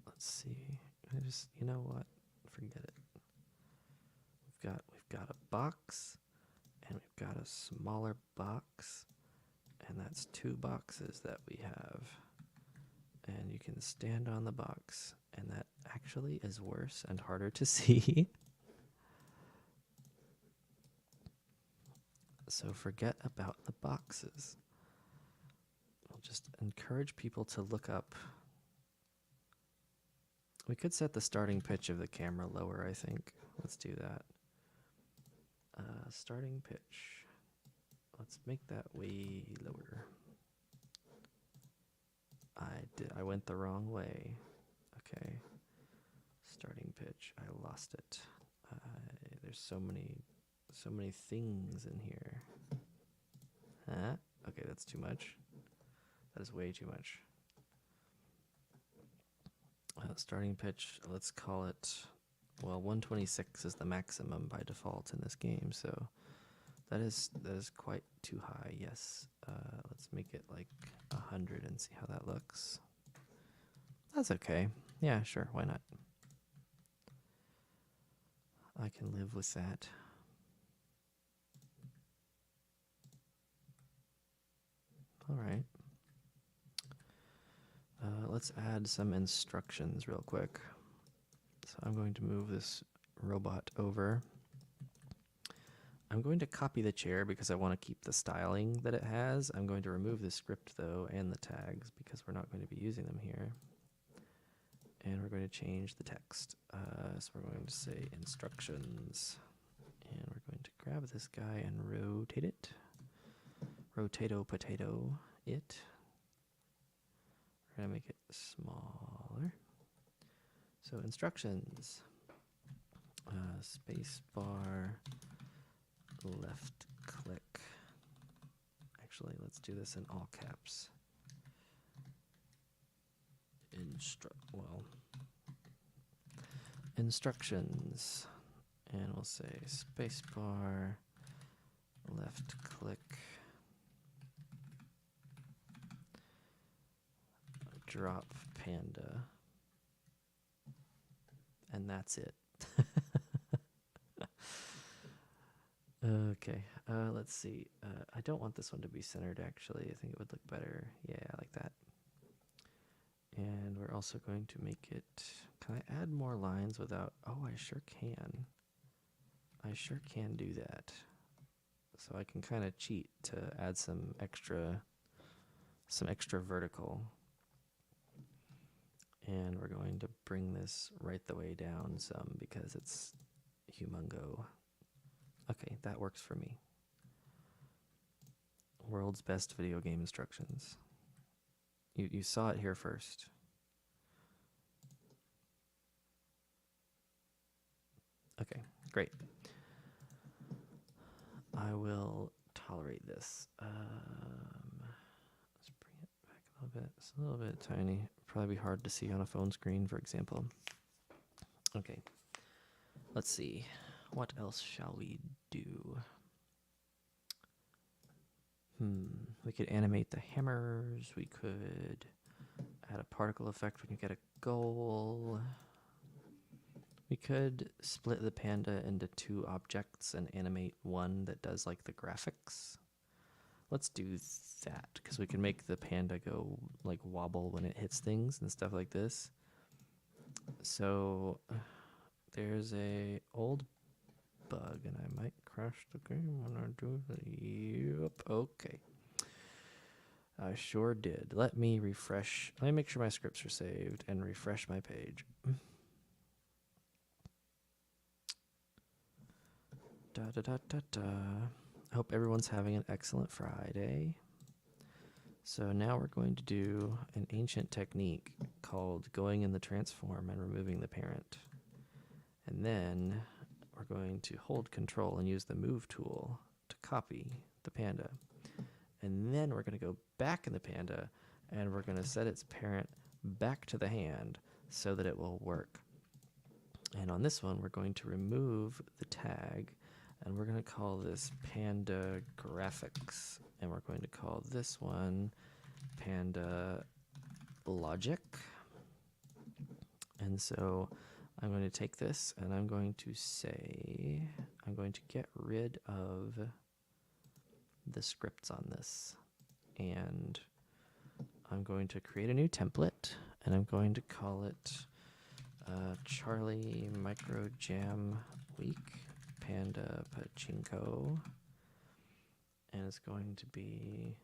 Let's see. You know what? Forget it. We've got a box, and we've got a smaller box, and that's two boxes that we have. And you can stand on the box, and that actually is worse and harder to see. So forget about the boxes. I'll just encourage people to look up. We could set the starting pitch of the camera lower, I think. Let's do that. Starting pitch. Let's make that way lower. I went the wrong way. Okay. Starting pitch. I lost it. There's so many things in here. Huh? Okay, that's too much. That is way too much. Starting pitch, let's call it, well, 126 is the maximum by default in this game, so that is quite too high. Yes. Let's make it like 100 and see how that looks. That's okay. Yeah, sure. Why not? I can live with that. All right. Let's add some instructions real quick. So I'm going to move this robot over. I'm going to copy the chair because I want to keep the styling that it has. I'm going to remove the script though and the tags because we're not going to be using them here. And we're going to change the text. So we're going to say instructions. And we're going to grab this guy and rotate it. rotato potato it. We're going to make it smaller. So instructions, space bar, left click. Actually, let's do this in all caps. Instructions, and we'll say space bar, left click, drop panda, and that's it. Okay, let's see. I don't want this one to be centered, actually. I think it would look better. Yeah, I like that. And we're also going to make it... Can I add more lines without... Oh, I sure can. I sure can do that. So I can kind of cheat to add some extra vertical. And we're going to bring this right the way down some because it's humongo. Okay, that works for me. World's best video game instructions. You saw it here first. Okay, great. I will tolerate this. Let's bring it back a little bit. It's a little bit tiny. Probably be hard to see on a phone screen, for example. Okay, let's see. What else shall we do? We could animate the hammers. We could add a particle effect when you get a goal. We could split the panda into two objects and animate one that does like the graphics. Let's do that because we can make the panda go like wobble when it hits things and stuff like this. So there's a old bug and I might crash the game when I do that. Yep, okay. I sure did. Let me refresh. Let me make sure my scripts are saved and refresh my page. I hope everyone's having an excellent Friday. So now we're going to do an ancient technique called going in the transform and removing the parent. And then we're going to hold control and use the move tool to copy the panda. And then we're going to go back in the panda and we're going to set its parent back to the hand so that it will work. And on this one, we're going to remove the tag and we're going to call this panda graphics. And we're going to call this one panda logic. And so I'm going to take this and I'm going to say, I'm going to get rid of the scripts on this. And I'm going to create a new template and I'm going to call it Charlie Micro Jam Week Panda Pachinko. And it's going to be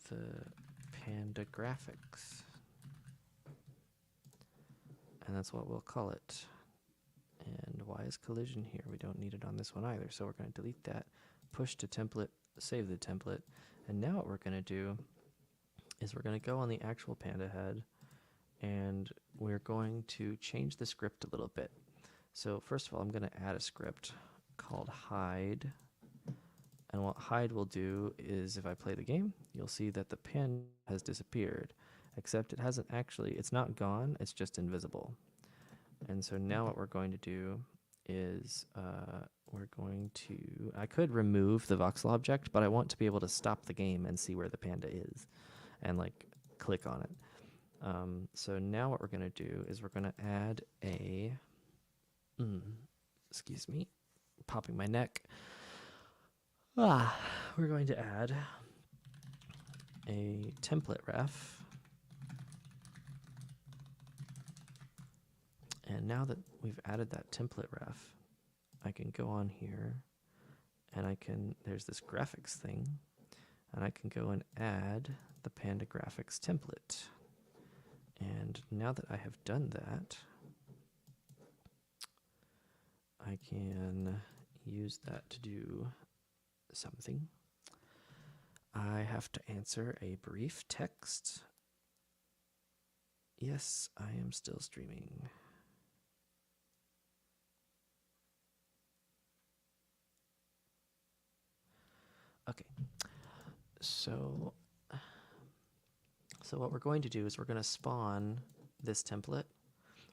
the panda graphics. And that's what we'll call it. And why is collision here? We don't need it on this one either. So we're going to delete that, push to template, save the template. And now what we're going to do is we're going to go on the actual panda head and we're going to change the script a little bit. So first of all, I'm going to add a script called hide. And what hide will do is if I play the game, you'll see that the panda has disappeared, except it hasn't actually, it's not gone, it's just invisible. And so now what we're going to do is we're going to, I could remove the voxel object, but I want to be able to stop the game and see where the panda is and like click on it. So now what we're going to do is we're going to add a, excuse me, popping my neck. We're going to add a template ref. And now that we've added that template ref, I can go on here and I can, there's this graphics thing, and I can go and add the panda graphics template. And now that I have done that, I can use that to do something. I have to answer a brief text. Yes, I am still streaming. Okay, so what we're going to do is we're going to spawn this template.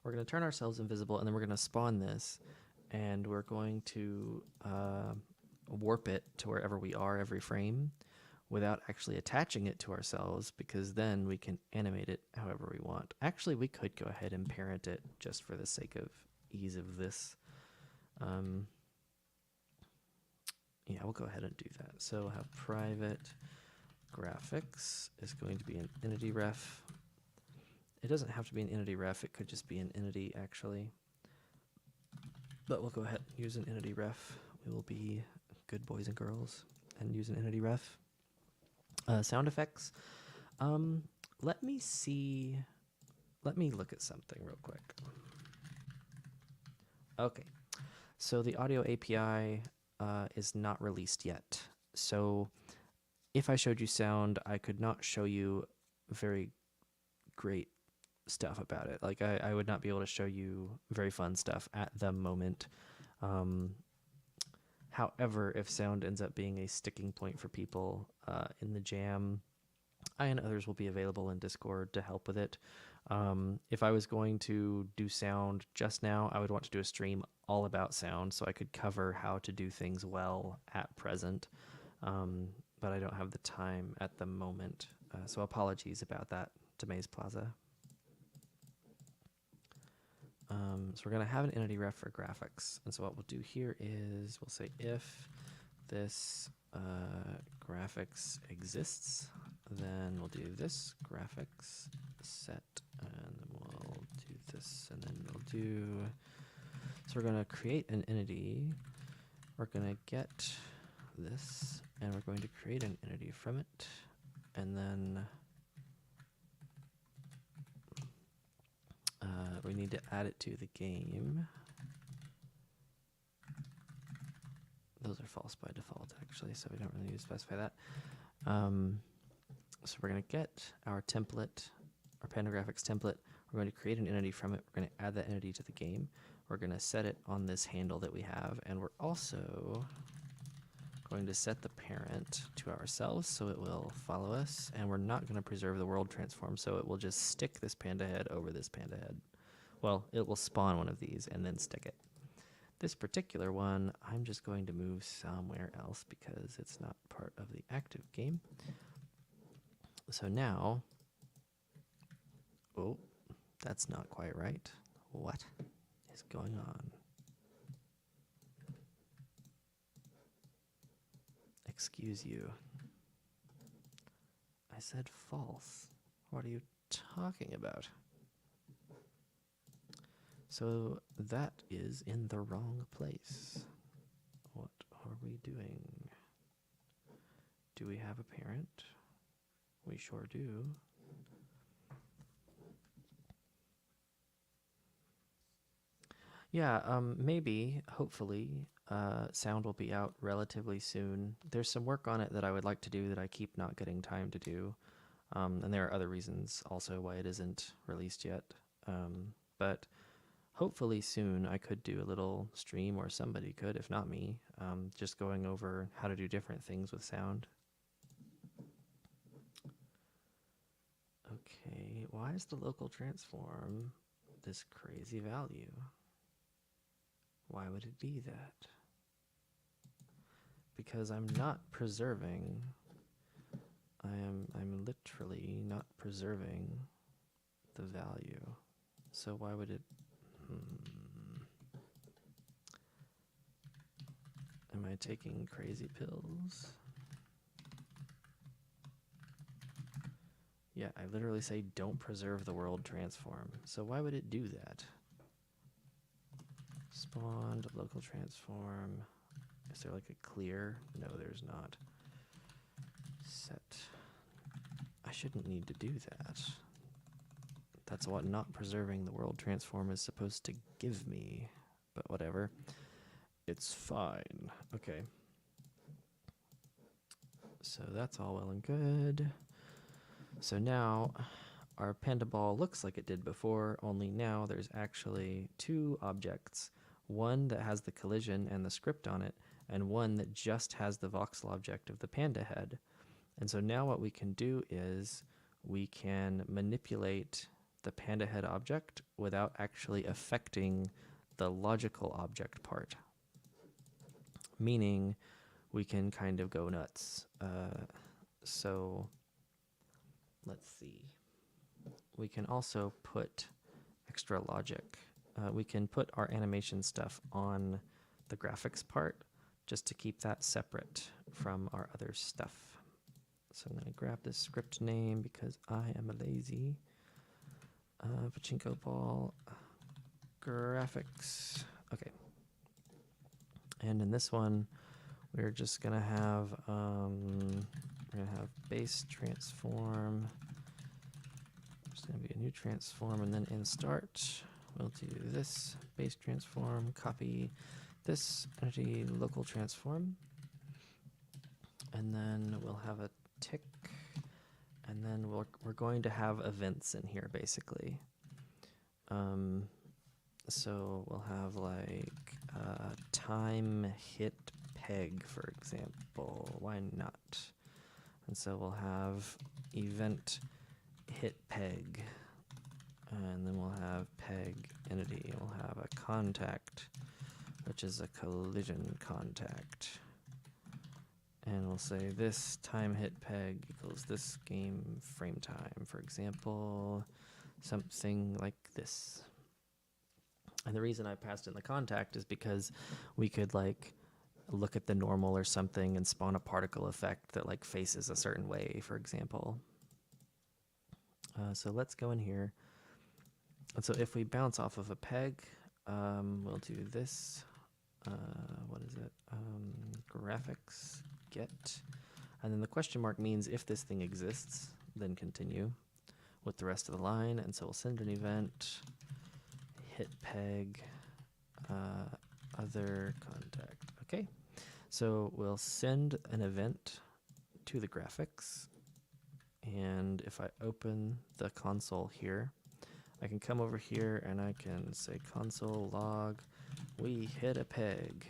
We're going to turn ourselves invisible, and then we're going to spawn this, and we're going to warp it to wherever we are every frame without actually attaching it to ourselves, because then we can animate it however we want. Actually, we could go ahead and parent it just for the sake of ease of this. Yeah, we'll go ahead and do that. So we'll have private graphics is going to be an entity ref. It doesn't have to be an entity ref. It could just be an entity, actually. But we'll go ahead and use an entity ref. We will be good boys and girls and use an entity ref. Sound effects. Let me look at something real quick. Okay, so the audio API is not released yet. So if I showed you sound, I could not show you very great stuff about it. Like I would not be able to show you very fun stuff at the moment. However, if sound ends up being a sticking point for people in the jam, I and others will be available in Discord to help with it. If I was going to do sound just now, I would want to do a stream all about sound so I could cover how to do things well at present. But I don't have the time at the moment. So apologies about that, Demaze Plaza. So we're going to have an entity ref for graphics. And so what we'll do here is we'll say if this graphics exists, then we'll do this graphics set, and then we'll do this, and then we'll do, so we're going to create an entity. We're going to get this, and we're going to create an entity from it, and then we need to add it to the game. Those are false by default, actually, so we don't really need to specify that. So we're going to get our template, our PandaGraphics template. We're going to create an entity from it. We're going to add that entity to the game. We're going to set it on this handle that we have, and we're also going to set the parent to ourselves so it will follow us, and we're not going to preserve the world transform, so it will just stick this panda head over this panda head. Well, it will spawn one of these and then stick it. This particular one, I'm just going to move somewhere else because it's not part of the active game. So now, oh, that's not quite right. What is going on? Excuse you. I said false. What are you talking about? So that is in the wrong place. What are we doing? Do we have a parent? We sure do. Yeah, maybe, hopefully, sound will be out relatively soon. There's some work on it that I would like to do that I keep not getting time to do. And there are other reasons also why it isn't released yet. But hopefully soon I could do a little stream, or somebody could, if not me, just going over how to do different things with sound. Okay, why is the local transform this crazy value? Why would it be that? Because I'm not preserving. I'm literally not preserving the value. So why would it? Am I taking crazy pills? Yeah, I literally say don't preserve the world transform. So why would it do that? Spawned local transform. Is there like a clear? No, there's not. Set. I shouldn't need to do that. That's what not preserving the world transform is supposed to give me. But whatever. It's fine. Okay. So that's all well and good. So now our panda ball looks like it did before, only now there's actually two objects, one that has the collision and the script on it, and one that just has the voxel object of the panda head. And so now what we can do is we can manipulate the panda head object without actually affecting the logical object part. Meaning we can kind of go nuts. So let's see. We can also put extra logic. We can put our animation stuff on the graphics part just to keep that separate from our other stuff. So I'm going to grab this script name because I am lazy. Pachinko ball, graphics. Okay. And in this one, we're just going to have base transform. There's going to be a new transform, and then in start, we'll do this base transform, copy this entity local transform, and then we'll have a tick, and then we're going to have events in here basically. So we'll have like time hit peg, for example. Why not? And so we'll have event hit peg, and then we'll have peg entity. We'll have a contact, which is a collision contact. And we'll say this time hit peg equals this game frame time, for example, something like this. And the reason I passed in the contact is because we could like look at the normal or something and spawn a particle effect that like faces a certain way, for example. So let's go in here. And so if we bounce off of a peg, we'll do this. What is it? Graphics get. And then the question mark means if this thing exists, then continue with the rest of the line. And so we'll send an event, hit peg, other contact. Okay. So we'll send an event to the graphics. And if I open the console here, I can come over here and I can say console log, we hit a peg.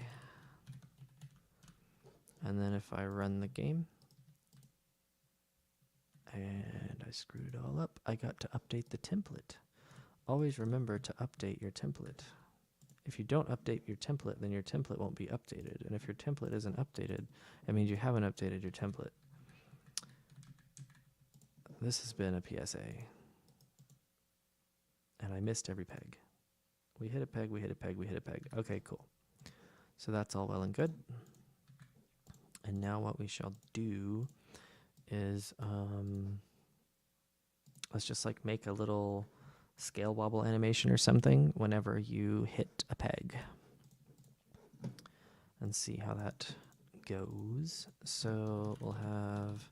And then if I run the game, and I screwed it all up, I got to update the template. Always remember to update your template. If you don't update your template, then your template won't be updated. And if your template isn't updated, it means you haven't updated your template. This has been a PSA. And I missed every peg. We hit a peg, we hit a peg, we hit a peg. Okay, cool. So that's all well and good. And now what we shall do is, let's just like make a little scale wobble animation or something whenever you hit a peg. And see how that goes. So we'll have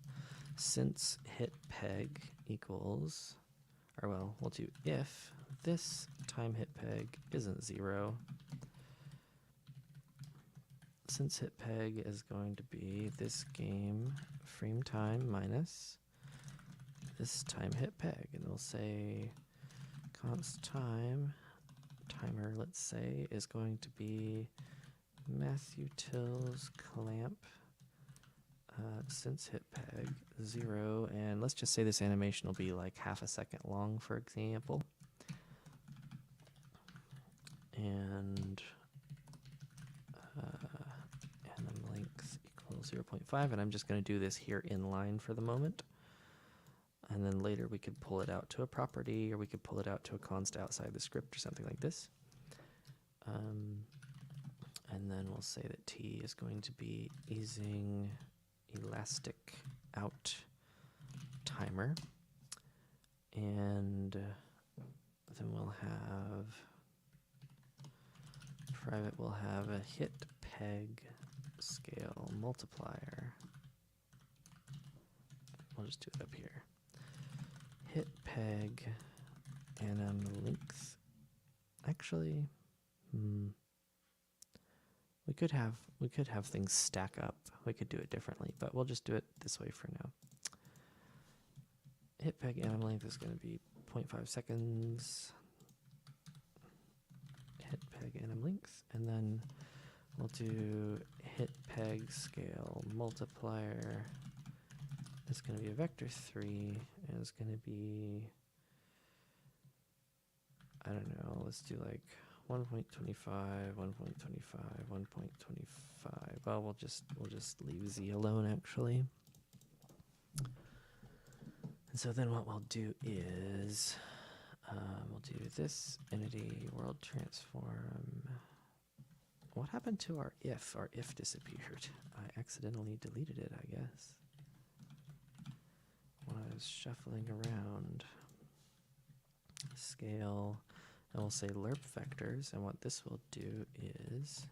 since hit peg equals, or well, we'll do if this time hit peg isn't 0, since hit peg is going to be this game frame time minus this time hit peg, and we'll say const time timer, let's say, is going to be Matthew Till's clamp since hit peg 0, and let's just say this animation will be like half a second long, for example. And length equals 0.5, and I'm just going to do this here in line for the moment. And then later we could pull it out to a property, or we could pull it out to a const outside the script or something like this. And then we'll say that t is going to be easing elastic out timer. And then we'll have private, we'll have a hit peg scale multiplier. We'll just do it up here. Hit peg and length. Actually, We could have things stack up. We could do it differently, but we'll just do it this way for now. Hit peg anim length is going to be 0.5 seconds. Hit peg anim length, and then we'll do hit peg scale multiplier. It's going to be a vector 3, and it's going to be, I don't know, let's do like 1.25, 1.25, 1.25. Well, we'll just leave z alone actually. And so then what we'll do is we'll do this entity world transform. What happened to our if? Our if disappeared. I accidentally deleted it, I guess, when I was shuffling around. Scale, and we'll say lerp vectors, and what this will do is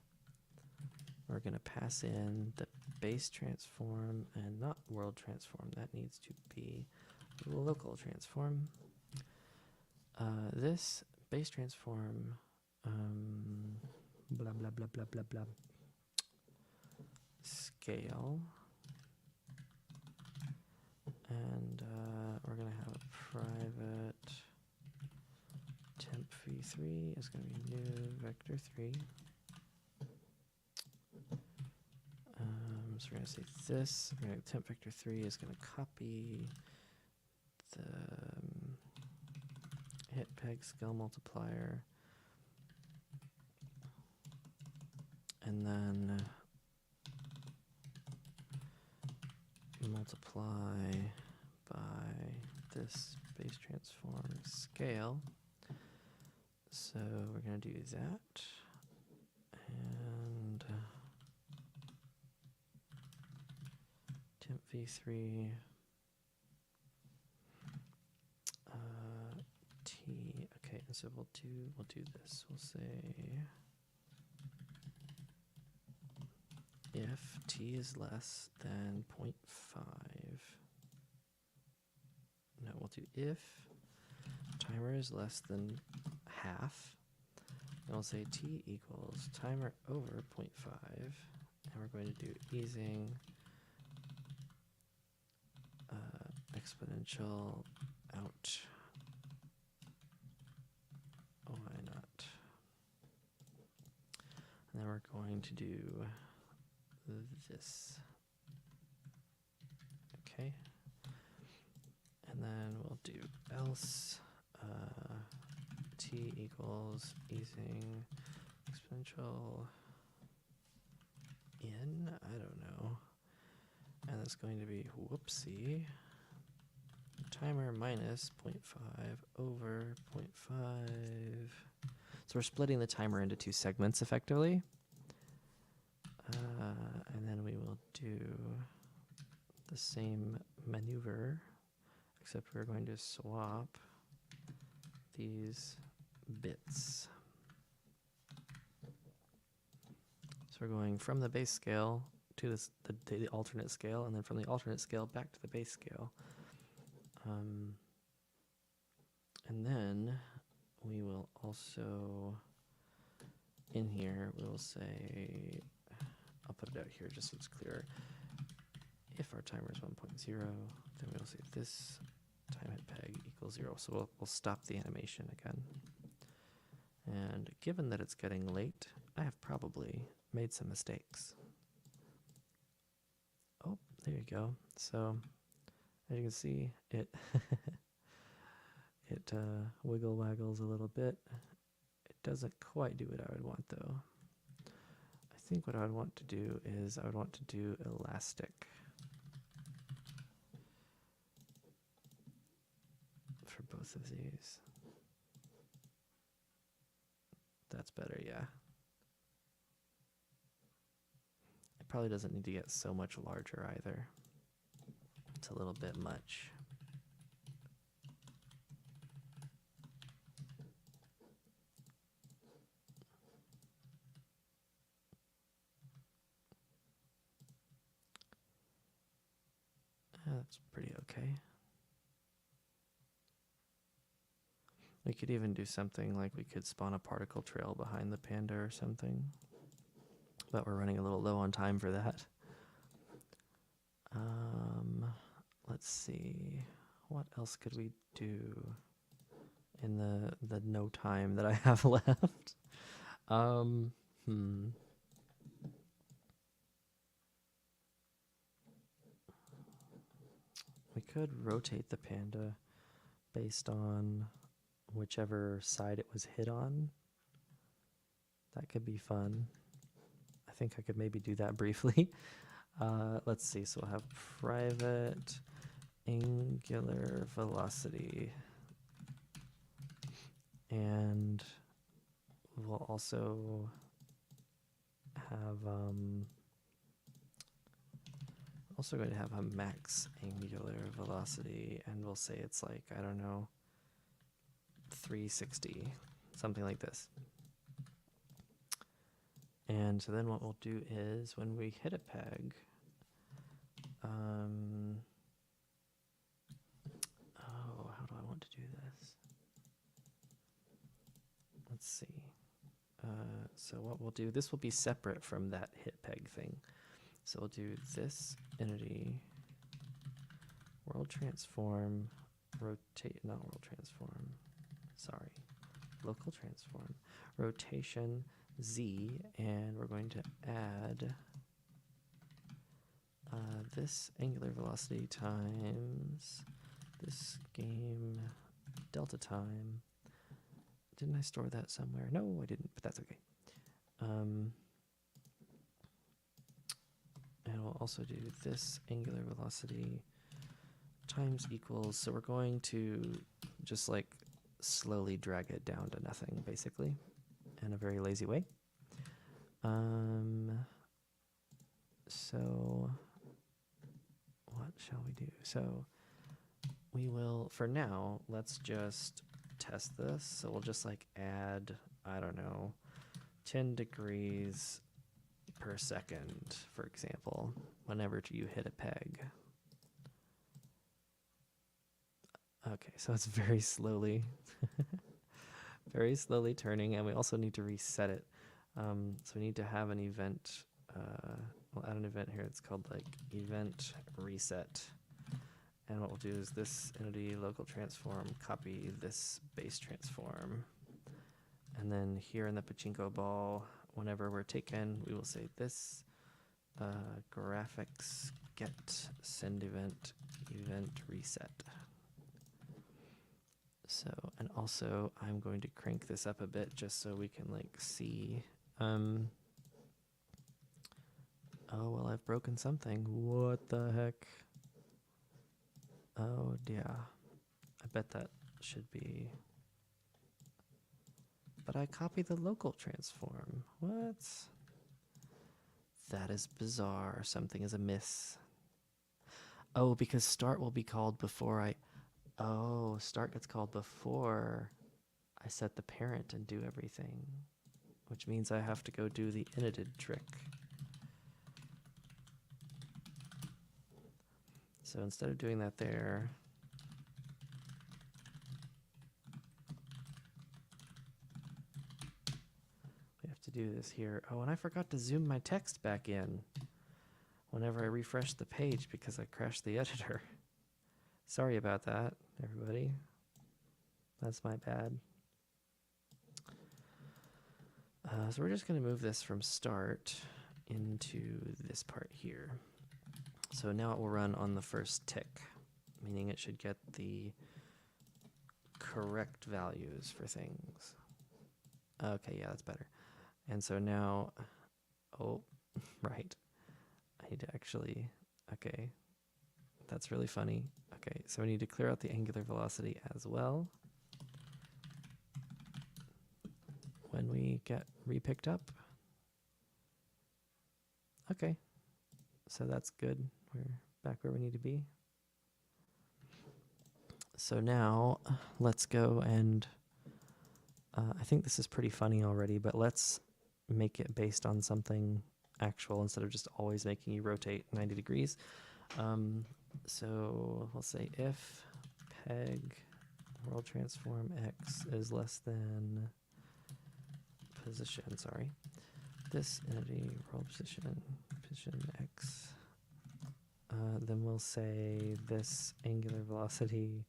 we're going to pass in the base transform and not world transform. That needs to be local transform. This base transform, blah, blah, blah, blah, blah, blah, scale, and we're going to have a private temp v3 is going to be new vector 3. So we're going to say this. Temp vector 3 is going to copy the hit peg scale multiplier, and then multiply by this base transform scale. So we're going to do that, and temp v3 t. Okay, and so we'll do this. We'll say if t is less than 0.5. No, we'll do if timer is less than half, and we'll say t equals timer over 0.5, and we're going to do easing exponential out. Why not? And then we're going to do this. Okay, and then we'll do else t equals easing exponential in, I don't know, and that's going to be whoopsie timer minus 0.5 over 0.5. So we're splitting the timer into two segments effectively, and then we will do the same maneuver, except we're going to swap these bits. So we're going from the base scale to this, the alternate scale, and then from the alternate scale back to the base scale. And then we will also, in here, we'll say, I'll put it out here just so it's clear. If our timer is 1.0, then we'll say this time hit peg equals 0. So we'll stop the animation again. And given that it's getting late, I have probably made some mistakes. Oh, there you go. So as you can see, it it wiggle waggles a little bit. It doesn't quite do what I would want though. I think what I would want to do is I would want to do elastic for both of these. That's better, yeah. It probably doesn't need to get so much larger either. It's a little bit much. That's pretty okay. We could even do something like we could spawn a particle trail behind the panda or something. but we're running a little low on time for that. Let's see, what else could we do in the no time that I have left? We could rotate the panda based on whichever side it was hit on. That could be fun. I think I could maybe do that briefly. Let's see, so we'll have private angular velocity. And we'll also have, also going to have a max angular velocity, and we'll say it's like, I don't know, 360, something like this. And so then what we'll do is when we hit a peg, oh, how do I want to do this? Let's see. So what we'll do, this will be separate from that hit peg thing. So we'll do this entity, world transform, rotate, not world transform, sorry, local transform, rotation Z, and we're going to add this angular velocity times this game delta time. Didn't I store that somewhere? No, I didn't, but that's okay. And we'll also do this angular velocity times equals, so we're going to just like slowly drag it down to nothing, basically, in a very lazy way. So what shall we do? So we will, for now, let's just test this. So we'll just like add, I don't know, 10 degrees per second, for example, whenever you hit a peg. Okay, so it's very slowly, very slowly turning, and we also need to reset it. So we need to have an event, we'll add an event here. It's called like event reset. And what we'll do is this entity local transform, copy this base transform. And then here in the pachinko ball, whenever we're taken, we will say this graphics get send event reset. So, and also I'm going to crank this up a bit just so we can like see. Oh, well, I've broken something. What the heck? Oh, yeah. I bet that should be. But I copied the local transform. What? That is bizarre. Something is amiss. Oh, because start will be called before I. Oh, start gets called before I set the parent and do everything, which means I have to go do the initted trick. So instead of doing that there, we have to do this here. Oh, and I forgot to zoom my text back in whenever I refresh the page because I crashed the editor. Sorry about that, everybody. That's my bad. So we're just going to move this from start into this part here. So now it will run on the first tick, meaning it should get the correct values for things. Okay, yeah, that's better. And so now, oh, right. I need to actually, okay, that's really funny. Okay, so we need to clear out the angular velocity as well when we get repicked up. Okay, so that's good. We're back where we need to be. So now let's go and I think this is pretty funny already, but let's make it based on something actual instead of just always making you rotate 90 degrees. So we'll say if peg world transform x is less than position, sorry, this entity roll position x. Then we'll say this angular velocity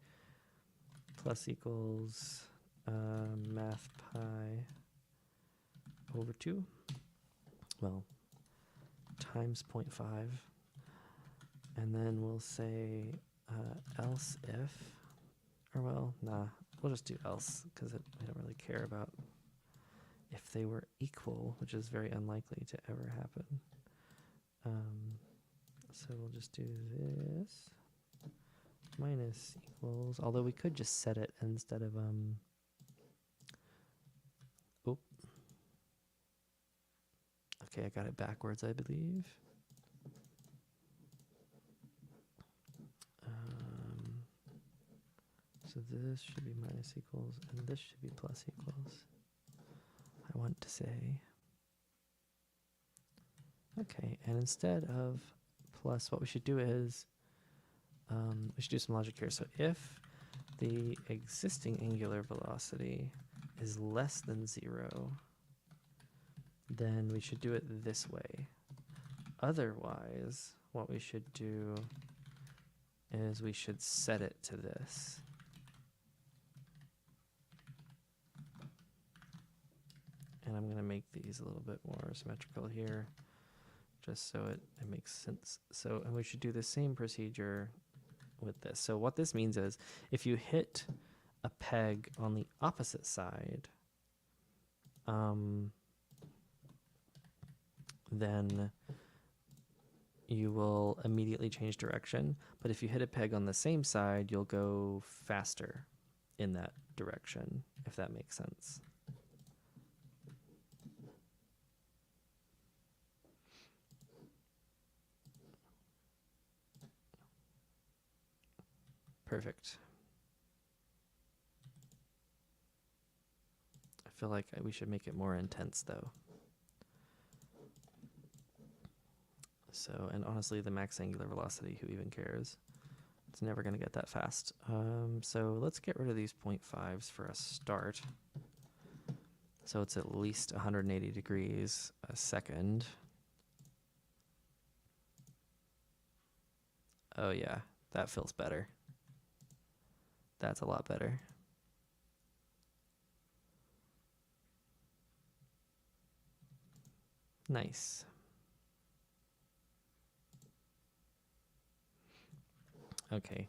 plus equals math pi over 2. Well, times 0.5. And then we'll say else if, or well, nah, we'll just do else because we don't really care about if they were equal, which is very unlikely to ever happen. So we'll just do this minus equals, although we could just set it instead of, oh, okay, I got it backwards, I believe. So this should be minus equals, and this should be plus equals. I want to say, okay, and instead of plus, what we should do is, we should do some logic here. So if the existing angular velocity is less than 0, then we should do it this way. Otherwise, what we should do is we should set it to this. And I'm going to make these a little bit more symmetrical here, just so it makes sense. So, and we should do the same procedure with this. So what this means is, if you hit a peg on the opposite side, then you will immediately change direction. But if you hit a peg on the same side, you'll go faster in that direction, if that makes sense. Perfect. I feel like we should make it more intense though. So, and honestly, the max angular velocity, who even cares? It's never going to get that fast. So let's get rid of these 0.5s for a start. So it's at least 180 degrees a second. Oh yeah, that feels better. That's a lot better. Nice. Okay,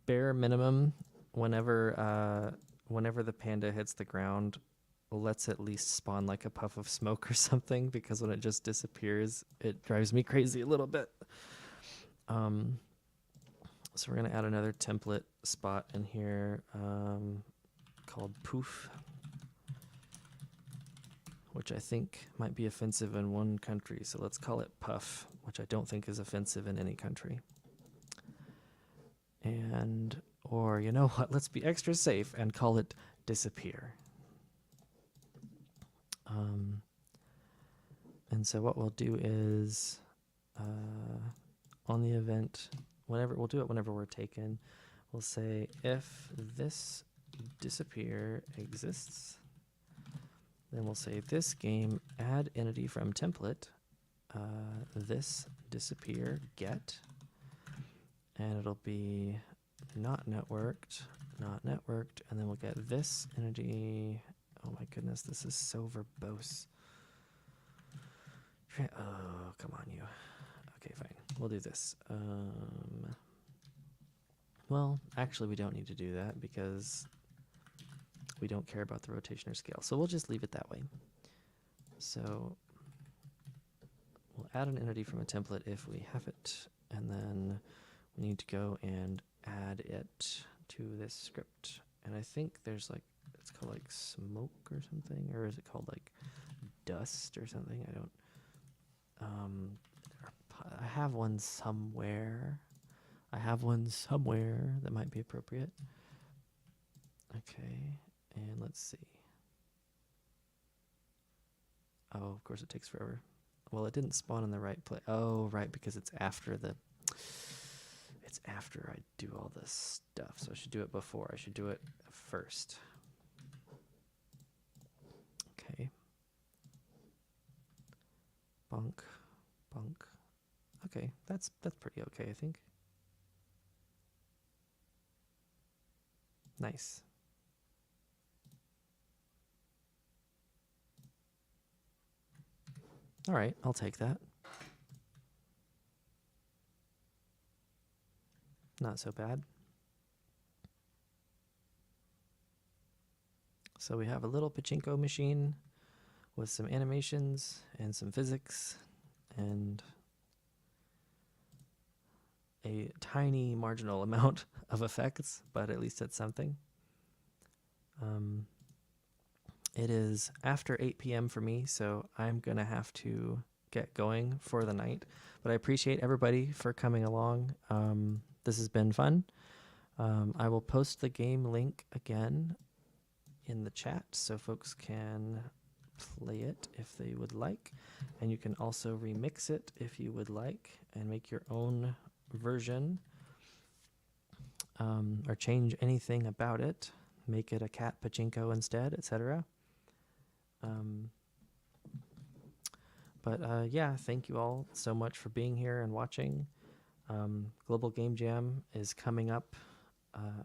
bare minimum, whenever the panda hits the ground, let's at least spawn like a puff of smoke or something, because when it just disappears, it drives me crazy a little bit. So we're gonna add another template spot in here called poof, which I think might be offensive in one country. So let's call it puff, which I don't think is offensive in any country. And, or you know what, let's be extra safe and call it disappear. And so what we'll do is on the event, we'll do it whenever we're taken, we'll say if this disappear exists, then we'll say this game add entity from template, this disappear get, and it'll be not networked, and then we'll get this entity. Oh my goodness, this is so verbose. Oh, come on, you. Okay, fine. We'll do this. Well, actually, we don't need to do that because we don't care about the rotation or scale. So we'll just leave it that way. So we'll add an entity from a template if we have it, and then we need to go and add it to this script. And I think there's like, it's called like smoke or something, or is it called like dust or something? I don't, I have one somewhere. That might be appropriate. Okay, and let's see. Oh, of course it takes forever. Well, it didn't spawn in the right place. Oh, right, because it's after I do all this stuff. So I should do it before. I should do it first. Okay. Bunk, bunk. Okay, that's pretty okay, I think. Nice. All right, I'll take that. Not so bad. So we have a little pachinko machine with some animations and some physics and a tiny marginal amount of effects, but at least it's something. It is after 8 p.m. for me, so I'm going to have to get going for the night. But I appreciate everybody for coming along. This has been fun. I will post the game link again in the chat so folks can play it if they would like. And you can also remix it if you would like and make your own version, or change anything about it. Make it a cat pachinko instead, etc. Yeah, thank you all so much for being here and watching. Global Game Jam is coming up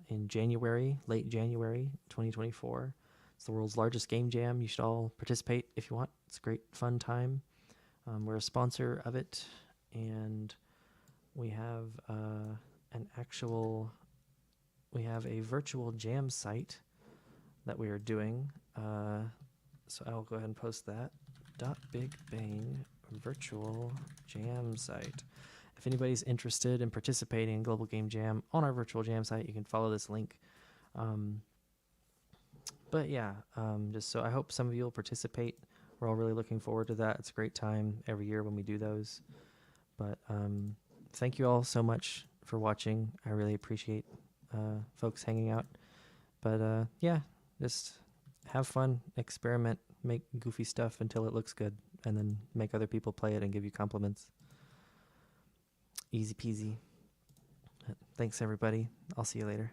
in January, late January 2024. It's the world's largest game jam. You should all participate if you want. It's a great, fun time. We're a sponsor of it, and we have a virtual jam site that we are doing. So I'll go ahead and post that. .bigbang virtual jam site. If anybody's interested in participating in Global Game Jam on our virtual jam site, you can follow this link. Just so I hope some of you will participate. We're all really looking forward to that. It's a great time every year when we do those. But thank you all so much for watching. I really appreciate folks hanging out. But just have fun, experiment, make goofy stuff until it looks good, and then make other people play it and give you compliments. Easy peasy. Thanks, everybody. I'll see you later.